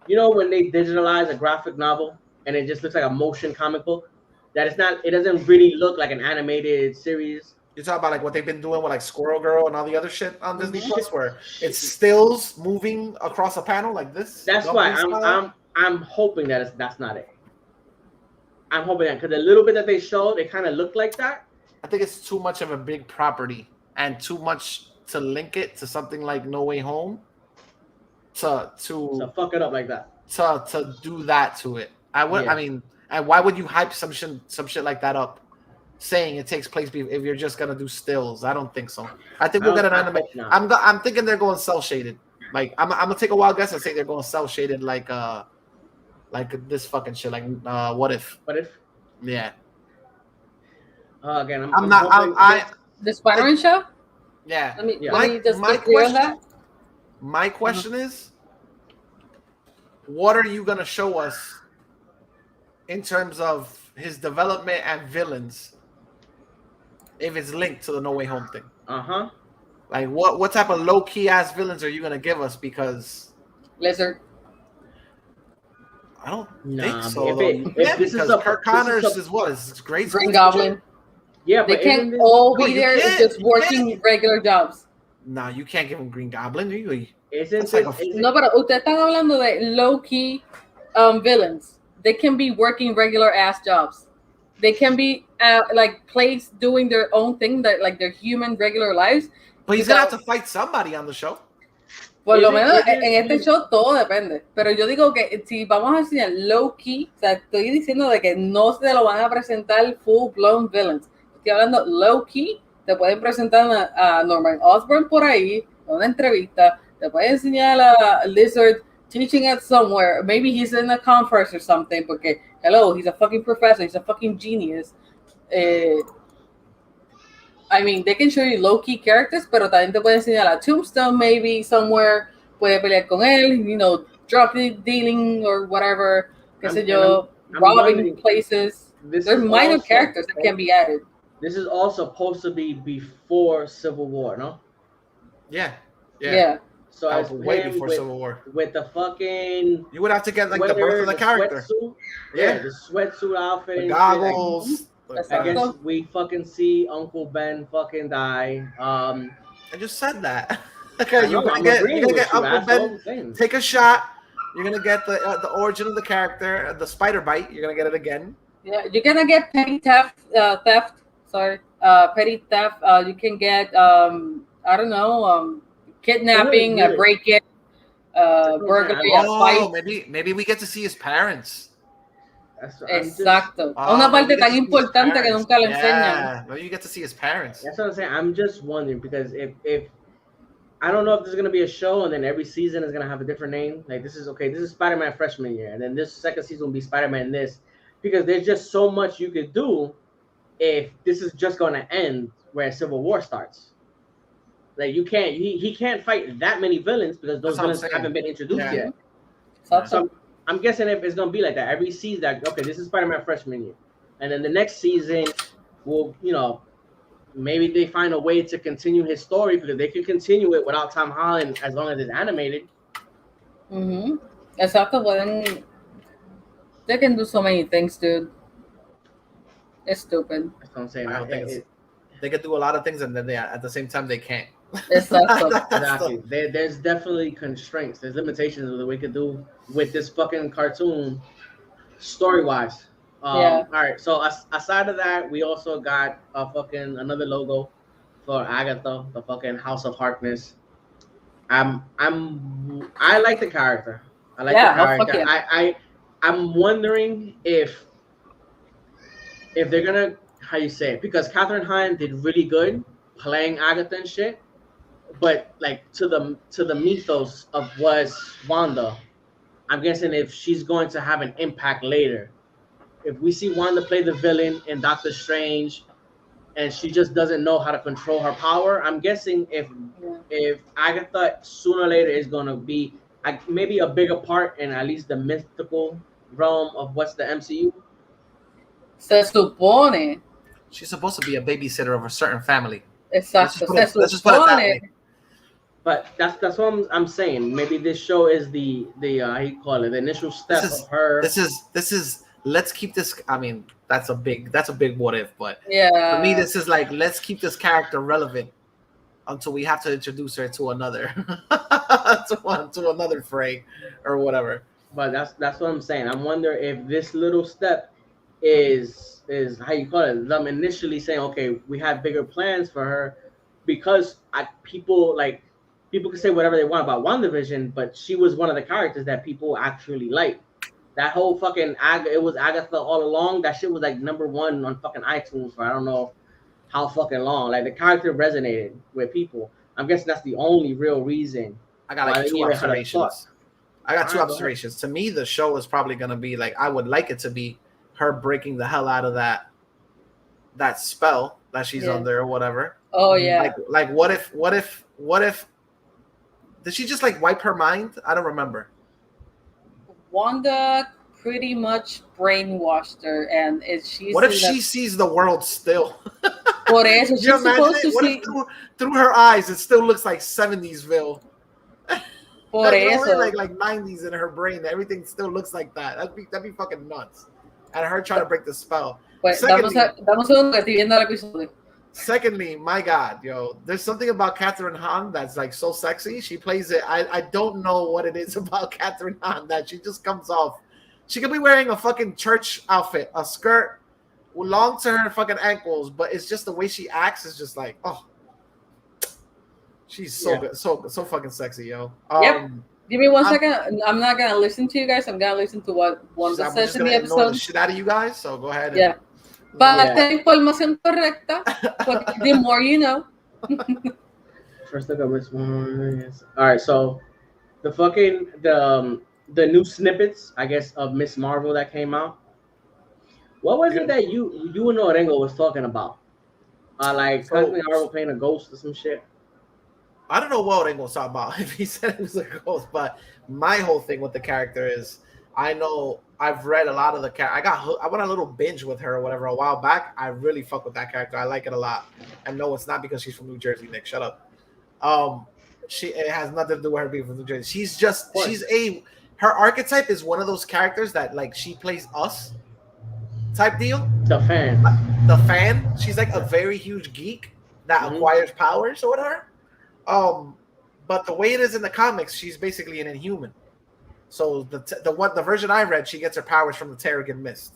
you know when they digitalize a graphic novel and it just looks like a motion comic book, that it doesn't really look like an animated series. You're talking about like what they've been doing with like Squirrel Girl and all the other shit on Disney Plus, where it's stills moving across a panel like this. That's why I'm hoping that that's not it. I'm hoping that because the little bit that they showed, it kind of looked like that. I think it's too much of a big property and too much to link it to something like No Way Home. To fuck it up like that. To do that to it. I would. Yeah. I mean, and why would you hype some shit like that up, saying it takes place if you're just gonna do stills? I don't think so. I think we'll get an anime. hope not. I'm thinking they're going cell shaded. Like I'm gonna take a wild guess and say they're going cell shaded like this fucking shit. Like what if? What if? Yeah. Again, I'm not. hoping The Spider-Man show. Yeah. Let me Yeah. just get clear on that. My question is, what are you gonna show us in terms of his development and villains if it's linked to the No Way Home thing? Uh-huh. Like what type of low key ass villains are you gonna give us? Because Lizard. I don't Nah, think but so. if this is because a- Kirk this is Connors a- is what is grade Green school Goblin. teacher? Yeah, They but can't isn't this- all No, be you there can't. just You working can't. regular jobs. Nah, you can't give him Green Goblin. Really. Isn't That's like this- a- isn't- No, pero usted está hablando de low key villains. They can be working regular ass jobs. They can be like placed doing their own thing, that like their human regular lives. But he's gonna have to fight somebody on the show. Por lo Is it- menos is it- en este show todo depende. Pero yo digo que si vamos a enseñar low key, o sea, estoy diciendo de que no se lo van a presentar full blown villains. Estoy hablando low key. Te pueden presentar a Norman Osborn por ahí, en una entrevista. Te pueden enseñar a Lizard teaching at somewhere. Maybe he's in a conference or something. Porque, hello, he's a fucking professor. He's a fucking genius. I mean, they can show you low-key characters, pero también te pueden enseñar a Tombstone, maybe, somewhere. Puede pelear con él, you know, drug dealing or whatever. Qué sé yo, I'm robbing wondering- places. This There's is minor also- characters that can be added. This is all supposed to be before Civil War, no? Yeah. Yeah. So That it's was way him before with, Civil War. with the fucking You would have to get like the sweater, birth of the character. sweatsuit. Yeah. The sweatsuit outfit. The and shit. goggles. Exacto. I guess we fucking see Uncle Ben fucking die. I just said that. I Okay, know, you're gonna I'm get agreeing with you, Uncle that's Ben. all I'm saying. Take a shot. You're gonna get the origin of the character, the spider bite. You're gonna get it again. Yeah, you're gonna get petty theft. Petty theft. You can get I don't know, kidnapping, Yeah. break-in, burglary, a Oh, fight. maybe we get to see his parents. That's, I'm just- Exacto. Oh, Una maybe parte we get tan to see his importante que parents. nunca le enseñan. Yeah, maybe you get to see his parents. That's what I'm saying. I'm just wondering because if I don't know if there's gonna be a show and then every season is gonna have a different name. Like this is Spider-Man freshman year, and then this second season will be Spider-Man this, because there's just so much you could do if this is just gonna end where Civil War starts. Like you can't he can't fight that many villains because those That's what I'm villains saying. haven't been introduced Yeah. yet. Exacto. So I'm guessing if it's gonna be like that every season, that okay, this is Spider-Man freshman year, and then the next season will, you know, maybe they find a way to continue his story because they can continue it without Tom Holland as long as it's animated. Exacto, pueden. They can do so many things, dude. It's stupid. That's what I'm saying. I don't think they could do a lot of things, and then at the same time they can't. Exacto. Exactly. There's definitely constraints. There's limitations of what we could do with this fucking cartoon, story wise. Yeah. All right. So aside of that, we also got a fucking another logo for Agatha, the fucking House of Harkness. I like the character. I like Yeah, the hell fuck character. I'm wondering if they're gonna, how you say it, because Katherine Hahn did really good playing Agatha and shit, but like to the mythos of what's Wanda, I'm guessing if she's going to have an impact later. If we see Wanda play the villain in Doctor Strange, and she just doesn't know how to control her power, I'm guessing if Agatha sooner or later is gonna be maybe a bigger part in at least the mythical realm of what's the MCU. Se supone. She's supposed to be a babysitter of a certain family. Exacto. Let's Se just put it that supone. way. But that's what I'm saying. Maybe this show is the how you call it, the initial step of her. This is. Let's keep this. I mean, that's a big what if, but Yeah. for me, this is like let's keep this character relevant until we have to introduce her to another to another fray or whatever. But that's what I'm saying. I wonder if this little step is how you call it, them initially saying, okay, we have bigger plans for her, because people can say whatever they want about WandaVision, but she was one of the characters that people actually liked. That whole fucking it was Agatha all along. That shit was like #1 on fucking iTunes for I don't know how fucking long. Like the character resonated with people. I'm guessing that's the only real reason. I got like 2 observations. I got 2 observations. To me, the show is probably gonna be like I would like it to be her breaking the hell out of that spell that she's under or whatever. Oh yeah. Like what if did she just like wipe her mind? I don't remember. Wanda pretty much brainwashed her, and she's. What if she sees the world still? Por eso, she's supposed to see. Through her eyes, it still looks like 70s-ville. Por eso. Like 90s in her brain. Everything still looks like that. That'd be fucking nuts. And her trying to break the spell. Pues, damos un segundo que estoy viendo el episodio. Secondly, my God, yo, there's something about Catherine Hahn that's like so sexy. She plays it. I don't know what it is about Catherine Hahn that she just comes off. She could be wearing a fucking church outfit, a skirt, long to her fucking ankles, but it's just the way she acts is just like, oh, she's so good, so fucking sexy, yo. Yep. Give me 1 second. I'm not gonna listen to you guys. I'm gonna listen to what Wanda says in the episode. The shit out of you guys. So go ahead. Yeah. Para la información correcta, the more you know. First look at Miss Marvel. Yes. All right, so the new snippets, I guess, of Miss Marvel that came out. What was it that you and Orengo was talking about? Like Kathleen Marvel playing a ghost or some shit. I don't know what Orengo was talking about if he said it was a ghost, but my whole thing with the character is I know I've read a lot of the character. I went on a little binge with her or whatever a while back. I really fuck with that character. I like it a lot. And no, it's not because she's from New Jersey, Nick. Shut up. It has nothing to do with her being from New Jersey. Her archetype is one of those characters that like she plays us type deal. The fan. She's like a very huge geek that acquires powers or whatever. But the way it is in the comics, she's basically an inhuman. So the version I read, she gets her powers from the Terrigen Mist.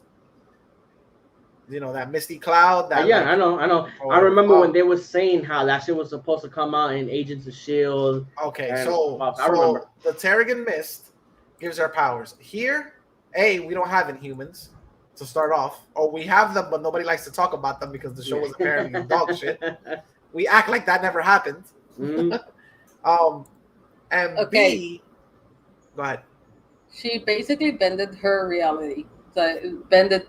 You know, that misty cloud. I know. I remember when they were saying how that shit was supposed to come out in Agents of S.H.I.E.L.D. Okay, I remember. The Terrigen Mist gives her powers. Here, we don't have Inhumans to start off. Or we have them, but nobody likes to talk about them because the show was apparently dog shit. We act like that never happened. And B, go ahead. She basically bended her reality. So bended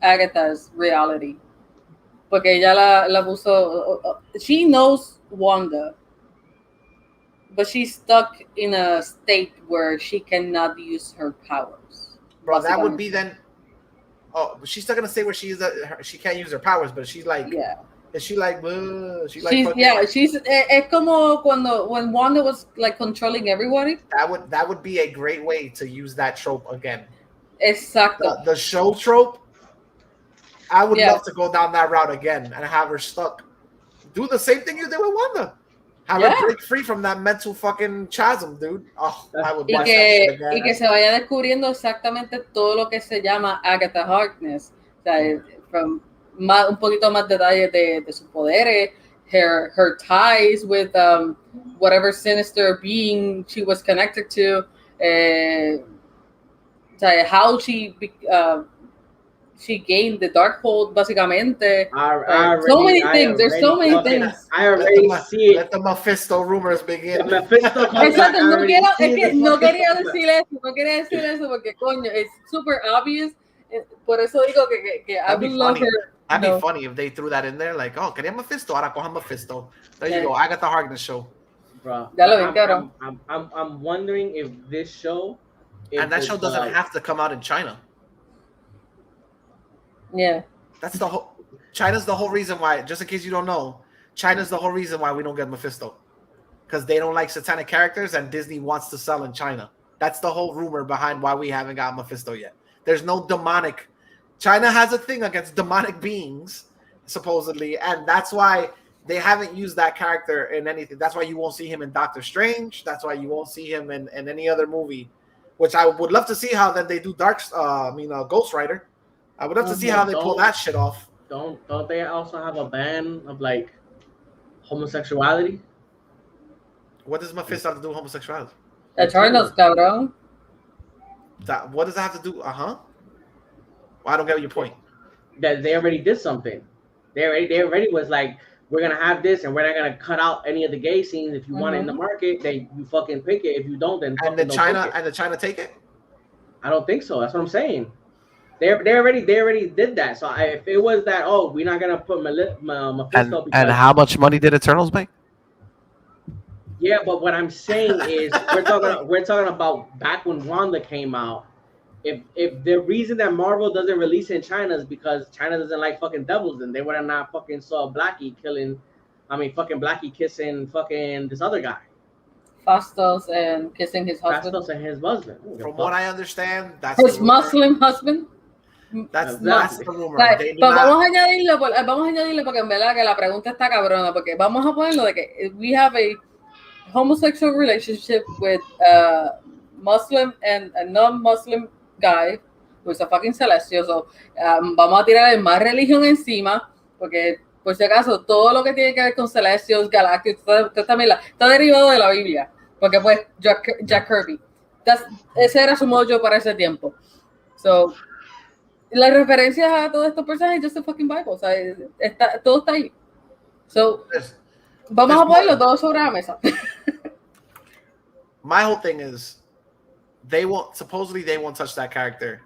Agatha's reality. Porque ella la puso. She knows Wanda, but she's stuck in a state where she cannot use her powers. Bro, that would be then. Oh, she's stuck in a state where she can't use her powers, but she's like. Yeah. Is she like? She's es como when Wanda was like controlling everybody. That would be a great way to use that trope again. Exactly. The show trope. I would love to go down that route again and have her stuck. Do the same thing you did with Wanda. Have her break free from that mental fucking chasm, dude. Oh, I would watch that shit again. Y que se vaya descubriendo exactamente todo lo que se llama Agatha Harkness. O sea, un poquito más detalles de sus poderes, her ties with whatever sinister being she was connected to, how she gained the Darkhold, básicamente. So many things. There's so many things. I already see it. Let the Mephisto rumors begin. Exacto, no quería decir eso porque coño, it's super obvious. Por eso digo que I would love her. That'd be funny if they threw that in there, like, oh, quería Mephisto, ahora cojan Mephisto. There you go. I got the Harkness show. Bro, I'm wondering if this show, and that show doesn't have to come out in China. Yeah, that's the whole. China's the whole reason why. Just in case you don't know, China's the whole reason why we don't get Mephisto, because they don't like satanic characters, and Disney wants to sell in China. That's the whole rumor behind why we haven't got Mephisto yet. There's no demonic. China has a thing against demonic beings, supposedly, and that's why they haven't used that character in anything. That's why you won't see him in Doctor Strange. That's why you won't see him in any other movie, which I would love to see how then they do Ghost Rider. I would love to see how they pull that shit off. Don't they also have a ban of like Homosexuality. What does Mephisto have to do with homosexuality? Eternals, cabrón. What does that have to do? Well, I don't get your point. That they already did something. They already was like, we're gonna have this, and we're not gonna cut out any of the gay scenes. If you want it in the market, then you fucking pick it. If you don't, then and the China take it. I don't think so. That's what I'm saying. They already did that. So if it was that, oh, we're not gonna put Mephisto. And how much money did Eternals make? Yeah, but what I'm saying is we're talking about back when Wanda came out. If the reason that Marvel doesn't release in China is because China doesn't like fucking devils, then they would have not fucking saw Blackie kissing fucking this other guy. Fastos and kissing his husband. Fastos and his husband. From what I understand, that's his Muslim husband. That's the rumor. Pero vamos a añadirle porque en verdad que la pregunta está cabrona, porque vamos a ponerlo de que we have a homosexual relationship with a Muslim and a non-Muslim guy who's a fucking celestial. So, vamos a tirar más religión encima, porque por si acaso todo lo que tiene que ver con celestials, galácticos, está derivado de la Biblia, porque pues Jack Kirby, ese era su mojo para ese tiempo. So, las referencias a todos estos personajes just the fucking Bible, o sea, todo está ahí. So, vamos a ponerlo todo sobre la mesa. My whole thing is they won't touch that character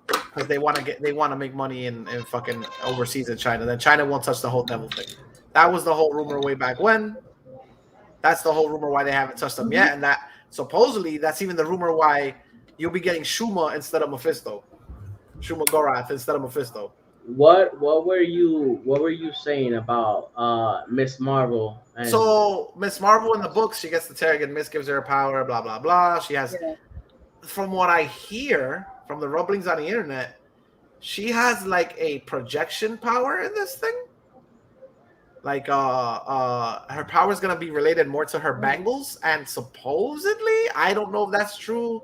because they want to make money in fucking overseas in China. Then China won't touch the whole devil thing. That was the whole rumor way back when. That's the whole rumor why they haven't touched them yet, and that supposedly that's even the rumor why you'll be getting Shuma instead of Mephisto. Shuma Gorath instead of Mephisto. What were you saying about Miss Marvel? So Miss Marvel in the books, she gets the Terrigen Mist, gives her a power, blah blah blah. She has, from what I hear from the rumblings on the internet, she has like a projection power in this thing. Like her power is gonna be related more to her bangles, and supposedly, I don't know if that's true.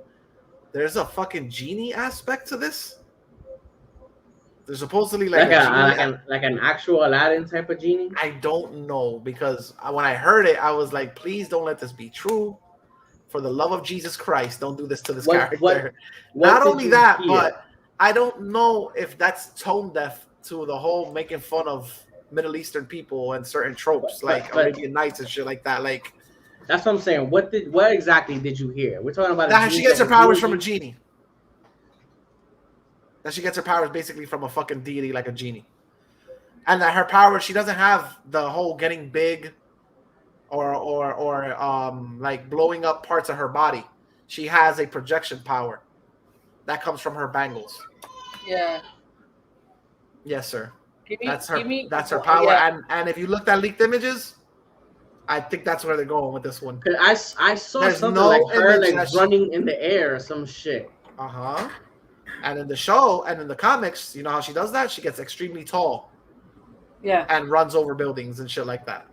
There's a fucking genie aspect to this. There's supposedly like an actual Aladdin type of genie. I don't know, because when I heard it, I was like, please don't let this be true. For the love of Jesus Christ, don't do this to this character. Not only that, but I don't know if that's tone deaf to the whole making fun of Middle Eastern people and certain tropes like Arabian Nights and shit like that. Like, that's what I'm saying. What exactly did you hear? We're talking about that she gets her powers from a genie. That she gets her powers basically from a fucking deity like a genie. And that her power, she doesn't have the whole getting big or like blowing up parts of her body. She has a projection power that comes from her bangles. Yeah. Yes, sir. That's her power. Yeah. And if you looked at leaked images, I think that's where they're going with this one. I saw something like her like running in the air or some shit. Uh-huh. And in the show and in the comics, you know how she does that? She gets extremely tall. Yeah. And runs over buildings and shit like that.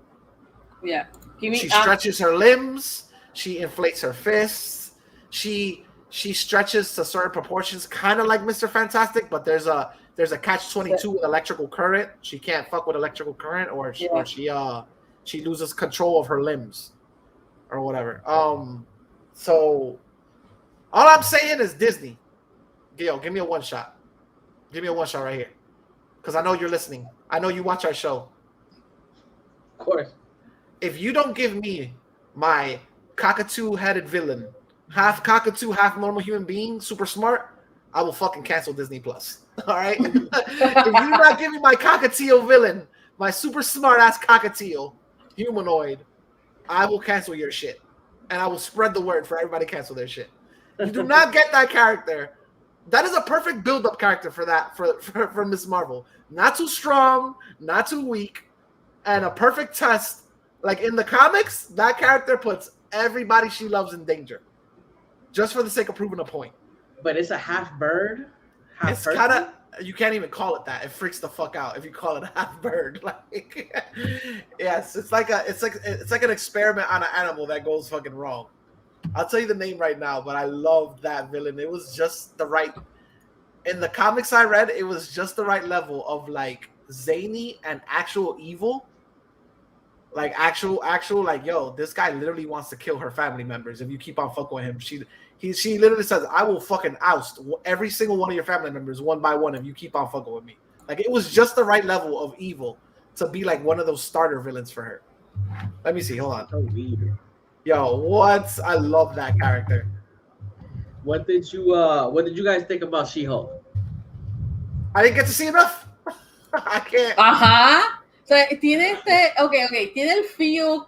Yeah. She stretches her limbs. She inflates her fists. She stretches to certain proportions, kind of like Mr. Fantastic, but there's a catch-22 with electrical current. She can't fuck with electrical current, or she loses control of her limbs or whatever. So all I'm saying is Disney. Yo, give me a one shot. Give me a one shot right here. Because I know you're listening. I know you watch our show. Of course. If you don't give me my cockatoo-headed villain, half cockatoo, half normal human being, super smart, I will fucking cancel Disney Plus. All right? If you do not give me my cockatiel villain, my super smart-ass cockatiel humanoid, I will cancel your shit. And I will spread the word for everybody to cancel their shit. You do not get that character. That is a perfect build-up character for that, for Miss Marvel. Not too strong, not too weak, and a perfect test. Like in the comics, that character puts everybody she loves in danger. Just for the sake of proving a point. But it's a half bird? It's kind of, you can't even call it that. It freaks the fuck out if you call it a half bird. Like, yes, it's like an experiment on an animal that goes fucking wrong. I'll tell you the name right now, but I love that villain. It was just the right, in the comics I read, it was just the right level of like zany and actual evil Like actual, like, yo, this guy literally wants to kill her family members if you keep on fucking with him. She literally says, I will fucking oust every single one of your family members one by one if you keep on fucking with me. Like, it was just the right level of evil to be like one of those starter villains for her. Let me see. Hold on. So weird. Yo, what? I love that character. What did you guys think about She-Hulk? I didn't get to see enough. I can't. Ajá. O sea, tiene tiene el feel, o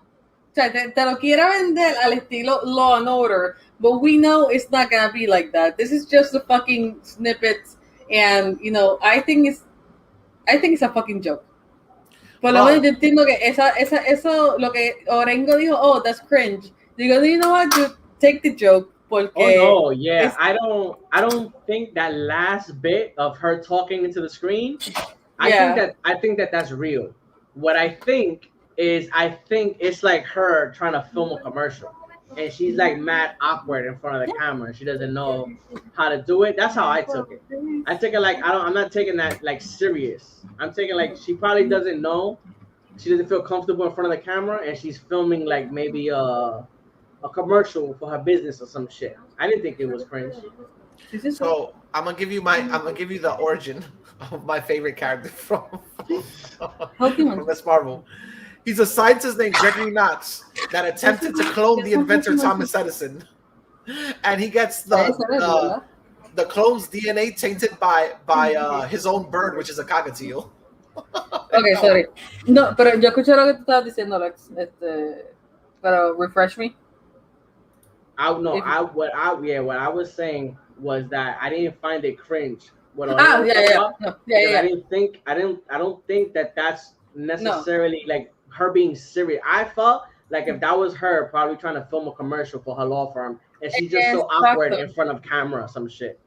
sea, te lo quiere vender al estilo Law and Order, but we know it's not gonna be like that. This is just a fucking snippets, and you know, I think it's a fucking joke. Por lo menos yo entiendo que eso, lo que Orengo dijo, oh, that's cringe. Digo, you know what, you take the joke. Porque oh no, yeah, I don't think that last bit of her talking into the screen. I think that's real. What I think it's like her trying to film a commercial, and she's like mad awkward in front of the camera. She doesn't know how to do it. That's how I took it. I took it like I'm not taking that like serious. I'm taking like she probably doesn't know. She doesn't feel comfortable in front of the camera, and she's filming like maybe a commercial for her business or some shit. I didn't think it was cringe. So I'm gonna give you the origin of my favorite character from Miss Marvel. He's a scientist named Gregory Knox that attempted to clone the inventor Thomas Edison, and he gets the clone's DNA tainted by his own bird, which is a cockatiel. Okay, sorry. No, pero yo escuché lo que tú estabas diciendo, Alex. Pero refresh me. What I was saying was that I didn't find it cringe. I don't think that that's necessarily like her being serious. I felt like if that was her probably trying to film a commercial for her law firm, and she's just so awkward in front of camera or some shit.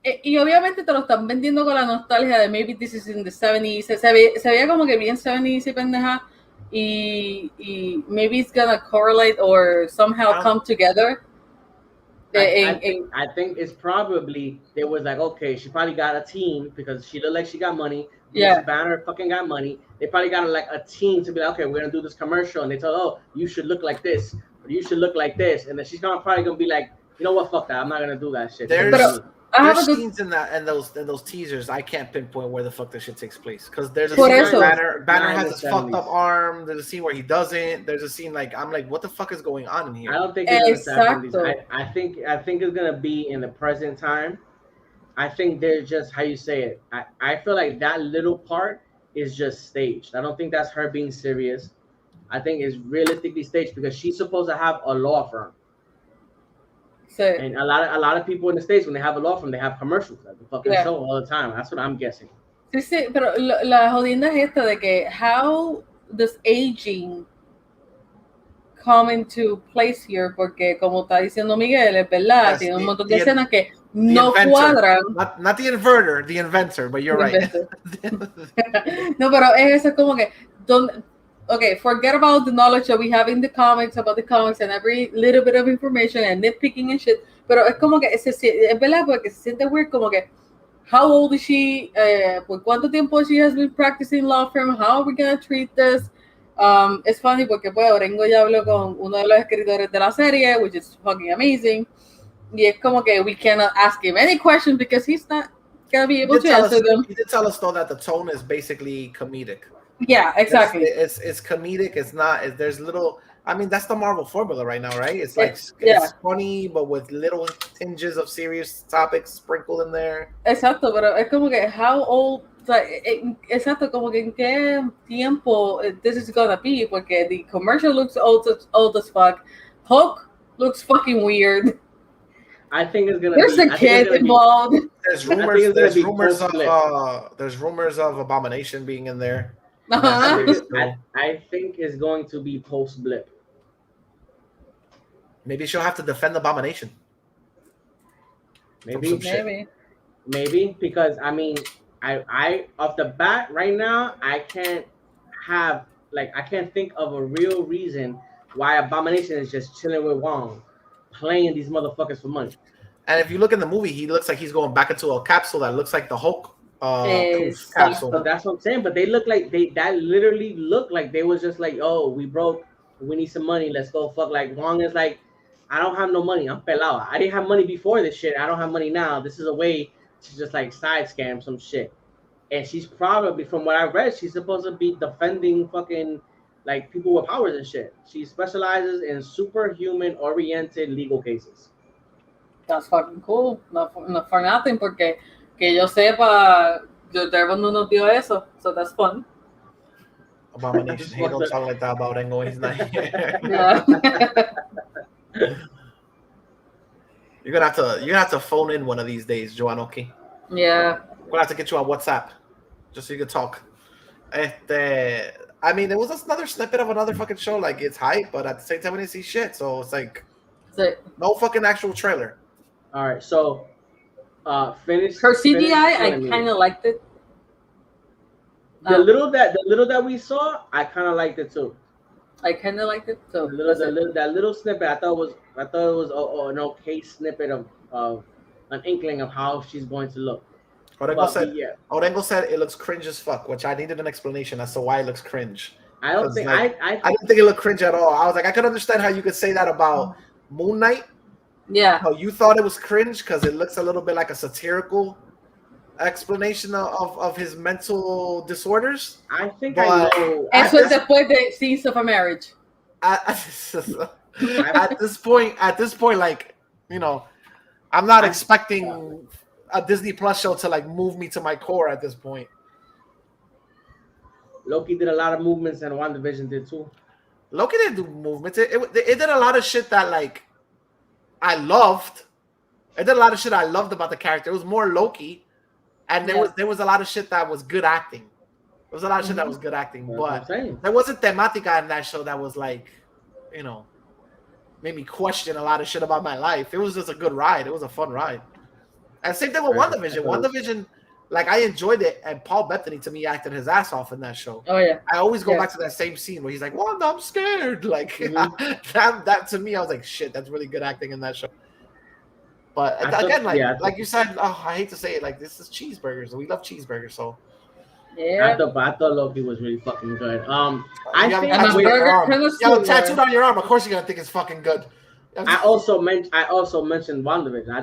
Y obviamente te lo están vendiendo con la nostalgia de maybe this is in the 70s. Se veía como que bien 70s y pendeja. Y maybe it's gonna correlate or somehow come together. I think it's probably they was like, okay, she probably got a team because she looked like she got money. Yeah, Banner fucking got money. They probably got like a team to be like, okay, we're gonna do this commercial, and they told, oh, you should look like this, or you should look like this, and then she's probably gonna be like, you know what, fuck that, I'm not gonna do that shit. There's scenes in those teasers. I can't pinpoint where the fuck this shit takes place because there's a scene where Banner has his fucked up arm. There's a scene where he doesn't. There's a scene like I'm like, what the fuck is going on in here? I don't think it's in the 70s. I think it's gonna be in the present time. I think there's just how you say it. I feel like that little part is just staged. I don't think that's her being serious. I think it's realistically staged because she's supposed to have a law firm. Sí. And a lot of people in the States, when they have a law firm, they have commercials at the fucking show all the time. That's what I'm guessing. Sí, pero la jodienda es esta de que how does aging come into place here? Porque como está diciendo Miguel, es verdad, tiene un montón de escenas que no cuadran. Not the inverter, the inventor, but you're right. No, pero es eso como que okay, forget about the knowledge that we have in the comics about the comics and every little bit of information and nitpicking and shit. Pero es como que es verdad porque se siente weird como que how old is she? ¿Por cuánto tiempo she has been practicing law firm? How are we gonna treat this? It's funny porque pues Orengo ya habló con uno de los escritores de la serie, which is fucking amazing. Y es como que we cannot ask him any questions because he's not gonna be able to answer them. He did tell us though that the tone is basically comedic. Yeah, exactly. It's comedic. It's not. There's little. I mean, that's the Marvel formula right now, right? It's like it's funny, but with little tinges of serious topics sprinkled in there. Exacto, pero es como que how old. O sea, exacto, como que en qué tiempo this is gonna be, porque the commercial looks old as fuck. Hulk looks fucking weird. I think it's gonna. There's a kid involved. There's rumors of Abomination being in there. I think it's going to be post blip. Maybe she'll have to defend Abomination. Maybe because I mean, I off the bat right now I can't think of a real reason why Abomination is just chilling with Wong, playing these motherfuckers for money. And if you look in the movie, he looks like he's going back into a capsule that looks like the Hulk capsule. But that's what I'm saying. But they look like that literally looked like they was just like, oh, we broke, we need some money, let's go fuck. Like Wong is like, I don't have no money, I'm pelado. I didn't have money before this shit. I don't have money now. This is a way to just like side scam some shit. And she's probably, from what I read, she's supposed to be defending fucking like people with powers and shit. She specializes in superhuman oriented legal cases. That's fucking cool. Not for nothing, porque que yo sepa, Daredevil no nos dio eso, so that's fun. Abomination. He don't talk like that about Engo. He's not here. Yeah. You're gonna have to phone in one of these days, Joanoki. Yeah. We're gonna have to get you on WhatsApp just so you can talk. I mean, it was just another snippet of another fucking show. Like, it's hype, but at the same time, we didn't see shit. So it's like no fucking actual trailer. All right, so finish her CGI. I finish kind of liked it. The little that we saw, I kind of liked it too. I kind of liked it too. That little snippet, I thought it was an okay snippet of an inkling of how she's going to look. Orengo said it looks cringe as fuck, which I needed an explanation as to why it looks cringe. I don't think I didn't think it looked cringe at all. I was like, I could understand how you could say that about Moon Knight. Yeah. How you thought it was cringe because it looks a little bit like a satirical explanation of his mental disorders. I think I know. Eso es después de Scenes of a Marriage. At this point, like, you know, I'm not expecting a Disney Plus show to like move me to my core at this point. Loki did a lot of movements, and WandaVision did too. Loki didn't do movements. It did a lot of shit that like I loved. It did a lot of shit I loved about the character. It was more Loki, and there was a lot of shit that was good acting. There was a lot of shit that was good acting, but there wasn't thematica in that show that was like, you know, made me question a lot of shit about my life. It was just a good ride. It was a fun ride. And same thing with WandaVision. WandaVision, like, I enjoyed it, and Paul Bettany to me acted his ass off in that show. Oh yeah. I always go back to that same scene where he's like, "Wanda, I'm scared." Like that to me, I was like, "Shit, that's really good acting in that show." But again, like you said, I hate to say it, like, this is cheeseburgers, and we love cheeseburgers, so. Yeah. I thought Loki was really fucking good. I think tattooed on your arm. Of course, you're gonna think it's fucking good. I also mentioned WandaVision. I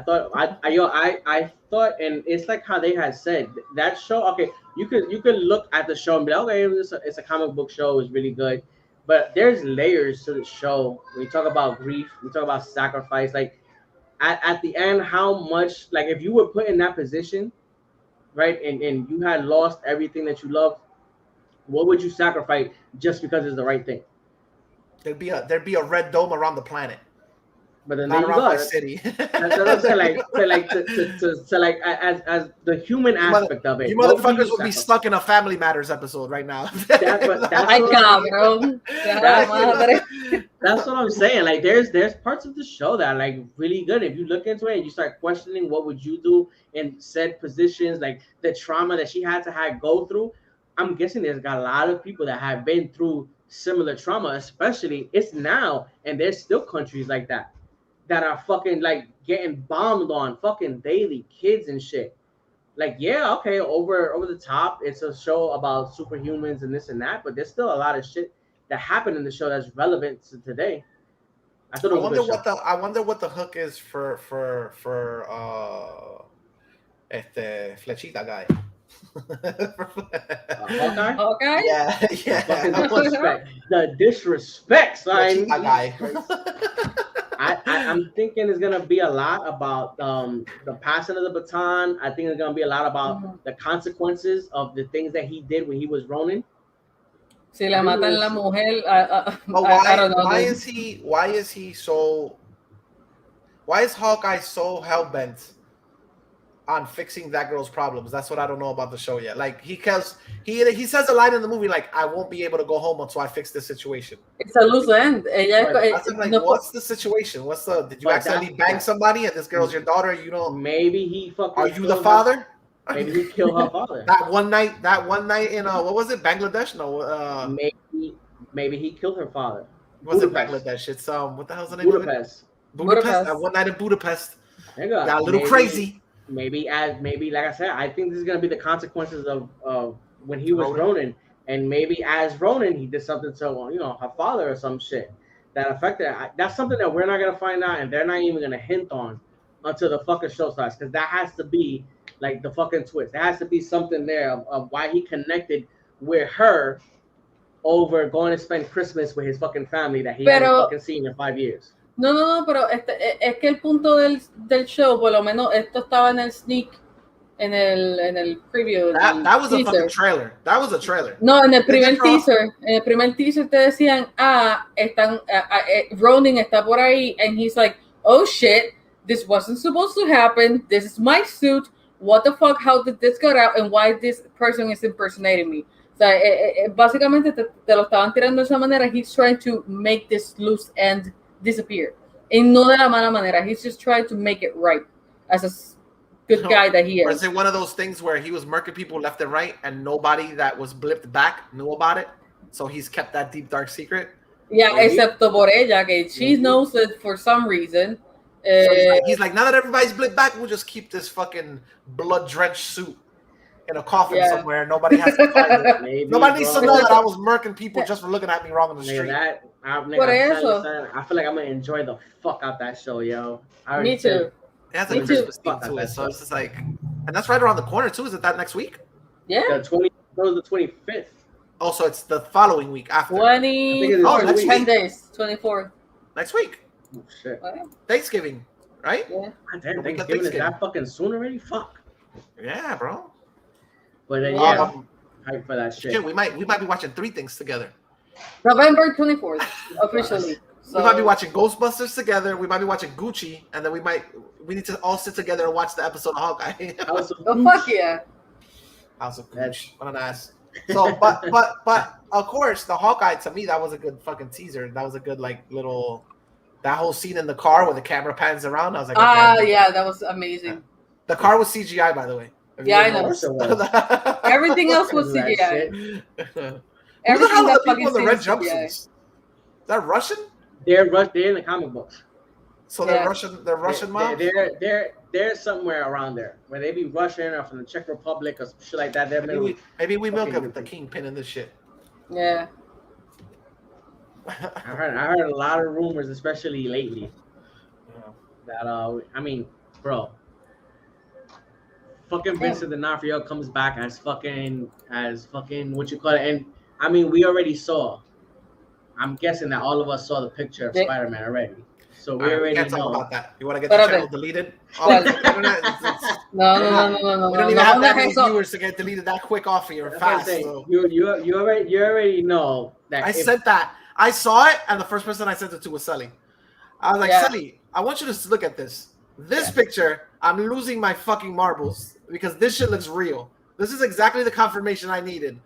thought, and it's like how they had said that show. Okay, you could look at the show and be like, okay, it's a comic book show. It's really good, but there's layers to the show. We talk about grief. We talk about sacrifice. Like at the end, how much, like, if you were put in that position, right, and you had lost everything that you loved, what would you sacrifice just because it's the right thing? There'd be a red dome around the planet. But then not there you around go. my city. That's what I'm saying. As the human aspect of it. You motherfuckers would be stuck in a Family Matters episode right now. That's what I'm saying. Like, there's parts of the show that are like really good. If you look into it and you start questioning what would you do in said positions, like the trauma that she had to go through, I'm guessing there's got a lot of people that have been through similar trauma, especially it's now, and there's still countries like that are fucking like getting bombed on fucking daily, kids and shit. Like, yeah, okay, over the top, it's a show about superhumans and this and that, but there's still a lot of shit that happened in the show that's relevant to today. I wonder what the hook is for Flechita guy. Hawkeye? Yeah. The disrespect, son. Flechita guy. I'm thinking it's gonna be a lot about the passing of the baton. I think it's gonna be a lot about the consequences of the things that he did when he was Ronin. Si la matan la mujer, I don't know. Why is Hawkeye so hell-bent on fixing that girl's problems? That's what I don't know about the show yet. Like, he says a line in the movie like, "I won't be able to go home until I fix this situation." It's a loose end. What's the situation? Did you accidentally bang somebody and this girl's your daughter? You don't. Maybe he fucking. Are you the father? Maybe he killed her father. That one night in what was it? Bangladesh? No. Maybe he killed her father. Was it Bangladesh? It's what the hell's the name Budapest. of it? Budapest. That one night in Budapest. Got a little crazy. maybe like I said, I think this is gonna be the consequences of when he was Ronin, and maybe as Ronin he did something to her father or some shit that affected it. That's something that we're not gonna find out, and they're not even gonna hint on until the fucking show starts, because that has to be like the fucking twist. There has to be something there of why he connected with her over going to spend Christmas with his fucking family that he hadn't fucking seen in 5 years. No, pero es que el punto del show, por lo menos esto estaba en el sneak, en el preview. That was a fucking trailer. That was a trailer. No, en el primer teaser te decían, Ronin está por ahí, and he's like, oh shit, this wasn't supposed to happen. This is my suit. What the fuck? How did this get out? And why this person is impersonating me? O sea, básicamente te lo estaban tirando de esa manera. He's trying to make this loose end disappear. And no de la mala manera. He's just trying to make it right as a good guy that he is. Or is it one of those things where he was murking people left and right and nobody that was blipped back knew about it? So he's kept that deep, dark secret? Yeah, excepto por ella, que she knows it for some reason. So he's like, now that everybody's blipped back, we'll just keep this fucking blood-drenched suit in a coffin somewhere. Nobody has to find it. Nobody needs to know that I was murking people just for looking at me wrong on the street. I feel like I'm gonna enjoy the fuck out that show, yo. Me too. It has a Christmas theme to it, so it's just like, and that's right around the corner too. Is it that next week? Yeah. The 25th. Oh, so it's the following week after. 10 days. 24th. Next week. Oh, shit. Thanksgiving, right? Yeah. Damn, Thanksgiving is that fucking soon already? Fuck. Yeah, bro. But then hype for that shit. We might be watching 3 things together. November 24th, officially. So, we might be watching Ghostbusters together. We might be watching Gucci, and then we need to all sit together and watch the episode of Hawkeye. Fuck yeah. House of Gucci. What an ass. So, but of course, the Hawkeye, to me, that was a good fucking teaser. That was a good little. That whole scene in the car where the camera pans around, I was like, yeah, that was amazing. The car was CGI, by the way. Yeah, I know. Everything else was CGI. Everything that fucking people in the red jumpsuits. Is that Russian? They're in the comic books. So they're Russian. They're Russian moms. They're somewhere around there where they be Russian or from the Czech Republic or some shit like that. Maybe we milk it with the kingpin in this shit. Yeah. I heard a lot of rumors, especially lately, that I mean, bro, fucking Vincent D'Onofrio comes back as fucking what you call it, and I mean we already saw. I'm guessing that all of us saw the picture of Spider-Man already, so we already can't know talk about that. You want to get the channel deleted? No. We don't even have that many viewers to get deleted that quick off of your fast. So. You already know that. I said that. I saw it, and the first person I sent it to was Sully. I was like, Sully, I want you to look at this. This picture, I'm losing my fucking marbles because this shit looks real. This is exactly the confirmation I needed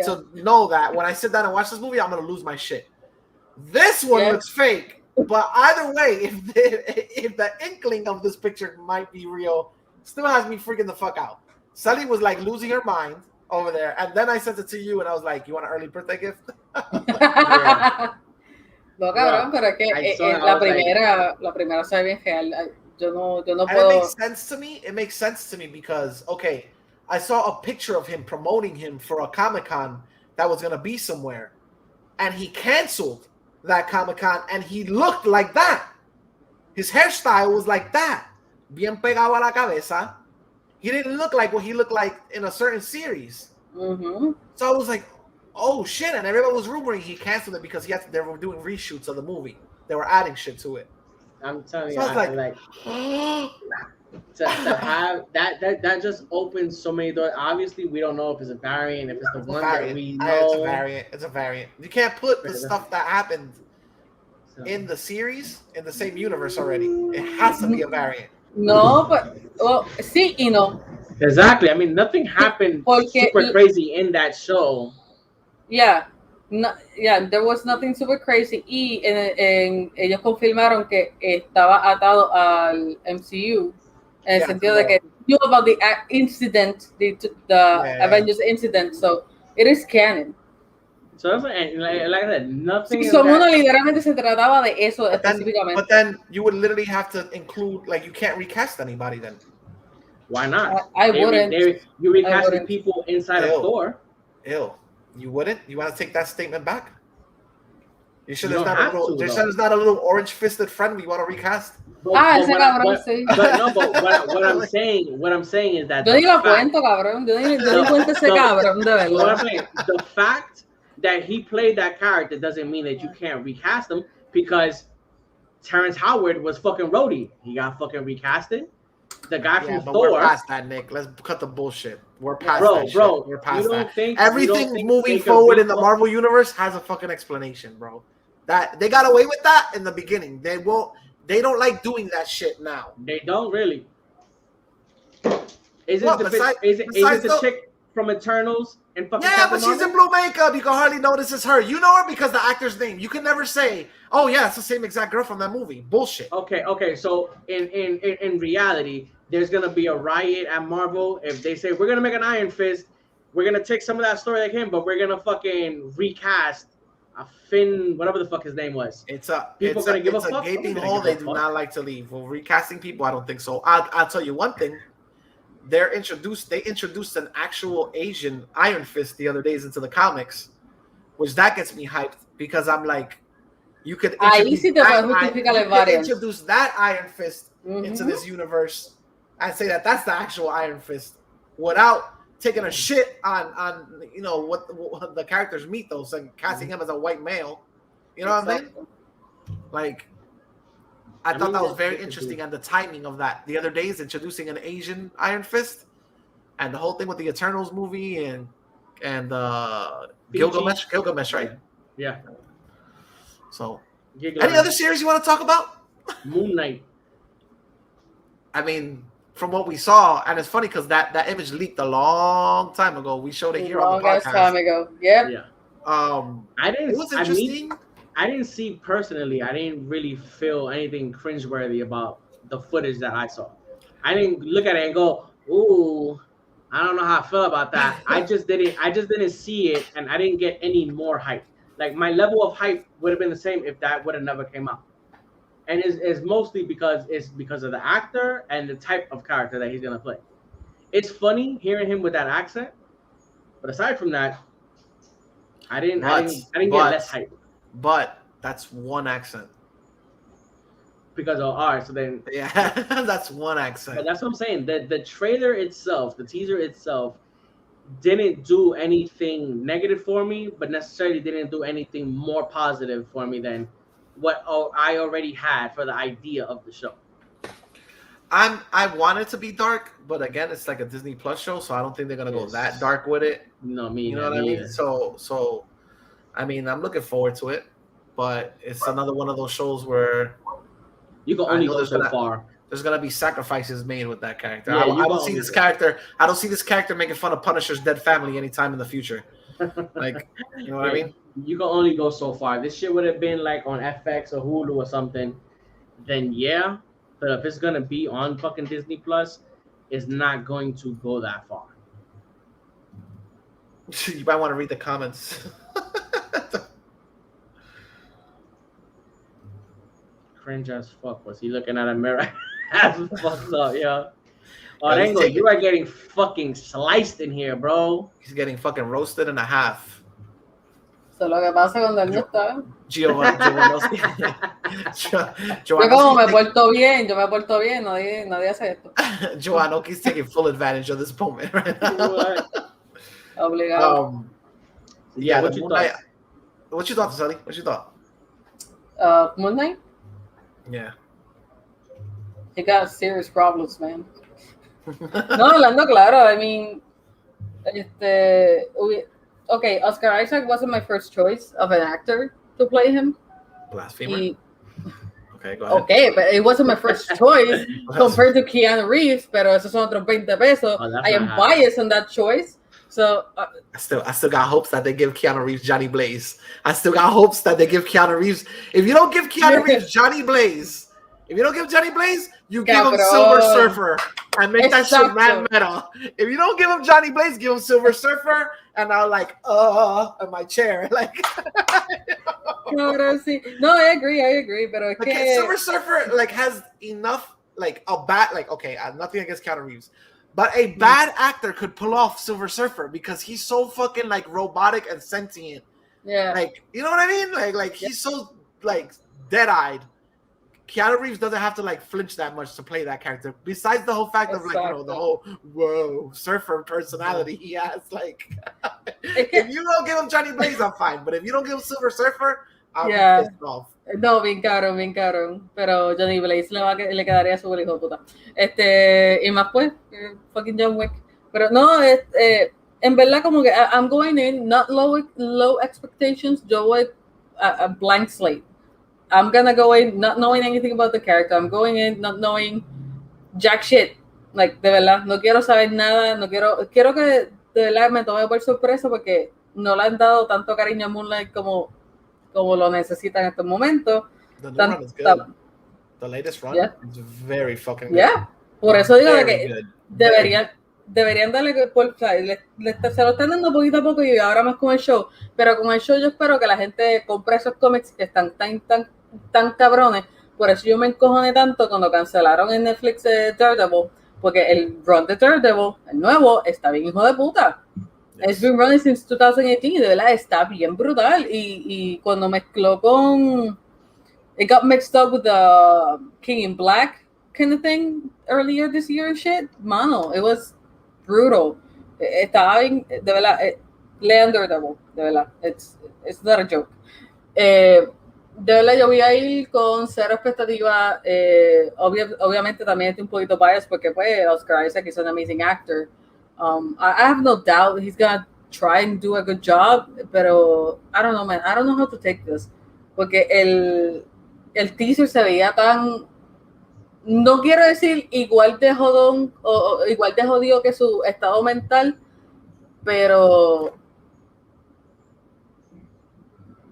to know that when I sit down and watch this movie, I'm going to lose my shit. This one looks fake, but either way, if the inkling of this picture might be real, still has me freaking the fuck out. Sully was like losing her mind over there, and then I sent it to you, and I was like, "You want an early birthday gift?" No, cabrón, pero es que la primera se ve bien real. Yo no puedo. It makes sense to me. It makes sense to me because I saw a picture of him promoting him for a Comic-Con that was gonna be somewhere, and he canceled that Comic-Con, and he looked like that. His hairstyle was like that, bien pegado a la cabeza. He didn't look like what he looked like in a certain series. Mm-hmm. So I was like, oh shit. And everyone was rumoring he canceled it because they were doing reshoots of the movie. They were adding shit to it. I'm telling you, I was like to have that just opens so many doors. Obviously, we don't know if it's a variant, if it's the one that we know. It's a variant. You can't put the stuff that happened in the series in the same universe already. It has to be a variant. No, but sí y no. Exactly. I mean, nothing happened super crazy in that show. Yeah. There was nothing super crazy. Y ellos confirmaron que estaba atado al MCU en el sentido de que knew about the incident, the Avengers incident, so it is canon. So like I said, nothing. Sí, uno literalmente se trataba de eso específicamente. But then you would literally have to include, like, you can't recast anybody then. Why not? I wouldn't. You recasting wouldn't. people inside Ew. of Thor. Ew. You wouldn't? You want to take that statement back? You sure You there's don't not a have little, to, there's though. not a little orange-fisted friend we want to recast? But, Ese what cabrón, sí. what I'm saying is that Yo the ni lo fact- cuento, cabrón. Yo ni cuento ese cabrón, de what I'm verdad. saying, the fact that he played that character doesn't mean that you can't recast him, because Terrence Howard was fucking Rhodey. He got fucking recasted. The guy Yeah, from but Thor. we're past that, Nick. Let's cut the bullshit. We're past Bro, that bro, shit. We're you past don't that. think- Everything you don't think moving they could forward in the reboot- Marvel universe has a fucking explanation, bro. That they got away with that in the beginning. They won't. They don't like doing that shit now. They don't really. Is it What, the besides- is it besides the the- chick from Eternals and fucking Yeah, Captain but she's in Marvel? blue makeup. You can hardly notice it's her. You know her because the actor's name. You can never say, "Oh yeah, it's the same exact girl from that movie." Bullshit. Okay. So in reality, there's gonna be a riot at Marvel if they say we're gonna make an Iron Fist. We're gonna take some of that story they came, but we're gonna fucking recast a Finn, whatever the fuck his name was. It's a People it's gonna a, give a it's a fuck? gaping Nobody's hole gonna they give a do fuck. not like to leave. Well, recasting people, I don't think so. I'll tell you one thing. They introduced an actual Asian Iron Fist the other days into the comics, which that gets me hyped because I'm like, you could Ahí sí te puedes justificar el variance. introduce that Iron Fist into Mhm. this universe and say that that's the actual Iron Fist without taking a shit on you know what the character's mythos and casting him as a white male. You know what I mean? Like, I thought mean, that was that's very what they interesting, do. and the timing of that. The other day is introducing an Asian Iron Fist, and the whole thing with the Eternals movie and Gilgamesh, right? Yeah. So, Giggle. any other series you want to talk about? Moon Knight. I mean, from what we saw, and it's funny because that image leaked a long time ago. We showed it here on the Long ass time podcast. ago. Yep. Yeah. It was interesting. I didn't see personally. I didn't really feel anything cringeworthy about the footage that I saw. I didn't look at it and go, "Ooh, I don't know how I feel about that." I just didn't see it, and I didn't get any more hype. Like, my level of hype would have been the same if that would have never came out. And it's mostly because of the actor and the type of character that he's gonna play. It's funny hearing him with that accent, but aside from that, I didn't get less hype But that's one accent. because of all right. So then, Yeah, that's one accent. but that's what I'm saying. The trailer itself, the teaser itself, didn't do anything negative for me, but necessarily didn't do anything more positive for me than what I already had for the idea of the show. I want it to be dark, but again, it's like a Disney Plus show, so I don't think they're gonna go Yes. that dark with it. No, me, You know what I mean? So I mean, I'm looking forward to it, but it's another one of those shows where you can I only know go there's so gonna- far. there's gonna be sacrifices made with that character. Yeah, I you don't gonna see only this go. character. I don't see this character making fun of Punisher's dead family anytime in the future. Like, you know what I mean? You can only go so far. This shit would have been like on FX or Hulu or something, then yeah. But if it's gonna be on fucking Disney Plus, it's not going to go that far. You might want to read the comments. Cringe as fuck. Was he looking at a mirror? As fucked up, yeah. Oh, Yeah, he's Rengo, taking- you are getting fucking sliced in here, bro. He's getting fucking roasted in a half. Eso es lo que pasa cuando él no está. Yo como me porto bien, nadie hace esto. Joannoki's taking full advantage of this moment right now. Obligado. Yeah, the what you Moon thought? Knight- What you thought, Sally? What you thought? Moon Knight, Yeah. he got serious problems, man. No, hablando claro, I mean, okay, Oscar Isaac wasn't my first choice of an actor to play him. Blasphemer. Okay, go ahead. Okay, but it wasn't my first choice compared to Keanu Reeves, pero esos son otros 20 pesos. Oh, that's I am not biased on that choice. So, I still got hopes that they give Keanu Reeves Johnny Blaze. I still got hopes that they give Keanu Reeves. If you don't give Keanu Reeves Johnny Blaze, you give him Cabrón. Silver Surfer and make that shit Exacto. mad meta. If you don't give him Johnny Blaze, give him Silver Surfer, and I'll like in my chair like. no, sí. No, I agree, pero es Okay, que Silver Surfer like has enough like a bat like okay, nothing against Keanu Reeves, But a bad actor could pull off Silver Surfer because he's so fucking like robotic and sentient. Yeah. Like, you know what I mean? Like he's so like dead-eyed. Keanu Reeves doesn't have to like flinch that much to play that character. Besides the whole fact of like, you know, the whole whoa surfer personality he has. Like, if you don't give him Johnny Blaze, I'm fine. But if you don't give him Silver Surfer, I'm pissed off. No, bien cabrón. Pero Johnny Blaze le quedaría súper hijo de puta. Y más pues, fucking John Wick. Pero no, en verdad como que I'm going in, not low expectations. Yo voy a blank slate. I'm gonna go in not knowing anything about the character. I'm going in not knowing jack shit. Like, de verdad, no quiero saber nada. Quiero que de verdad me tome por sorpresa porque no le han dado tanto cariño a Moonlight como lo necesita en estos momentos. The new run is good. The latest run is very fucking good. Yeah. Por eso digo que deberían darle se lo están dando poquito a poco y ahora más con el show. Pero con el show yo espero que la gente compre esos cómics que están tan cabrones. Por eso yo me encojoné tanto cuando cancelaron en Netflix Daredevil, porque el run de Daredevil, el nuevo, está bien hijo de puta. It's been running since 2018, de verdad está bien brutal. Y cuando mezcló con it got mixed up with the King in Black kind of thing earlier this year and shit, mano, it was brutal. Estaba bien, de verdad, lean Daredevil, de verdad, it's not a joke. De verdad yo voy a ir con cero expectativa. Obviamente también estoy un poquito biased porque pues Oscar Isaac is an amazing actor. I have no doubt he's gonna try and do a good job, pero I don't know, man. I don't know how to take this. Porque el teaser se veía tan, no quiero decir igual de jodón o igual de jodido que su estado mental, pero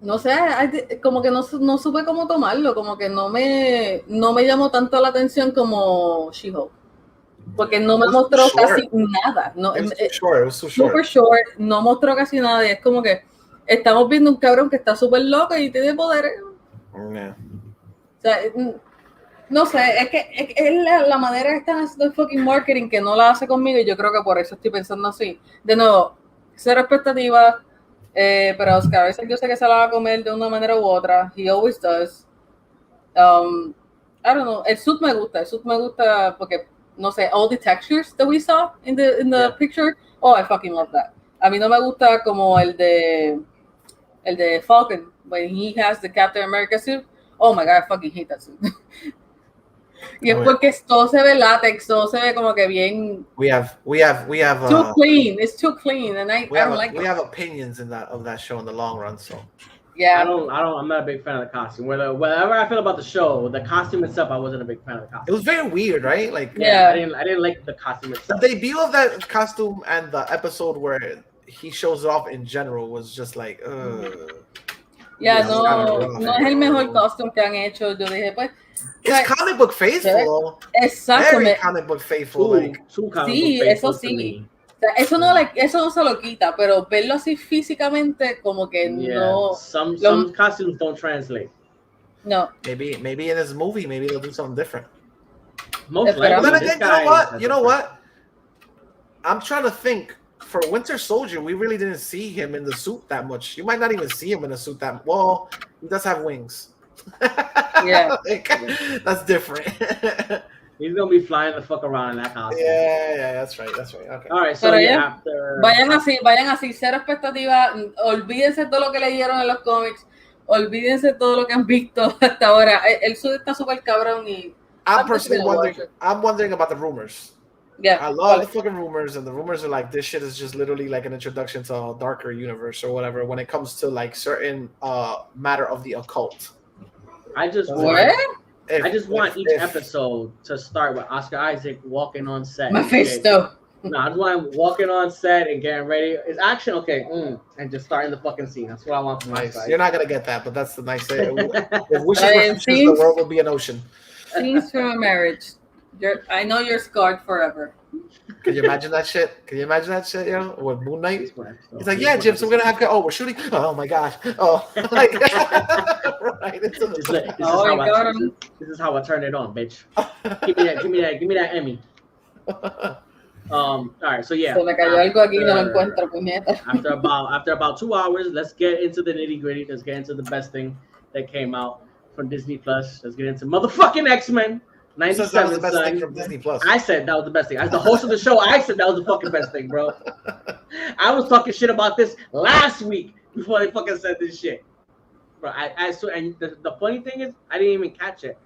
no sé, como que no supe cómo tomarlo, como que no me llamó tanto la atención como She-Hulk. Porque no me mostró casi nada. No, it was too short. Super short, no mostró casi nada. Y es como que estamos viendo un cabrón que está súper loco y tiene poderes. Yeah. O sea, no sé, es la manera que están haciendo el fucking marketing que no la hace conmigo y yo creo que por eso estoy pensando así. De nuevo, cero expectativa, pero Oscar Isaac yo sé que se la va a comer de una manera u otra. He always does. I don't know, el suit me gusta porque no sé, all the textures that we saw in the picture. Oh, I fucking love that. A mí no me gusta como el de Falcon when he has the Captain America suit. Oh my god, I fucking hate that suit. Y es porque todo se ve látex, todo se ve como que bien. We have too clean. It's too clean, and I don't like it. We have opinions of that show in the long run, so. Yeah, I'm not a big fan of the costume. Whatever I feel about the show, the costume itself, I wasn't a big fan of the costume. It was very weird, right? Like, yeah, I didn't like the costume itself. The debut of that costume and the episode where he shows off in general was just like, yeah, no es el mejor costume que han hecho. Yo dije, pues, it's comic book faithful. Exacto. Very comic book faithful. Sí, eso sí. Eso no se lo quita, pero verlo así físicamente como que no. Some costumes don't translate. No. Maybe in this movie, maybe they'll do something different. Most likely. But again, you know what? I'm trying to think. For Winter Soldier, we really didn't see him in the suit that much. You might not even see him in a suit that well. He does have wings. Yeah, that's different. He's gonna be flying the fuck around in that costume. Yeah, that's right. Okay. All right, so after vayan así, cero expectativa. Olvídense todo lo que leyeron en los cómics. Olvídense todo lo que han visto hasta ahora. El suit está súper cabrón y. I'm wondering about the rumors. Yeah, I love the fucking rumors, and the rumors are like this shit is just literally like an introduction to a darker universe or whatever when it comes to like certain matter of the occult. I just want each episode to start with Oscar Isaac walking on set. Mephisto. No, I just want him walking on set and getting ready. Is action okay? And just starting the fucking scene. That's what I want from nice. Oscar. You're not gonna get that, but that's the nice thing. If wishes were wishes, the world would be an ocean. Scenes from a marriage. I know you're scarred forever. Can you imagine that shit? Yo? With Moon Knight? He's like, yeah, Jim, so we're gonna have we're shooting. Oh my gosh. Oh, like, right into the this is how I turn it on, bitch. Give me that Emmy. All right, so yeah. Se me cayó algo aquí, no lo encuentro, puñeta. After about 2 hours, let's get into the nitty gritty. Let's get into the best thing that came out from Disney Plus. Let's get into motherfucking X-Men. Who says that was the 97, best thing son. from Disney Plus? I said that was the best thing. As the host of the show, I said that was the fucking best thing, bro. I was talking shit about this last week before they fucking said this shit. Bro, I swear, and the funny thing is, I didn't even catch it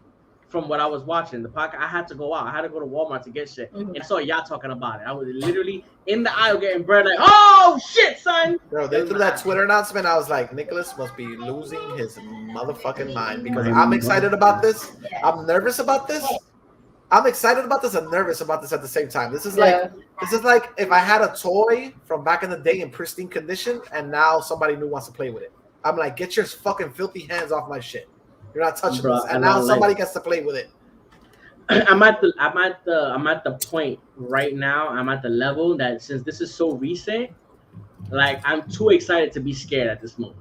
from what I was watching. The podcast, I had to go out. I had to go to Walmart to get shit. And I saw y'all talking about it. I was literally in the aisle getting bread, like, oh shit, son. Bro, they threw that Twitter announcement. I was like, Nicholas must be losing his motherfucking mind because I'm excited about this. I'm nervous about this. I'm excited about this and nervous about this at the same time. This is like if I had a toy from back in the day in pristine condition and now somebody new wants to play with it. I'm like, get your fucking filthy hands off my shit. You're not touching this. And now somebody gets to play with it. I'm at the point right now. I'm at the level that since this is so recent, like I'm too excited to be scared at this moment.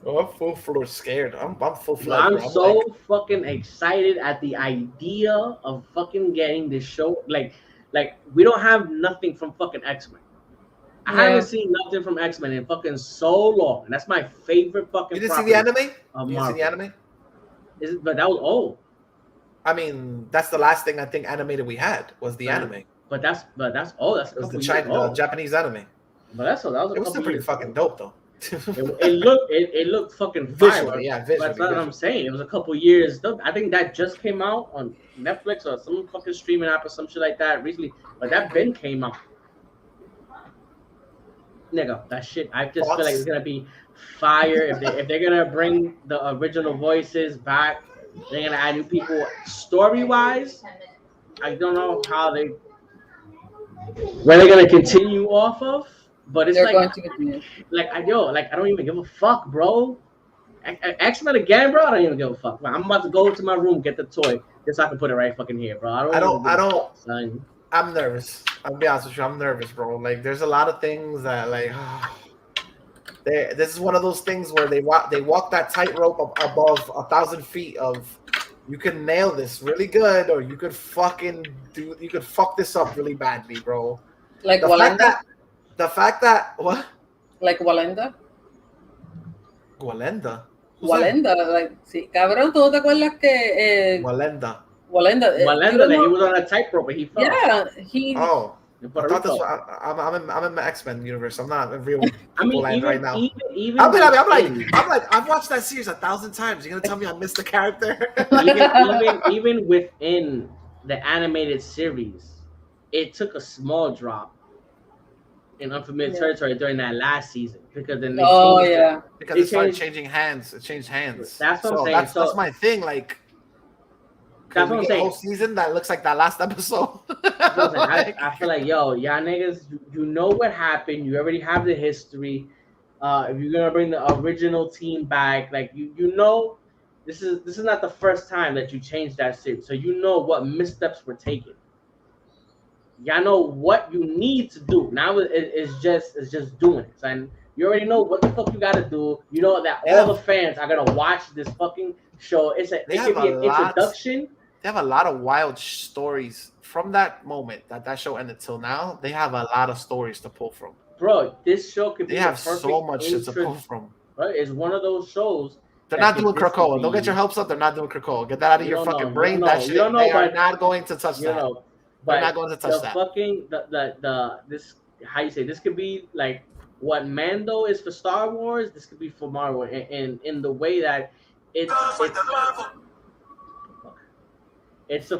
Oh, I'm full floor scared. I'm full floor. I'm so fucking excited at the idea of fucking getting this show. Like we don't have nothing from fucking X-Men. I haven't seen nothing from X-Men in fucking so long. And that's my favorite fucking. You didn't see the anime? You didn't see the anime? But that was old. I mean, that's the last thing I think animated we had was the anime. But that's old. That's the Japanese anime. But that was. It was still pretty fucking dope though. it looked fucking visually, fire. Visually. That's what I'm saying. It was a couple years. I think that just came out on Netflix or some fucking streaming app or some shit like that recently. But that Ben came out. Nigga, that shit. I just feel like it's gonna be fire if they're gonna bring the original voices back. They're gonna add new people. Story wise, I don't know where they're gonna continue off of. But it's going to continue. I don't even give a fuck, bro. X-Men again, bro. I don't even give a fuck. I'm about to go to my room, get the toy, just so I can put it right fucking here, bro. I don't. I'm nervous. I'll be honest with you. I'm nervous, bro. Like, there's a lot of things that, this is one of those things where they walk that tightrope above 1,000 feet of you can nail this really good, or you could fuck this up really badly, bro. Like Walenda? The fact that what? Like Walenda? Walenda. Walenda, sí, cabrón, ¿tú no te acuerdas que Walenda, that he was on a tightrope, but he fell. Yeah, he. Oh, I thought this was, I'm in the X-Men universe. I'm not in real land right now. I'm like, I've watched that series 1,000 times. You're gonna tell me I missed the character? even within the animated series, it took a small drop in unfamiliar territory during that last season because then they because it started changing hands. It changed hands. That's what I'm saying. That's my thing. Like, that's what I'm saying. Whole season that looks like that last episode. I feel like, y'all niggas, you know what happened. You already have the history. If you're gonna bring the original team back, like you know, this is not the first time that you changed that series. So you know what missteps were taken. Y'all know what you need to do. Now it's just doing it. And you already know what the fuck you gotta do. You know that all the fans are gonna watch this fucking show. It can be an introduction. They have a lot of wild stories from that moment that show ended till now. They have a lot of stories to pull from. Bro, this show could be. They have so much shit to pull from. Right? It's one of those shows. They're not doing Krakoa. Don't get your hopes up. They're not doing Krakoa. Get that out of your fucking brain. That shit. They are not going to touch that. They're not going to touch that. Fucking this, how you say, this could be like what Mando is for Star Wars. This could be for Marvel, in the way that it's a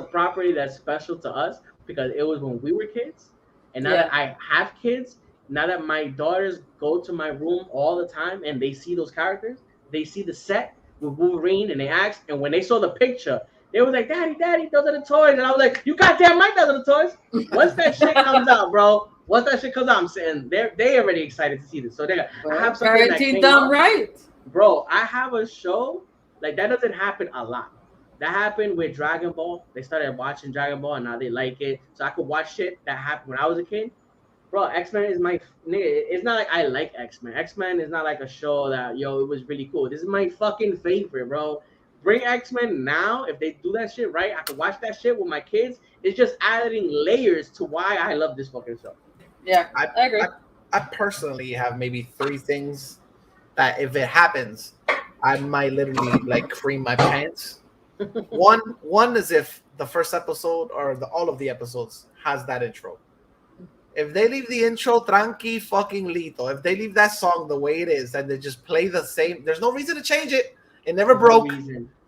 property that's special to us because it was when we were kids, and now that I have kids, now that my daughters go to my room all the time and they see those characters, they see the set with Wolverine, and they ask, and when they saw the picture. They was like, Daddy, those are the toys. And I was like, you goddamn right, those are the toys. Once that shit comes out, bro, I'm saying they already excited to see this. So I have something that came out. Right. Bro, I have a show, like that doesn't happen a lot. That happened with Dragon Ball. They started watching Dragon Ball and now they like it. So I could watch shit that happened when I was a kid. Bro, X-Men is my nigga. It's not like I like X-Men. X-Men is not like a show that, it was really cool. This is my fucking favorite, bro. bring X-Men now. If they do that shit right, I can watch that shit with my kids. It's just adding layers to why I love this fucking show. Yeah, I agree. I personally have maybe 3 things that if it happens, I might literally like cream my pants. One is if the first episode or all of the episodes has that intro. If they leave the intro tranqui fucking lito, if they leave that song the way it is and they just play the same, there's no reason to change it. It never broke.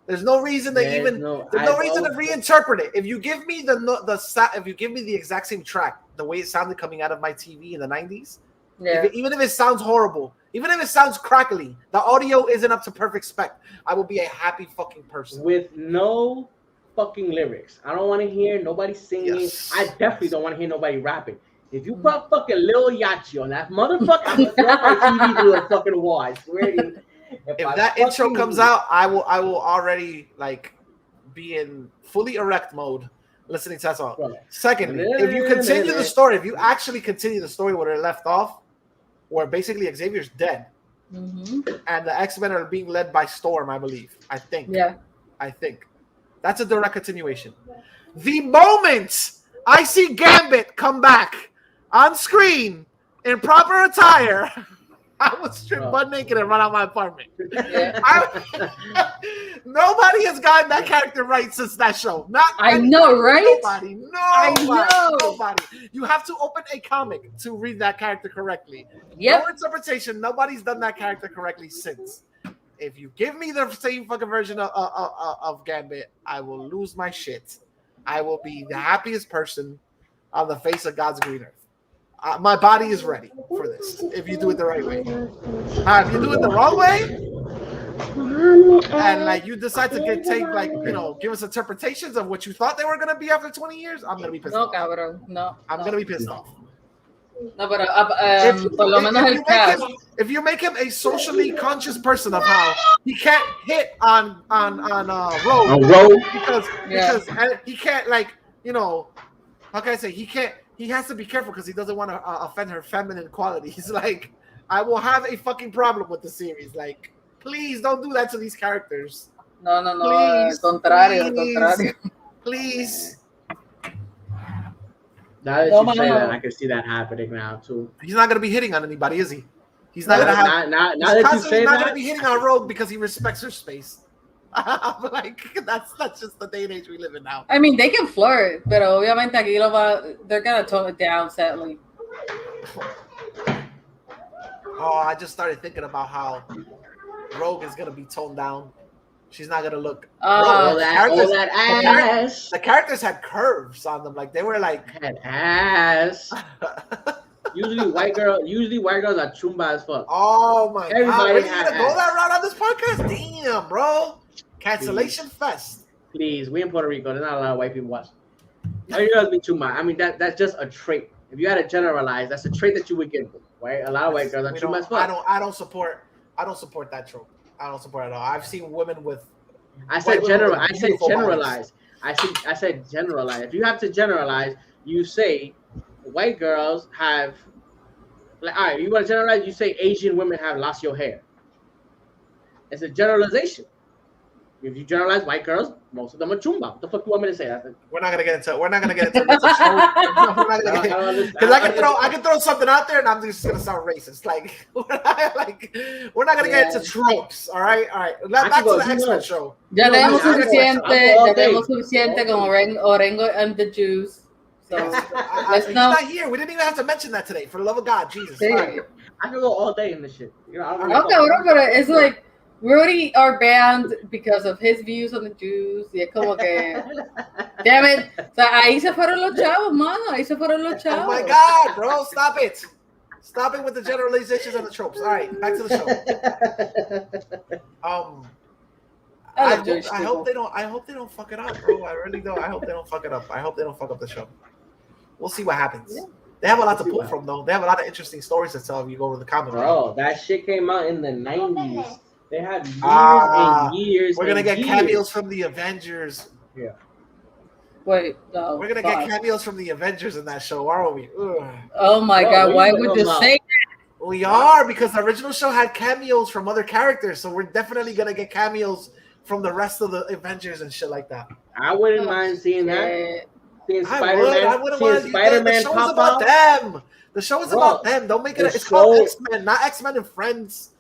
There's no reason to there's no reason to reinterpret it. If you give me if you give me the exact same track, the way it sounded coming out of my TV in the 90s, even if it sounds horrible, even if it sounds crackly, the audio isn't up to perfect spec, I will be a happy fucking person. With no fucking lyrics. I don't want to hear nobody singing. Yes. I definitely don't want to hear nobody rapping. If you put fucking Lil Yachty on that motherfucker, I'm gonna throw my TV through the fucking wall. I swear to you. If that intro comes out, I will already like be in fully erect mode listening to that song. Right. Secondly, if you continue the story, if you actually continue the story where it left off, where basically Xavier's dead, and the X-Men are being led by Storm, I believe. I think that's a direct continuation. The moment I see Gambit come back on screen in proper attire, I would strip butt naked and run out my apartment. Nobody has gotten that character right since that show. I know, right? Nobody. You have to open a comic to read that character correctly. Yep. No interpretation. Nobody's done that character correctly since. If you give me the same fucking version of Gambit, I will lose my shit. I will be the happiest person on the face of God's green earth. My body is ready for this. If you do it the right way, if you do it the wrong way, and like you decide to give us interpretations of what you thought they were gonna be after 20 years, I'm gonna be pissed off. No, I'm gonna be pissed off. No, pero por lo menos el cast. If you make him a socially conscious person of how he can't hit on Rogue because he can't how can I say he has to be careful because he doesn't want to offend her feminine qualities. Like, I will have a fucking problem with the series. Like, please don't do that to these characters. No. Please, contrario. Please. Now that you say that, I can see that happening now too. He's not gonna be hitting on anybody, is he? He's not gonna have. Now that you say that, he's not gonna be hitting on Rogue because he respects her space. Like that's just the day and age we live in now. I mean, they can flirt, but obviamente aquí they're gonna tone it down, sadly. Oh, I just started thinking about how Rogue is gonna be toned down. She's not gonna look. All that ass. The characters had curves on them, like they were like had ass. Usually white girls are chumba as fuck. Oh my god! Are you gonna go that route on this podcast? Damn, bro. Cancellation fest. Please, we in Puerto Rico. There's not a lot of white people watching. White girls be chumba. I mean, that's just a trait. If you had to generalize, that's a trait that you would get, right? A lot of white girls are chumba as fuck. I don't support that trope. I don't support it at all. I've seen women with. I said generalize. I said generalize. If you have to generalize, you say white girls have. Like, all right, you want to generalize? You say Asian women have lacio hair. It's a generalization. If you generalize white girls, most of them are chumba. What the fuck do you want me to say? We're not gonna get into because I can throw something out there and I'm just gonna sound racist. Like we're not gonna get into tropes. All right. Back to the X-Men show. Ya tenemos suficiente con Orengo and the Jews. So he's not here. We didn't even have to mention that today. For the love of God, Jesus. I can go all day in this shit. Okay, but it's like we already are banned because of his views on the Jews. Y es como que, damn it. O sea, ahí se fueron los chavos, mano. Ahí se fueron los chavos. Oh my God, bro. Stop it. Stop it with the generalizations and the tropes. All right, back to the show. I hope they don't fuck it up, bro. I really don't. I hope they don't fuck it up. I hope they don't fuck up the show. We'll see what happens. Yeah. They have a lot to pull from, though. They have a lot of interesting stories to tell if you go to the comic. Bro, that shit came out in the 90s. They had years and years. We're gonna get cameos from the Avengers. Yeah. Wait, no. We're gonna get cameos from the Avengers in that show, aren't we? Ugh. Oh my God! Why would you say that? We are, because the original show had cameos from other characters, so we're definitely gonna get cameos from the rest of the Avengers and shit like that. I wouldn't mind seeing that. Shit. Seeing I Spider-Man, wouldn't seeing mind. The Spider-Man show is pop about out. them. The show is Bro, about them. Don't make it. the It's called show- X-Men, not X-Men and Friends.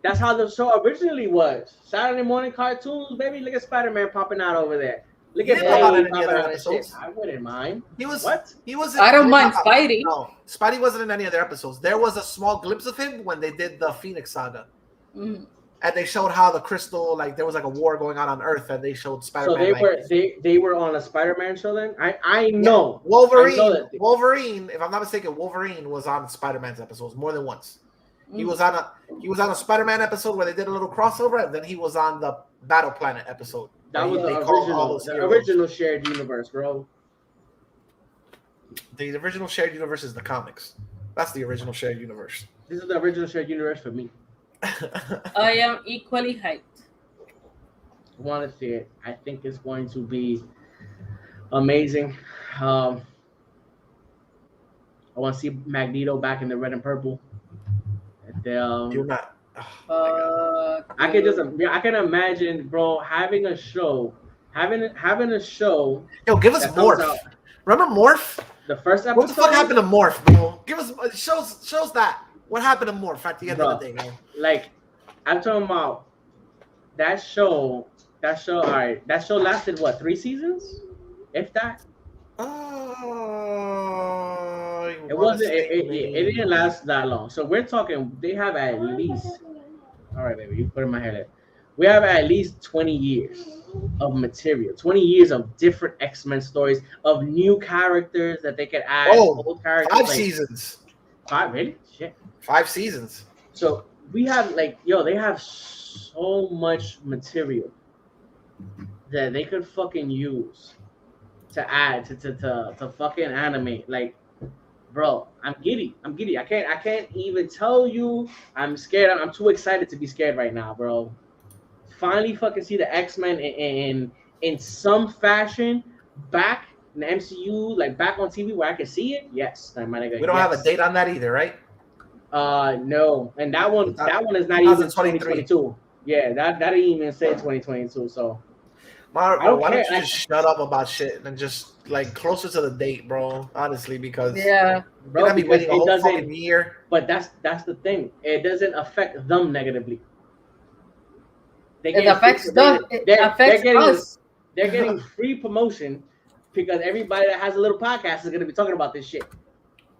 That's how the show originally was. Saturday morning cartoons, baby. Look at Spider-Man popping out over there. Look He at didn't pop out Blade in any popping other out and shit. episodes. I wouldn't mind. He was What? He was. I don't mind no, Spidey. No, Spidey wasn't in any other episodes. There was a small glimpse of him when they did the Phoenix Saga, Mhm. and they showed how the crystal, like there was like a war going on Earth, and they showed Spider-Man. So they were on a Spider-Man show then. I know Wolverine. I know that- Wolverine, if I'm not mistaken, Wolverine was on Spider-Man's episodes more than once. He was on a Spider-Man episode where they did a little crossover, and then he was on the Battle Planet episode. That was They the called all those heroes. original shared universe, bro. The original shared universe is the comics. That's the original shared universe. This is the original shared universe for me. I am equally hyped. I want to see it. I think it's going to be amazing. I want to see Magneto back in the red and purple. You're not. Oh, I can imagine, bro, having a show. Yo, give us that comes Morph. out- Remember Morph? The first episode. What the fuck happened to Morph, bro? Give us shows that. What happened to Morph at the end of the day, bro? Like, I'm talking about that show. All right, that show lasted what, 3 seasons, if that. It wasn't. It didn't last that long. So we're talking. They have at least. All right, baby, you put it in my head. We have at least 20 years of material. 20 years of different X-Men stories, of new characters that they could add. Old characters. 5 seasons. 5, really? Shit. 5 seasons. So we have they have so much material that they could fucking use to add to fucking animate. Like, bro, I'm giddy. I can't even tell you. I'm scared. I'm too excited to be scared right now, bro. Finally fucking see the X-Men in some fashion back in the MCU, like back on TV where I can see it. Yes, my nigga. We don't have a date on that either, right? No, and that one is not even 2022. Yeah, that didn't even say 2022. So, Mario, why don't you just shut up about shit and just like closer to the date, bro? Honestly, because yeah, bro, be waiting a whole fucking year. But that's the thing. It doesn't affect them negatively. It affects them. It affects us. They're getting free promotion because everybody that has a little podcast is gonna be talking about this shit.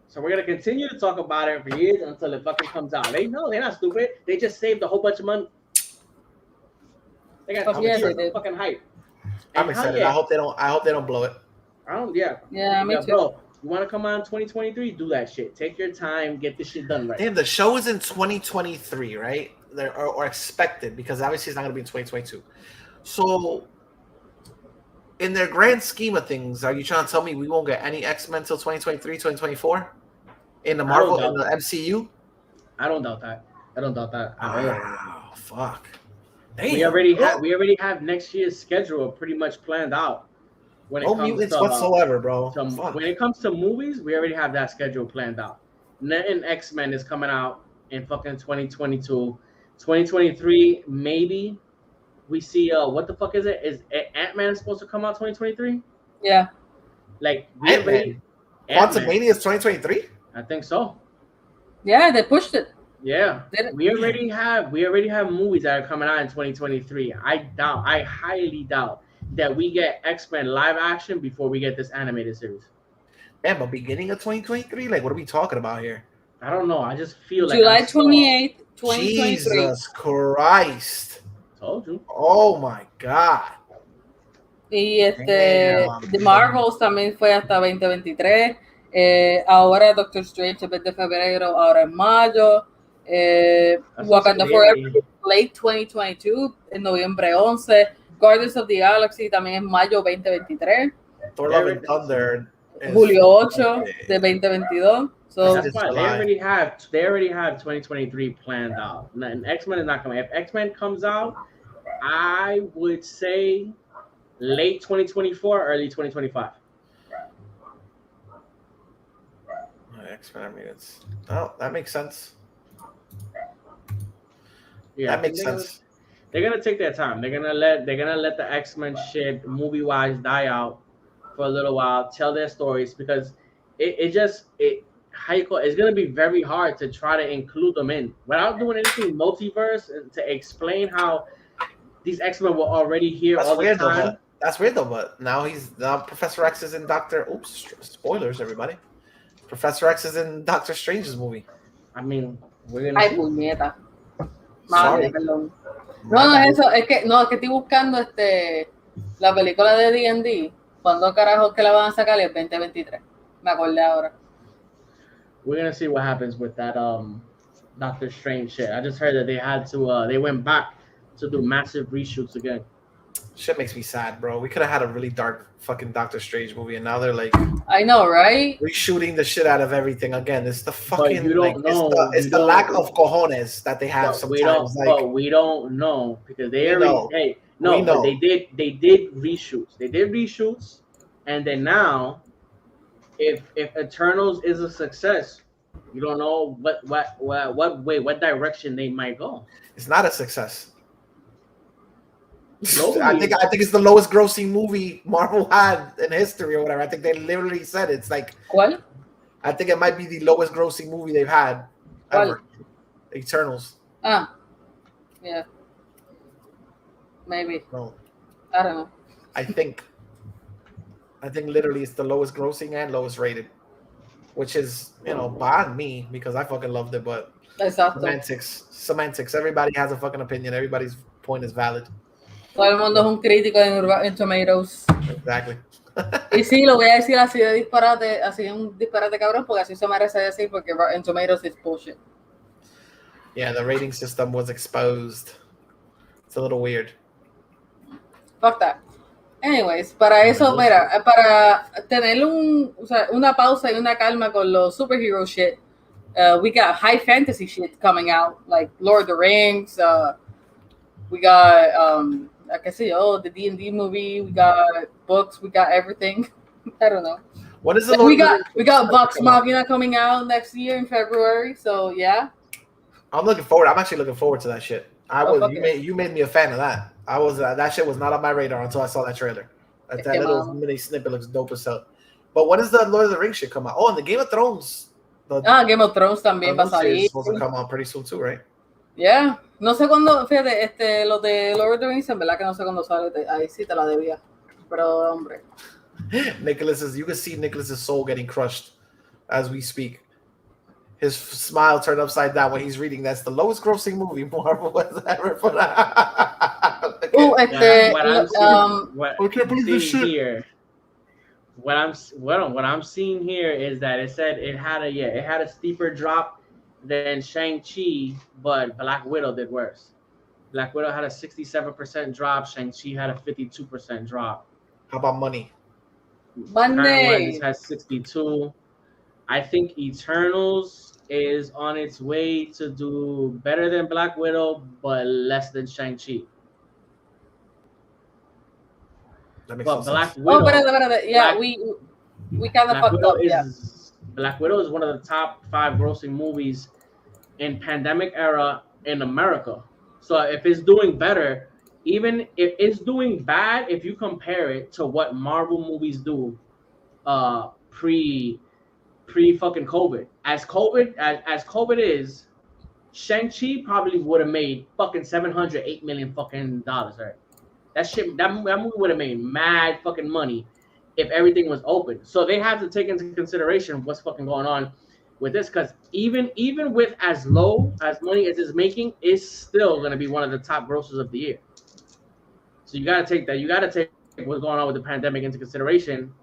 So we're gonna continue to talk about it for years until it fucking comes out. They know they're not stupid. They just saved a whole bunch of money. They got fucking hype. I'm excited. I hope they don't blow it. Yeah, me too. Bro, you want to come on 2023? Do that shit. Take your time. Get this shit done right. Damn, the show is in 2023, right? Or expected, because obviously it's not going to be in 2022. So, in their grand scheme of things, are you trying to tell me we won't get any X-Men until 2023, 2024? In the Marvel, in the MCU? I don't doubt that. Wow, fuck. Damn, we already have next year's schedule pretty much planned out. No mutants whatsoever, bro. When it comes to movies, we already have that schedule planned out. And X-Men is coming out in fucking 2022. 2023, maybe we see what the fuck is it? Is Ant-Man supposed to come out 2023? Yeah. Like Ant-Man. Quantumania is 2023? I think so. Yeah, they pushed it. Yeah. We already have movies that are coming out in 2023. I highly doubt that we get X-Men live action before we get this animated series. Man, but beginning of 2023? Like, what are we talking about here? I don't know. I just feel like July 28th, 2023. Jesus Christ. Told you. Oh my God. Y The Marvels también fue hasta 2023. Ahora Doctor Strange en vez de febrero, ahora en mayo. Wakanda Forever, late 2022, en noviembre 11. Guardians of the Galaxy también en mayo 2023. Thor Love and Thunder. Julio 8 de 2022. So that's why they already have 2023 planned out. And X-Men is not coming. If X-Men comes out, I would say late 2024, early 2025. X-Men, I mean, that makes sense. Yeah, that makes sense. they're gonna take their time. They're gonna let the X-Men shit movie wise die out for a little while, tell their stories, because it's gonna be very hard to try to include them in without doing anything multiverse and to explain how these X-Men were already here all the time. That's weird though, but now Professor X is in spoilers, everybody. Professor X is in Doctor Strange's movie. I mean, we're gonna Ay, see. puñeta. Sorry. Madre, perdón. No, es eso, es que estoy buscando la película de D&D. ¿Cuándo carajo que la van a sacar? El 2023. Me acordé ahora. We're gonna see what happens with that Doctor Strange shit. I just heard that they had to they went back to do massive reshoots again. Shit makes me sad, bro. We could have had a really dark fucking Doctor Strange movie, and now they're like, I know, right? reshooting the shit out of everything again. It's the fucking you don't know. It's the lack of cojones that they have sometimes. But we don't know because they already but they did reshoots. They did reshoots, and then now, if Eternals is a success, you don't know what direction they might go. It's not a success. I think it's the lowest grossing movie Marvel had in history or whatever. I think they literally said it's like. ¿Cuál? I think it might be the lowest grossing movie they've had ever. Eternals. Ah, yeah. Maybe. No. I don't know. I think literally it's the lowest grossing and lowest rated, which is, beyond me because I fucking loved it, but Exacto. semantics. Everybody has a fucking opinion. Everybody's point is valid. Todo el mundo es un crítico en Rotten Tomatoes. Exactly. Y sí, lo voy a decir así de disparate, así un disparate cabrón, porque así se merece decir, porque Rotten Tomatoes is bullshit. Yeah, the rating system was exposed. It's a little weird. Fuck that. Anyways, para eso, mira, para tener una pausa y una calma con los superhero shit, we got high fantasy shit coming out, like Lord of the Rings, we got, qué sé yo, the D&D movie, we got books, we got everything. I don't know. What is the we got Vox Machina coming out next year in February, so yeah. I'm actually looking forward to that shit. You made me a fan of that. That shit was not on my radar until I saw that trailer. That little mini snippet looks dope as hell. But when does the Lord of the Rings shit come out? Oh, and the Game of Thrones. Game of Thrones también va a salir. Supposed to come out pretty soon too, right? Yeah. No sé cuándo, fíjate, los de Lord of the Rings, en verdad que no sé cuándo sale. Ahí sí te la debía. Pero, hombre. You can see Nicholas's soul getting crushed as we speak. His smile turned upside down when he's reading. That's the lowest grossing movie Marvel has ever put out. What I'm seeing here is that it said it had a steeper drop than Shang-Chi, but Black Widow did worse. Black Widow had a 67% drop. Shang-Chi had a 52% drop. How about money? Money has 62. I think Eternals is on its way to do better than Black Widow, but less than Shang-Chi. That makes But sense. Black Widow. Yeah, we kind of fucked up. Black Widow is one of the top 5 grossing movies in pandemic era in America. So if it's doing better, even if it's doing bad, if you compare it to what Marvel movies do, pre fucking COVID, as COVID is, Shang-Chi probably would have made fucking $708 million fucking dollars, right? That movie would have made mad fucking money if everything was open. So they have to take into consideration what's fucking going on with this, because even with as low as money as it's making, it's still going to be one of the top grosses of the year. So you got to take what's going on with the pandemic into consideration,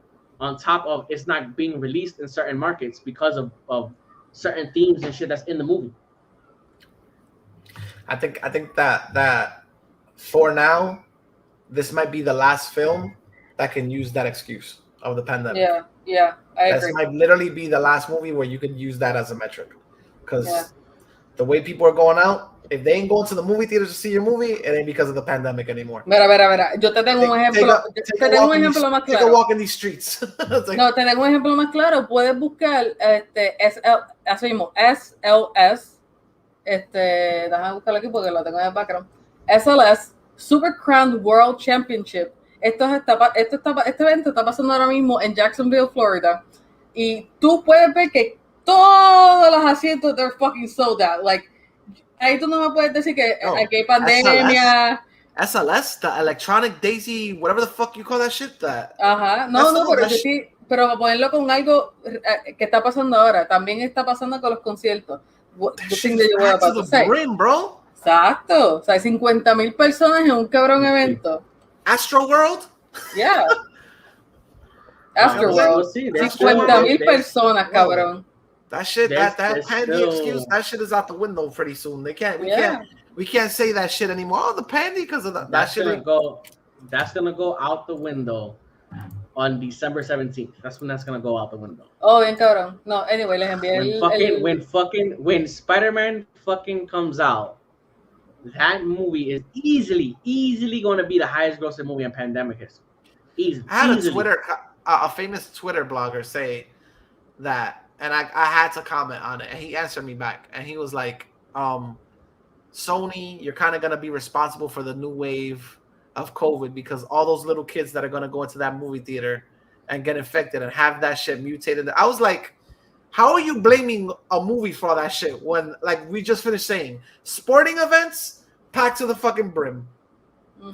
on top of it's not being released in certain markets because of certain themes and shit that's in the movie. I think that for now, this might be the last film that can use that excuse of the pandemic. Yeah, I agree. This might literally be the last movie where you can use that as a metric. Because the way people are going out, if they ain't going to the movie theaters to see your movie, it ain't because of the pandemic anymore. Mira. Yo te tengo un ejemplo. Te tengo un ejemplo más claro. Take a walk in these streets. No, te tengo un ejemplo más claro. Puedes buscar así mismo, SLS. Déjame buscarlo aquí porque lo tengo en el background. SLS, Super Crown World Championship. Este evento está pasando ahora mismo en Jacksonville, Florida. Y tú puedes ver que todos los asientos, they're fucking sold out. Like, ahí tú no me puedes decir que No, aquí hay pandemia. SLS, the electronic daisy, whatever the fuck you call that shit. Ajá, no, pero sí, pero para ponerlo con algo que está pasando ahora, también está pasando con los conciertos. The thing that you were about to say. Brim, bro. Exacto, o sea, hay 50,000 personas en un cabrón evento. Astro World. Yeah. Afterworld. 50,000 personas, cabrón. That shit, There's pandy still- excuse, that shit is out the window pretty soon. We Yeah. can't say that shit anymore. Oh, the pandy because of that That's shit. that's gonna go out the window on December 17th. That's when that's gonna go out the window. Oh, bien cabrón. No, anyway, les envié When Spider-Man fucking comes out, that movie is easily going to be the highest grossing movie in pandemic history. I had Easily. a famous Twitter blogger say that, and I had to comment on it, and he answered me back, and he was like, Sony, you're kind of going to be responsible for the new wave of COVID because all those little kids that are going to go into that movie theater and get infected and have that shit mutated. I was like, how are you blaming a movie for all that shit when, like, we just finished saying sporting events packed to the fucking brim,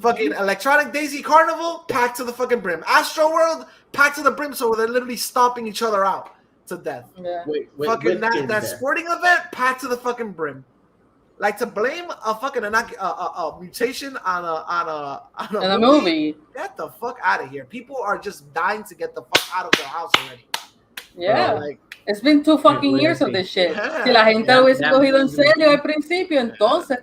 fucking Electronic Daisy Carnival packed to the fucking brim, Astro World packed to the brim, so they're literally stomping each other out to death. Yeah. Fucking that sporting event packed to the fucking brim. Like, to blame a fucking a mutation on a movie. Get the fuck out of here. People are just dying to get the fuck out of their house already. Yeah. Like, It's been 2 fucking years of this shit. Yeah. Si la gente lo hubiese cogido en serio al principio, entonces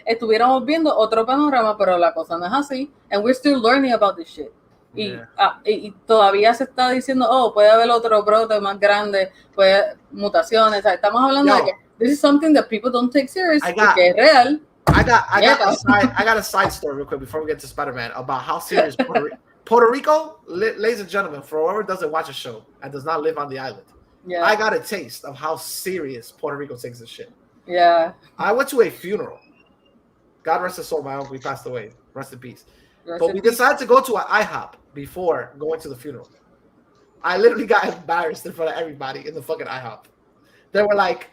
estuviéramos viendo otro panorama, pero la cosa no es así. And we're still learning about this shit. Y todavía se está diciendo, oh, puede haber otro brote más grande, puede mutaciones. O sea, estamos hablando de que this is something that people don't take serious, porque es real. I got a side story real quick before we get to Spider-Man about how serious Puerto Rico, ladies and gentlemen, for whoever doesn't watch a show and does not live on the island, Yeah. I got a taste of how serious Puerto Rico takes this shit. Yeah. I went to a funeral. God rest his soul, my uncle, he passed away. Rest in peace. But we decided to go to an IHOP before going to the funeral. I literally got embarrassed in front of everybody in the fucking IHOP. They were like,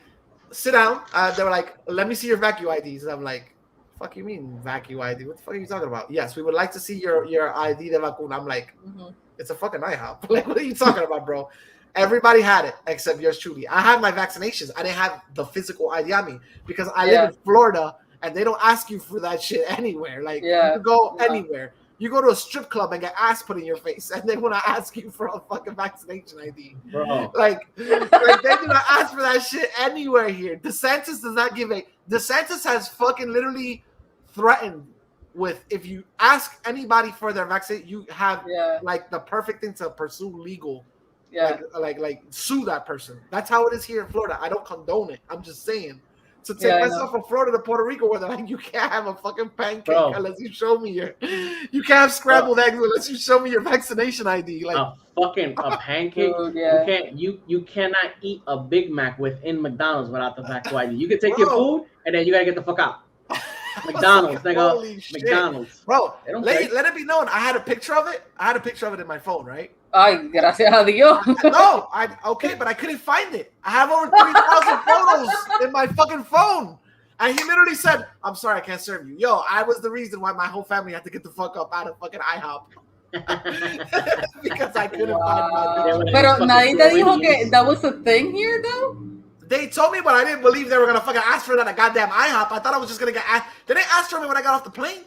sit down. They were like, let me see your vacuum IDs. And I'm like, fuck you mean vacuum ID? What the fuck are you talking about? Yes, we would like to see your ID de vacuna. I'm like, it's a fucking IHOP. Like, what are you talking about, bro? Everybody had it except yours truly. I had my vaccinations. I didn't have the physical ID on me because I live in Florida and they don't ask you for that shit anywhere. Like, you can go anywhere. You go to a strip club and get ass put in your face, and they want to ask you for a fucking vaccination ID. Bro. Like they do not ask for that shit anywhere here. DeSantis does not give a. DeSantis has fucking literally threatened with if you ask anybody for their vaccine, you have like the perfect thing to pursue legal. Yeah. Like sue that person. That's how it is here in Florida. I don't condone it. I'm just saying. To take myself from Florida to Puerto Rico where they're like, you can't have a fucking pancake unless you show me you can't have scrambled eggs unless you show me your vaccination ID. Like a pancake. You cannot eat a Big Mac within McDonald's without the vaccine ID. You can take your food and then you gotta get the fuck out. McDonald's, McDonald's. Bro, let it be known. I had a picture of it. I had a picture of it in my phone, right? Ay, gracias a Dios. No, but I couldn't find it. I have over 3,000 photos in my fucking phone. And he literally said, I'm sorry, I can't serve you. Yo, I was the reason why my whole family had to get the fuck up out of fucking IHOP. Because I couldn't find my picture. Pero nadie te dijo que that was a thing here, though? They told me, but I didn't believe they were going to fucking ask for that at goddamn IHOP. I thought I was just going to get asked. They didn't ask for me when I got off the plane.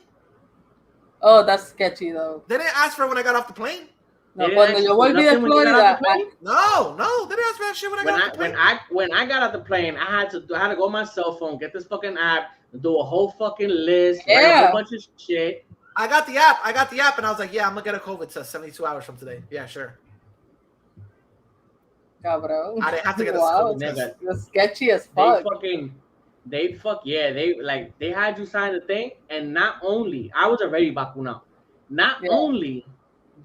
Oh, that's sketchy, though. They didn't ask for it when I got off the plane. No, cuando yo volví de Florida. No, they didn't ask for that shit when I got off the plane. When I got off the plane, I had to go on my cell phone, get this fucking app, do a whole fucking list, write a whole bunch of shit. I got the app, and I was like, yeah, I'm going to get a COVID test 72 hours from today. Yeah, sure. Cabrón. I didn't have to get a COVID test. That's sketchy as fuck. They had you sign the thing, and not only, I was already vacunado. Not only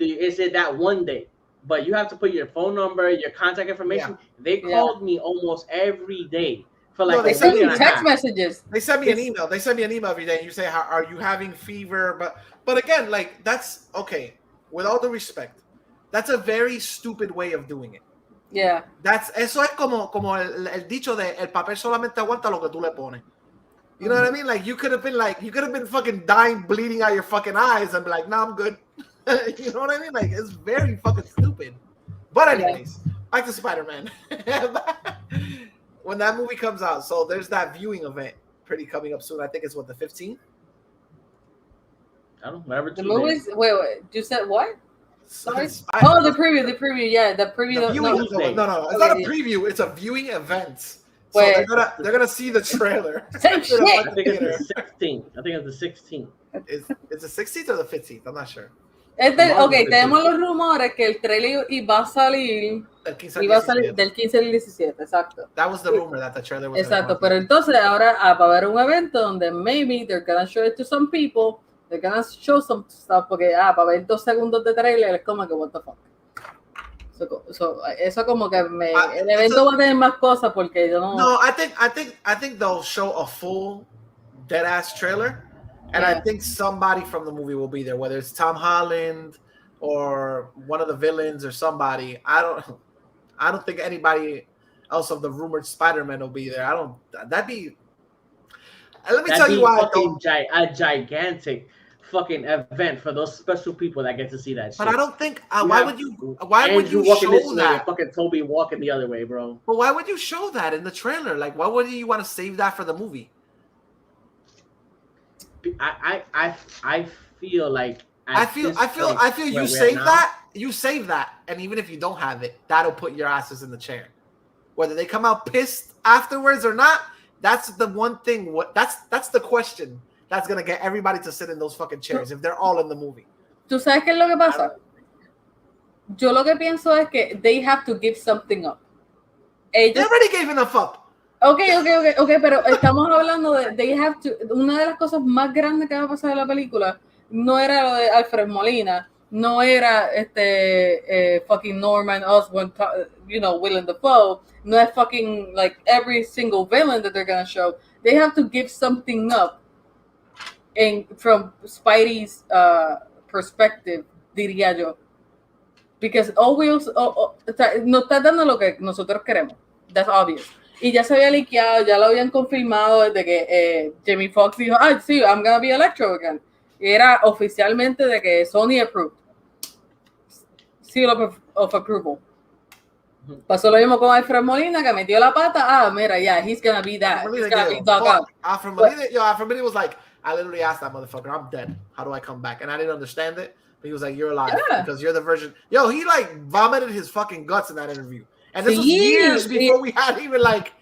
is it that one day, but you have to put your phone number, your contact information. They called me almost every day for like No, they a sent week me and a text half. messages. They send me an email. They send me an email every day. And you say, "Are you having fever?" But again, like that's okay. With all the respect, that's a very stupid way of doing it. Yeah. Eso es como el dicho de el papel solamente aguanta lo que tú le pones. You know what I mean? Like you could have been fucking dying, bleeding out your fucking eyes, and be like, "No, I'm good." You know what I mean? Like it's very fucking stupid. But anyways, back to Spider-Man. When that movie comes out, so there's that viewing event pretty coming up soon. I think it's what, the 15th? I don't know, whatever. The 2 movies. days. Wait. You said what? Sorry. Spider- Oh, the preview. Yeah, the preview. The viewing, No, Tuesday. no, it's Okay, not a yeah. preview. It's a viewing event. So Wait. they're gonna see the trailer. Same shit. I think it's the 16th. I think it's the 16th. It's the 16th or the 15th. I'm not sure. Ok, tenemos los rumores que el trailer iba a salir, El 15 al iba a salir 17. del 15 al 17, exacto. That was the rumor that the trailer was. Exacto, pero entonces ahora va a haber un evento donde maybe they're gonna show it to some people, they're gonna show some stuff, porque para ver 2 segundos de trailer es como que what the fuck. Eso como que el evento va a tener más cosas porque yo no. No, I think they'll show a full dead ass trailer, and I think somebody from the movie will be there, whether it's Tom Holland or one of the villains or somebody. I don't think anybody else of the rumored Spider-Man will be there. That'd be. Let me tell you why. A gigantic fucking event for those special people that get to see that shit. But I don't think. Why would you walking show this way that? and fucking Toby walking the other way, bro? But why would you show that in the trailer? Like, why would you want to save that for the movie? I feel like I feel you save that. You save that, and even if you don't have it, that'll put your asses in the chair. Whether they come out pissed afterwards or not, that's the one thing. That's the question that's gonna get everybody to sit in those fucking chairs if they're all in the movie. ¿Tú sabes qué es lo que pasa? Yo lo que pienso es que they have to give something up. They already gave enough up. Okay, pero estamos hablando de they have to. Una de las cosas más grandes que va a pasar en la película no era lo de Alfred Molina, no era fucking Norman Osborn, Willem Dafoe, no es fucking like every single villain that they're gonna show. They have to give something up. From Spidey's perspective, diría yo. Because nos está dando lo que nosotros queremos. That's obvious. Y ya se había liqueado, ya lo habían confirmado desde que Jamie Foxx dijo, sí, I'm gonna be Electro again. Y era oficialmente de que Sony approved. Seal of approval. Pasó lo mismo con Alfred Molina, que metió la pata. Mira, he's gonna be that. He's gonna be dug out. Alfred Molina was like, I literally asked that motherfucker, I'm dead. How do I come back? And I didn't understand it. But he was like, you're alive because you're the version. Yo, he like vomited his fucking guts in that interview. And this was years before we had even like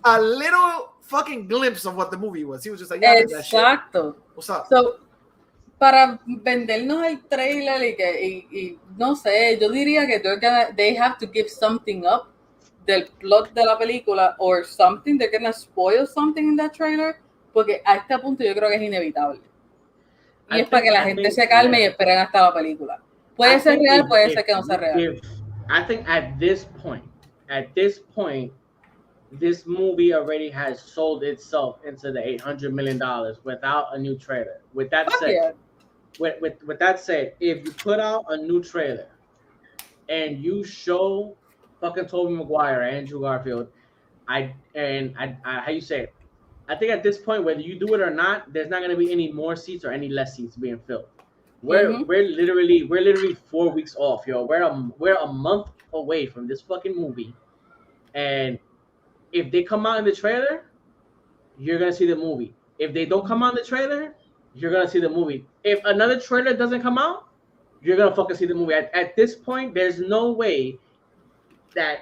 a little fucking glimpse of what the movie was. He was just like, yeah, that shit. Exacto. What's up? So, para vendernos el trailer y no sé, yo diría que they have to give something up del plot de la película or something. They're gonna spoil something in that trailer. Porque a este punto yo creo que es inevitable. Y es para que la gente se calme y esperen hasta la película. Puede ser real, puede ser que no sea real. I think at this point, this movie already has sold itself into the $800 million without a new trailer. With that said, with that said, if you put out a new trailer and you show fucking Tobey Maguire, Andrew Garfield, how you say it? I think at this point, whether you do it or not, there's not going to be any more seats or any less seats being filled. We're literally 4 weeks off, yo. We're a month away from this fucking movie, and if they come out in the trailer, you're gonna see the movie. If they don't come out in the trailer, you're gonna see the movie. If another trailer doesn't come out, you're gonna fucking see the movie. At this point, there's no way that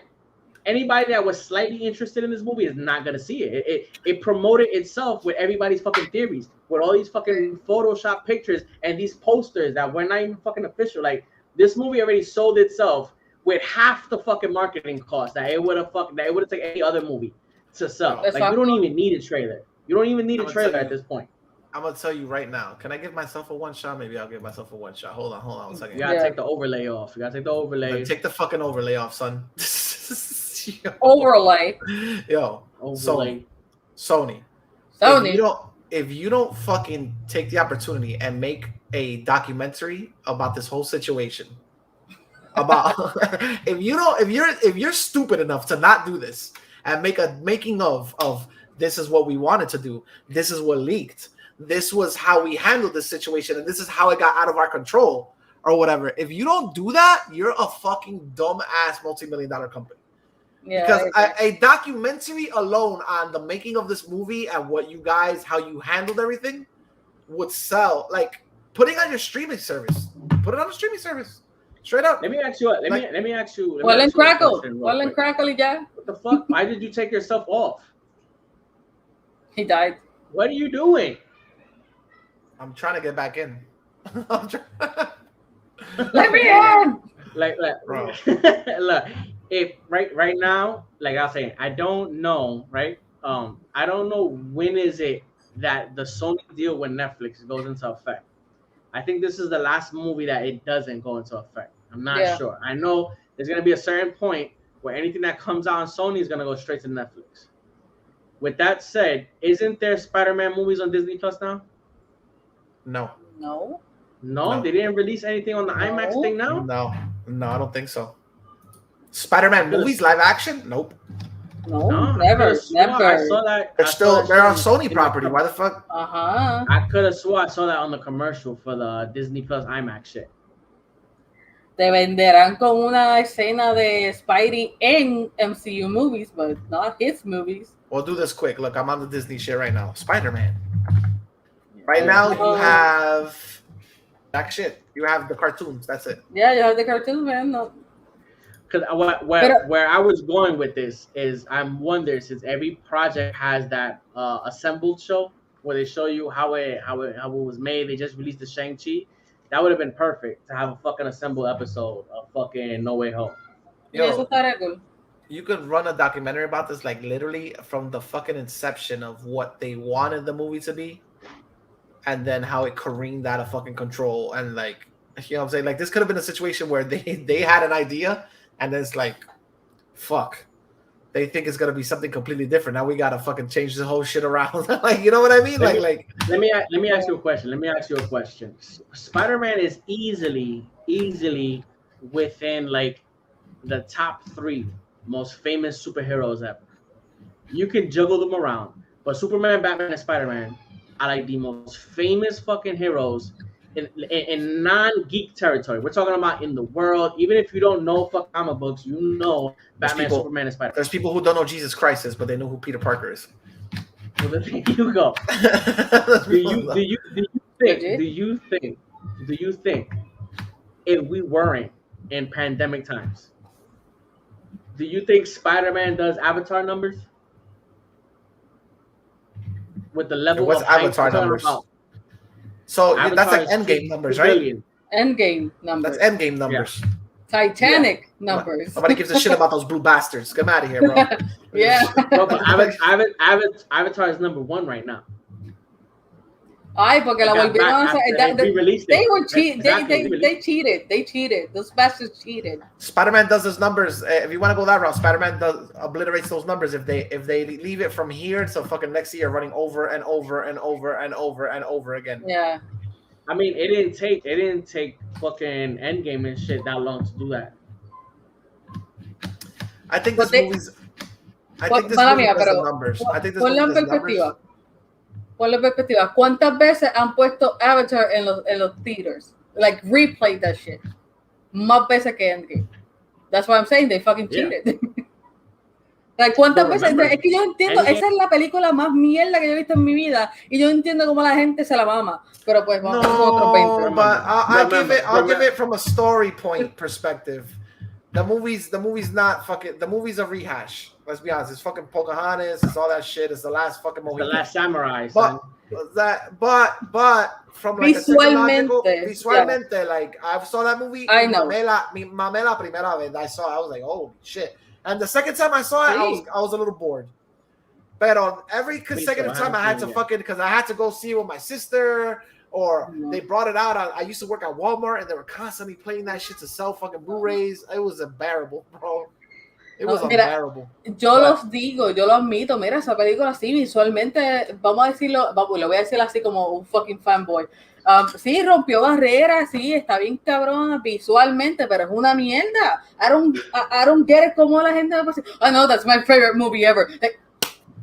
anybody that was slightly interested in this movie is not gonna see it. It promoted itself with everybody's fucking theories, with all these fucking Photoshop pictures and these posters that were not even fucking official. Like, this movie already sold itself with half the fucking marketing cost that it would have taken any other movie to sell. Like, you don't even need a trailer. You don't even need a trailer at this point. I'm gonna tell you right now. Can I give myself a one shot? Maybe I'll give myself a one shot. Hold on 1 second. You gotta take the overlay off. Take the Take the fucking overlay off, son. Overlay. Yo, Overlay. Sony. Sony. If you don't fucking take the opportunity and make a documentary about this whole situation, about if you're stupid enough to not do this and make a making of this is what we wanted to do, this is what leaked, this was how we handled this situation, and this is how it got out of our control or whatever. If you don't do that, you're a fucking dumb ass multi-million-dollar company. Yeah, Because a documentary alone on the making of this movie and how you handled everything would sell. Like putting on your streaming service. Put it on a streaming service. Straight up. Let me ask you. Let me ask you. Well, and crackle. Well, and crackle, yeah. What the fuck? Why did you take yourself off? He died. What are you doing? I'm trying to get back in. Let me in. Like, Bro. look. If right now, like I was saying, I don't know, right? I don't know when is it that the Sony deal with Netflix goes into effect. I think this is the last movie that it doesn't go into effect. I'm not sure. I know there's gonna be a certain point where anything that comes out on Sony is gonna go straight to Netflix. With that said, isn't there Spider-Man movies on Disney Plus now? No, they didn't release anything on the IMAX thing now. No, I don't think so. Spider-Man movies live action? Nope. No, never. I saw that. They're on Sony property. Why the fuck? I could have swore I saw that on the commercial for the Disney Plus IMAX shit. Te venderán con una escena de Spidey en MCU movies, but not his movies. We'll do this quick. Look, I'm on the Disney shit right now. Spider-Man. Right now, you have that shit. You have the cartoons. That's it. Yeah, you have the cartoons, man. No. Because where I was going with this is I'm wondering, since every project has that assembled show where they show you how it was made. They just released the Shang-Chi. That would have been perfect to have a fucking assembled episode of fucking No Way Home. Yo, you could run a documentary about this, like literally from the fucking inception of what they wanted the movie to be, and then how it careened out of fucking control. And like, you know what I'm saying? Like, this could have been a situation where they had an idea, and then it's like, fuck, they think it's gonna be something completely different. Now we gotta fucking change the whole shit around. Like, you know what I mean? Let me ask you a question. Spider-Man is easily within like the top 3 most famous superheroes ever. You can juggle them around, but Superman, Batman, and Spider-Man are like the most famous fucking heroes in non-geek territory. We're talking about in the world. Even if you don't know fuck comic books, you know Batman, Superman, and Spider-Man. There's people who don't know Jesus Christ is, but they know who Peter Parker is. Well, there you go. Do you think if we weren't in pandemic times, do you think Spider-Man does Avatar numbers? With the level of Avatar numbers? So Avatar, that's like Endgame numbers, right? Endgame numbers. That's Endgame numbers. Yeah. Titanic numbers. Nobody gives a shit about those blue bastards. Come out of here, bro. Yeah. Bro, but Avatar is number 1 right now. Ay, porque la volvieron a they were they cheated. They cheated. Those bastards cheated. Spider-Man does those numbers. If you want to go that route, Spider-Man obliterates those numbers if they leave it from here to fucking next year, running over and over and over and over and over again. Yeah. I mean, it didn't take fucking Endgame and shit that long to do that. I think this movie's. I think this movie does the numbers. I think this movie does numbers. Ponle perspectiva. ¿Cuántas veces han puesto Avatar en los theaters? Like, replayed that shit. Más veces que Endgame. That's what I'm saying. They fucking cheated. Yeah. Like, ¿cuántas veces? Es que yo entiendo, esa es la película más mierda que yo he visto en mi vida. Y yo entiendo cómo la gente se la mama. Pero pues vamos a otro 20. But I'll give it from a story point perspective. The movie's not fucking. The movie's a rehash. Let's be honest. It's fucking Pocahontas. It's all that shit. It's the last fucking movie. The Last Samurai. But from like visualmente, yeah. Like I saw that movie. I know. Mamela primera vez I saw. I was like, oh shit. And the second time I saw it, I was a little bored. But on every consecutive time, I had to fucking because I had to go see it with my sister. Or they brought it out. I used to work at Walmart, and they were constantly playing that shit to sell fucking Blu-rays. It was unbearable, bro. It was mira, unbearable. yo los digo, yo lo admito, mira, esa película así visualmente, vamos a decirlo, lo voy a decir así como un fucking fanboy. Sí, rompió barreras, sí, está bien cabrona visualmente, pero es una mierda. I don't get it, como la gente me dice, oh no, that's my favorite movie ever.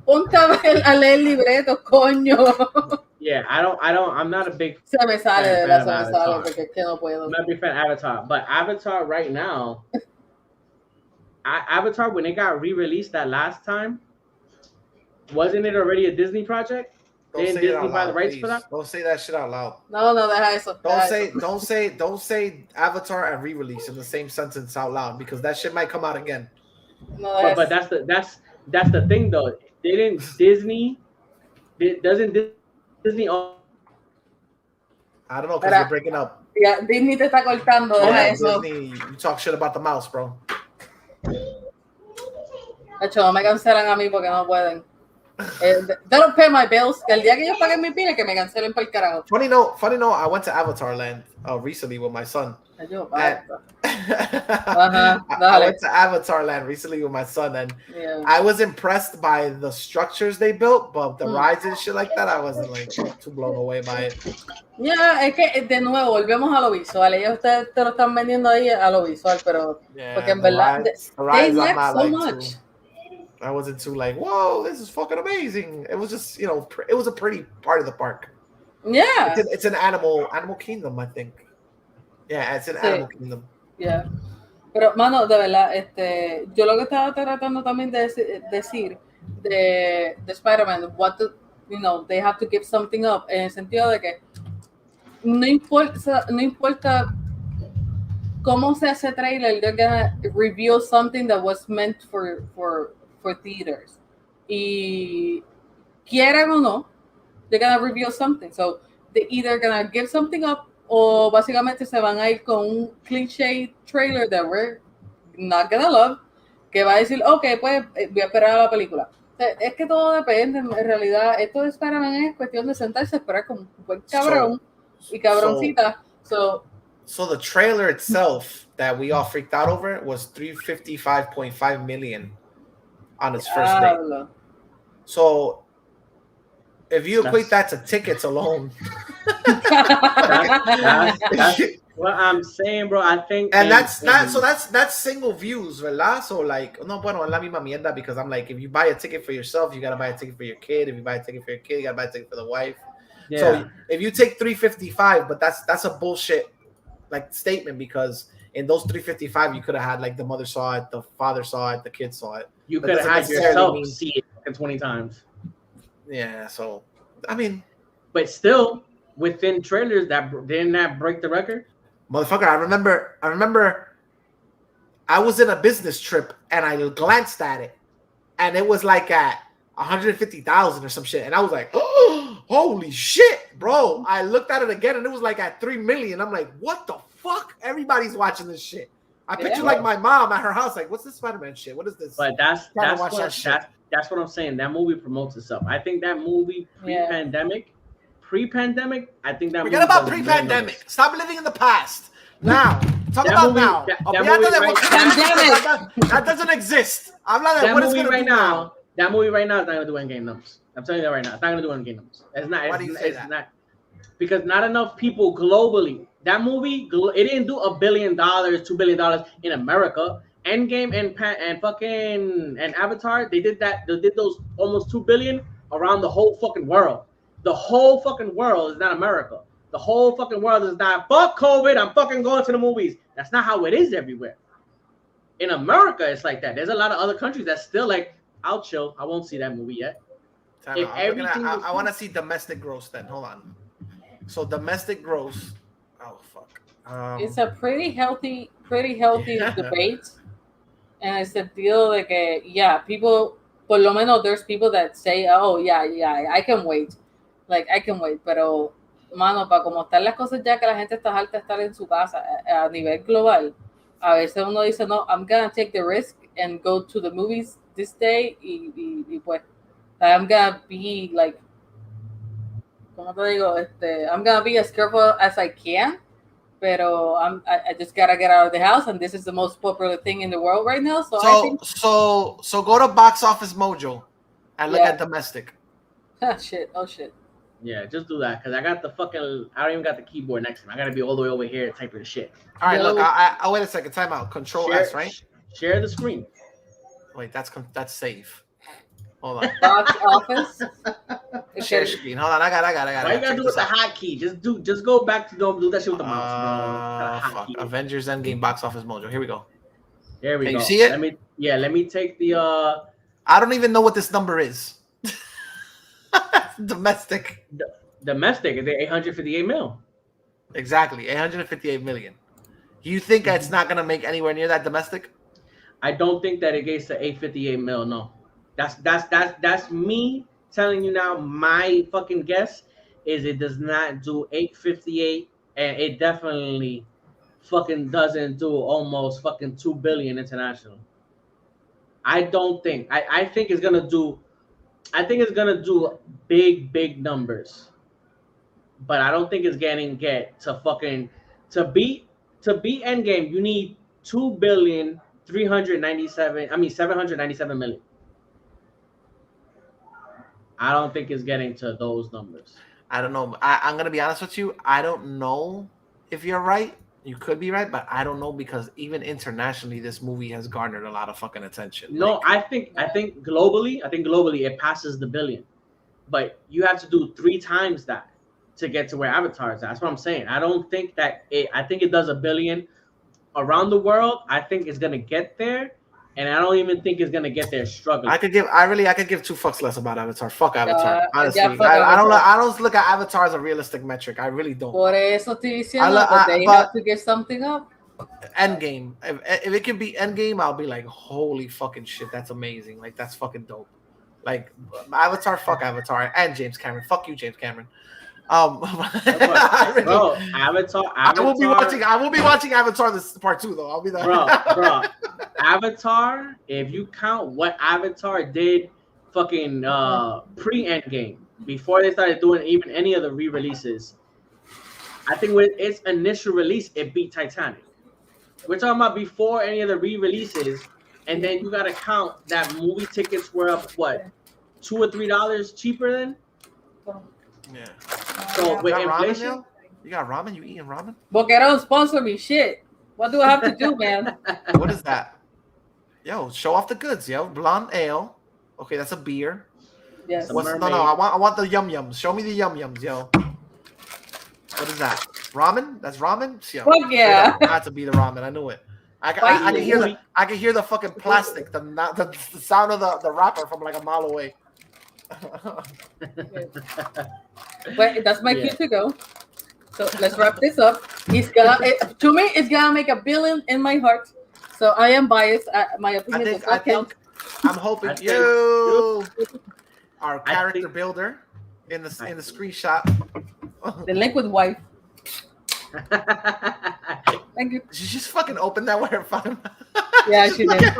Ponte a leer el libreto, coño. Yeah, I'm not a big Se me sale fan de la of se me Avatar. sale porque es que no puedo. I'm not a big fan of Avatar, but Avatar right now, Avatar when it got re-released that last time, wasn't it already a Disney project? Didn't Disney buy the rights for that? Don't say that shit out loud. No, deja eso. Don't say Avatar and re-release in the same sentence out loud because that shit might come out again. No, but that's the thing though. Doesn't Disney own? I don't know because you're breaking up. Ya, Disney te está cortando, deja eso. Disney, you talk shit about the mouse, bro. De hecho, no me cancelan a mí porque no pueden. They don't pay my bills. Que el día que yo pague mi pila, que me cancelen para el carajo. Funny note, I went to Avatar Land recently with my son. I went to Avatar Land recently with my son, and I was impressed by the structures they built, but the rides and shit like that, I wasn't like too blown away by it. Yeah, es que de nuevo volvemos a lo visual. Ellos ustedes te lo están vendiendo ahí a lo visual, pero porque en verdad they lack so much. I wasn't too like, whoa, this is fucking amazing. It was just, it was a pretty part of the park. Yeah. It's an animal kingdom, I think. Yeah, it's an animal kingdom. Yeah. Pero, mano, de verdad, yo lo que estaba tratando también de decir de Spider-Man, they have to give something up, en el sentido de que no importa cómo se hace trailer, they're gonna reveal something that was meant for theaters. Y quieran o no, they're gonna reveal something. So they're either gonna give something up o básicamente se van a ir con un cliché trailer that we're not gonna love, que va a decir, ok, pues voy a esperar a la película. O sea, es que todo depende, en realidad, esto de Spider-Man es cuestión de sentarse a esperar como un buen cabrón y cabroncita. So the trailer itself that we all freaked out over was $355.5 million on its first day. So if you equate that to tickets alone, that's what I'm saying, bro. I think, and that's single views, ¿verdad? So like, no, bueno, es la misma mierda because I'm like, if you buy a ticket for yourself, you gotta buy a ticket for your kid. If you buy a ticket for your kid, you gotta buy a ticket for the wife. Yeah. So if you take 355, but that's a bullshit like statement because in those 355 you could have had like the mother saw it, the father saw it, the kid saw it. You could have had yourself see it 20 times. Yeah, so I mean, but still within trailers didn't that break the record? Motherfucker, I remember I was in a business trip and I glanced at it and it was like at 150,000 or some shit and I was like, oh, holy shit, bro. I looked at it again and it was like at 3 million. I'm like, what the fuck? Everybody's watching this shit. I picture like my mom at her house like, what's this Spider-Man shit? What is this? But that's what I'm saying. That movie promotes itself. I think that movie pre-pandemic, I think that forget about pre-pandemic. Stop living in the past. Now, talk that about movie, now. That doesn't exist. I'm like, that what movie is right now. That movie right now is not gonna do Endgame numbers. I'm telling you that right now. It's not gonna do Endgame numbers. It's not. Why do you say that? Not because not enough people globally. That movie, it didn't do $1 billion, $2 billion in America. Endgame and Avatar, they did those almost 2 billion around the whole fucking world. The whole fucking world is not America. The whole fucking world is not fuck COVID. I'm fucking going to the movies. That's not how it is everywhere. In America, it's like that. There's a lot of other countries that's still like, I'll chill. I won't see that movie yet. I want to see domestic gross then. Hold on. So domestic gross. Oh fuck. It's a pretty healthy debate. And it's the deal de que, people, por lo menos there's people that say, oh, yeah, I can wait. Like, I can wait. Pero, mano, para como están las cosas ya que la gente está harta de estar en su casa a nivel global, a veces uno dice, no, I'm gonna take the risk and go to the movies this day y pues, I'm gonna be like, ¿cómo te digo? I'm gonna be as careful as I can Pero I just gotta get out of the house, and this is the most popular thing in the world right now. So I think, So go to Box Office Mojo and look Yeah. at domestic. oh shit. Yeah, just do that because I got the fucking. I don't even got the keyboard next to me. I gotta be all the way over here typing shit. All right, No. look. I wait a second. Time out. Control S, right? Share the screen. Wait, that's save. Hold on. Box office. Share screen. Hold on. I got. Why you gotta do with the hotkey? Just go back to do that shit with the mouse, bro. Fuck. Avengers Endgame Box Office Mojo. Here we go. There we Can go. you see it? Let me take the I don't even know what this number is. Domestic. domestic. It's 858 mil. Exactly. 858 million. You think it's not gonna make anywhere near that domestic? I don't think that it gets to 858 mil. No, that's me telling you now. My fucking guess is it does not do 858, and it definitely fucking doesn't do almost fucking 2 billion international. I don't think. I think it's gonna do. I think it's gonna do big numbers, but I don't think it's get to fucking to beat Endgame. You need 797 million. I don't think it's getting to those numbers. I don't know. I'm gonna be honest with you. I don't know if you're right. You could be right, but I don't know because even internationally, this movie has garnered a lot of fucking attention. No, I think globally, it passes the billion, but you have to do 3 times that to get to where Avatar is at. That's what I'm saying. I don't think that I think it does a billion around the world. I think it's gonna get there, and I don't even think it's gonna get there struggling. I could give 2 fucks less about Avatar. Fuck Avatar. Honestly, fuck I Avatar. don't look at Avatar as a realistic metric. I really don't. Por eso estoy diciendo, but they have to get something up. Endgame. If it could be Endgame, I'll be like, holy fucking shit, that's amazing. Like that's fucking dope. Like Avatar, fuck Avatar, and James Cameron. Fuck you, James Cameron. Bro, Avatar. I will be watching Avatar this part 2 though. I'll be there. Bro. Avatar. If you count what Avatar did, fucking pre-Endgame, before they started doing even any of the re-releases, I think with its initial release, it beat Titanic. We're talking about before any of the re-releases, and then you gotta count that movie tickets were up what, $2 or $3 cheaper then. Yeah. So with inflation, ramen, you got ramen? You eating ramen? Boquerón, sponsor me. Shit. What do I have to do, man? What is that? Yo, show off the goods, yo. Blonde ale. Okay, that's a beer. Yes. Some What's no? mermaid. I want the yum yums. Show me the yum yums, yo. What is that? Ramen? That's ramen. Yo, Fuck yeah. It had to be the ramen. I knew it. I can hear the fucking plastic. The sound of the wrapper from like a mile away. But that's my cue to go. So let's wrap this up. To me, it's gonna make $1 billion in my heart. So I am biased. My opinion does not count. I'm hoping you, our character builder, in the screenshot. The liquid wife. Thank you. She just fucking opened that with her phone. Yeah, she did.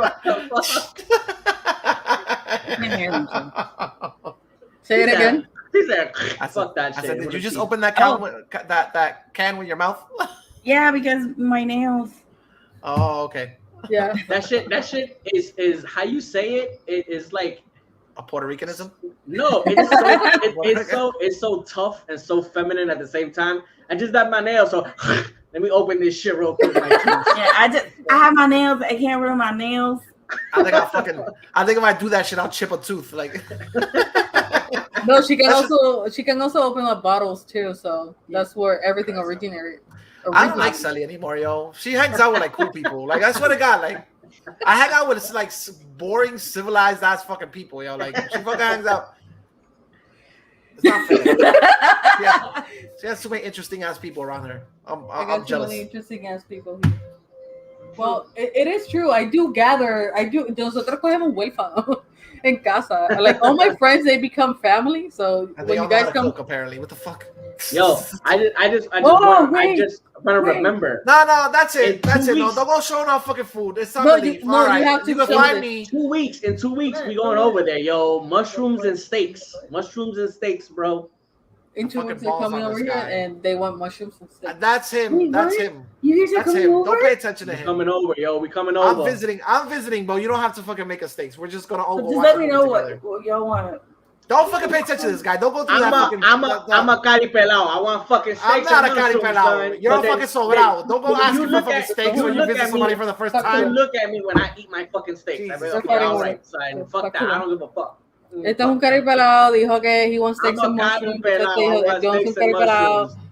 Say it again. He said, "Fuck that shit." I said, did you just open that can that can with your mouth? Yeah, because my nails. Oh, okay. Yeah. That shit is how you say it. It is like A Puerto Ricanism? no. It's so tough and so feminine at the same time. I just got my nails, so let me open this shit real quick. Yeah, I have my nails. I can't ruin my nails. I think if I do that shit, I'll chip a tooth. Like No, she can also open up bottles too. So that's where everything originated. I don't like Sally anymore, yo. She hangs out with like cool people. Like I swear to God, like I hang out with like boring, civilized ass fucking people, yo. Like she fucking hangs out. It's not fair. Yeah, she has too many interesting ass people around her. I'm jealous. Many interesting ass people here. Well, it is true. I do. Nosotros cogemos huérfano en casa. Like all my friends, they become family. So And when they all you know how guys to come, cook, apparently. What the fuck? Yo, I just want to remember. No, that's it. In That's 2 it. No, weeks- don't go showing off fucking food. It's No, something. you have to You can show find it. me. 2 weeks. In 2 weeks, we going over there, yo. Mushrooms and steaks, bro. introverts are coming over here and they want mushrooms instead. That's him. Wait, That's what? him. You guys are That's coming him. over? Don't pay attention to We him. coming over, yo. We coming over. I'm visiting, bro. You don't have to fucking make us steaks. We're just gonna all So go just watch let a me movie know together. what y'all want. Don't fucking pay attention to this guy. Don't go through that fucking. I'm a cari pelao. I want fucking steaks. I'm not a and cari mushrooms, pelao. son. You're But a fucking sobrao. Don't go asking for fucking steaks when you visit somebody for the first You time. look at me when I eat my fucking steaks. I mean, okay, all right, son. Fuck that. I don't give a fuck. Este es un caripelado. Dijo que he wants steaks and mushrooms.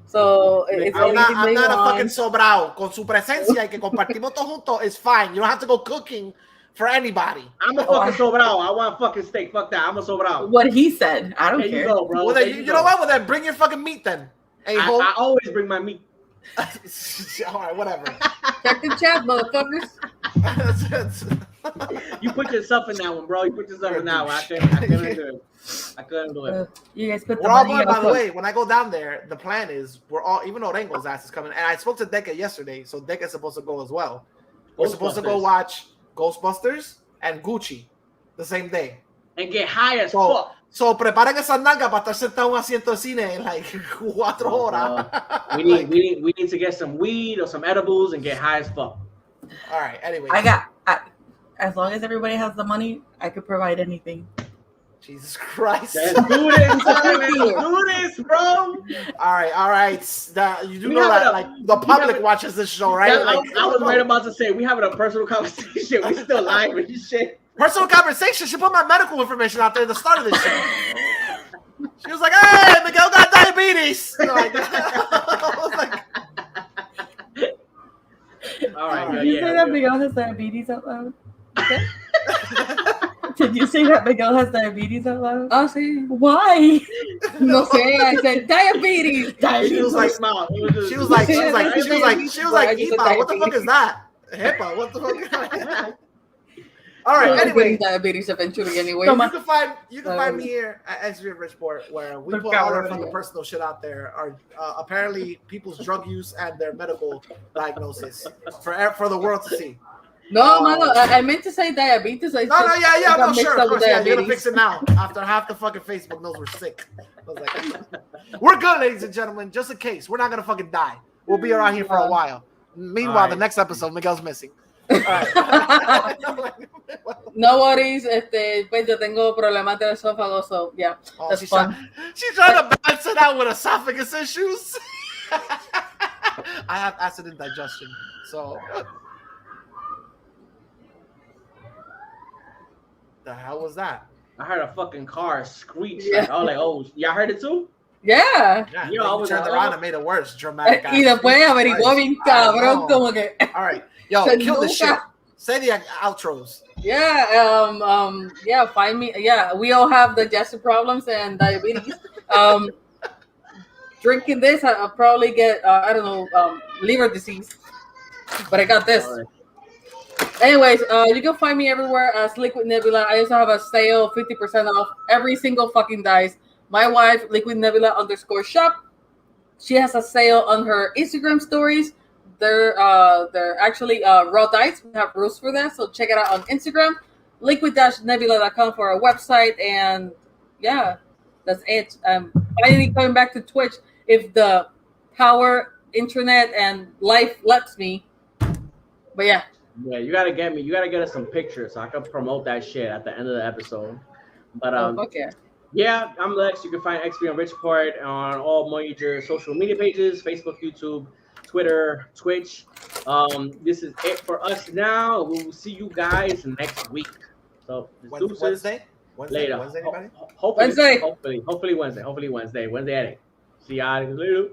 So if I'm anything not a want, fucking sobrao. Con su presencia y que compartimos todo junto is fine. You don't have to go cooking for anybody. I'm a fucking sobrao. I want fucking steak. Fuck that. I'm a sobrao. What he said. I don't There care. you go, bro. Well, There then, you go. know what? Well, then bring your fucking meat then. Hey, I always bring my meat. All right, whatever. check the chat, motherfuckers. You put yourself in that one, bro. You put yourself in that one. I couldn't do it. I couldn't do it. You guys put the We're all money going, by up. the way, when I go down there, the plan is we're all, even though Rengo's ass is coming, and I spoke to Deca yesterday, so Deca's supposed to go as well. We're supposed to go watch Ghostbusters and Gucci the same day. And get high as fuck. So preparen esa nalga para estar sentado en un asiento de cine en like 4 horas. We need to get some weed or some edibles and get high as fuck. All right, anyway. As long as everybody has the money, I could provide anything. Jesus Christ. Let's do this, son. Let's do this, bro. All right. You do know that like the public watches this show, right? Yeah, Like, I was right about to say, we having a personal conversation. We still live and shit. personal conversation. She put my medical information out there at the start of this show. She was like, "Hey, Miguel got diabetes." Like, I was like, all right, Did you say that Miguel has diabetes out loud? Did you say that Miguel has diabetes out loud? Oh, sí. Why? No sé. I said diabetes. she was like, "HIPAA, what the fuck is that? HIPAA, what the fuck?" All right. Anyway, diabetes eventually. Anyway, you can find me here at XV Richport, where we put all our fucking personal shit out there. Our apparently people's drug use and their medical diagnosis for the world to see. No, mano, I meant to say diabetes. No, sure, of course, yeah, you're gonna fix it now. After half the fucking Facebook knows we're sick. I was like, we're good, ladies and gentlemen. Just in case, we're not gonna fucking die. We'll be around here for a while. Meanwhile, the next episode, Miguel's missing. All right. No worries. Pues yo tengo problemas del esófago, so yeah, that's fun. She's trying to balance it out with esophagus issues. I have acid indigestion, so. The hell was that? I heard a fucking car screech. Yeah. I was like, oh, y'all heard it too? Yeah. Yo, I was turned around and made it worse. Dramatic. Y después averiguó bien cabrón como que. All right. Yo, kill the shit. Say the outros. Yeah, find me. Yeah, we all have digestive problems and diabetes. Drinking this, I'll probably get, I don't know, liver disease. But I got this. Right. Anyways, you can find me everywhere as Liquid Nebula. I also have a sale, 50% off every single fucking dice. My wife, Liquid Nebula _shop. She has a sale on her Instagram stories. They're actually raw dice. We have rules for that, so check it out on Instagram. Liquid-nebula.com for our website, and yeah, that's it. Finally coming back to Twitch if the power, internet, and life lets me. But yeah. Yeah, you gotta get me. You gotta get us some pictures so I can promote that shit at the end of the episode. But okay. Yeah, I'm Lex. You can find XP on Richport on all major social media pages: Facebook, YouTube, Twitter, Twitch. This is it for us now. We will see you guys next week. So Wednesday? Later. Wednesday, anybody? Hopefully Wednesday. See y'all later.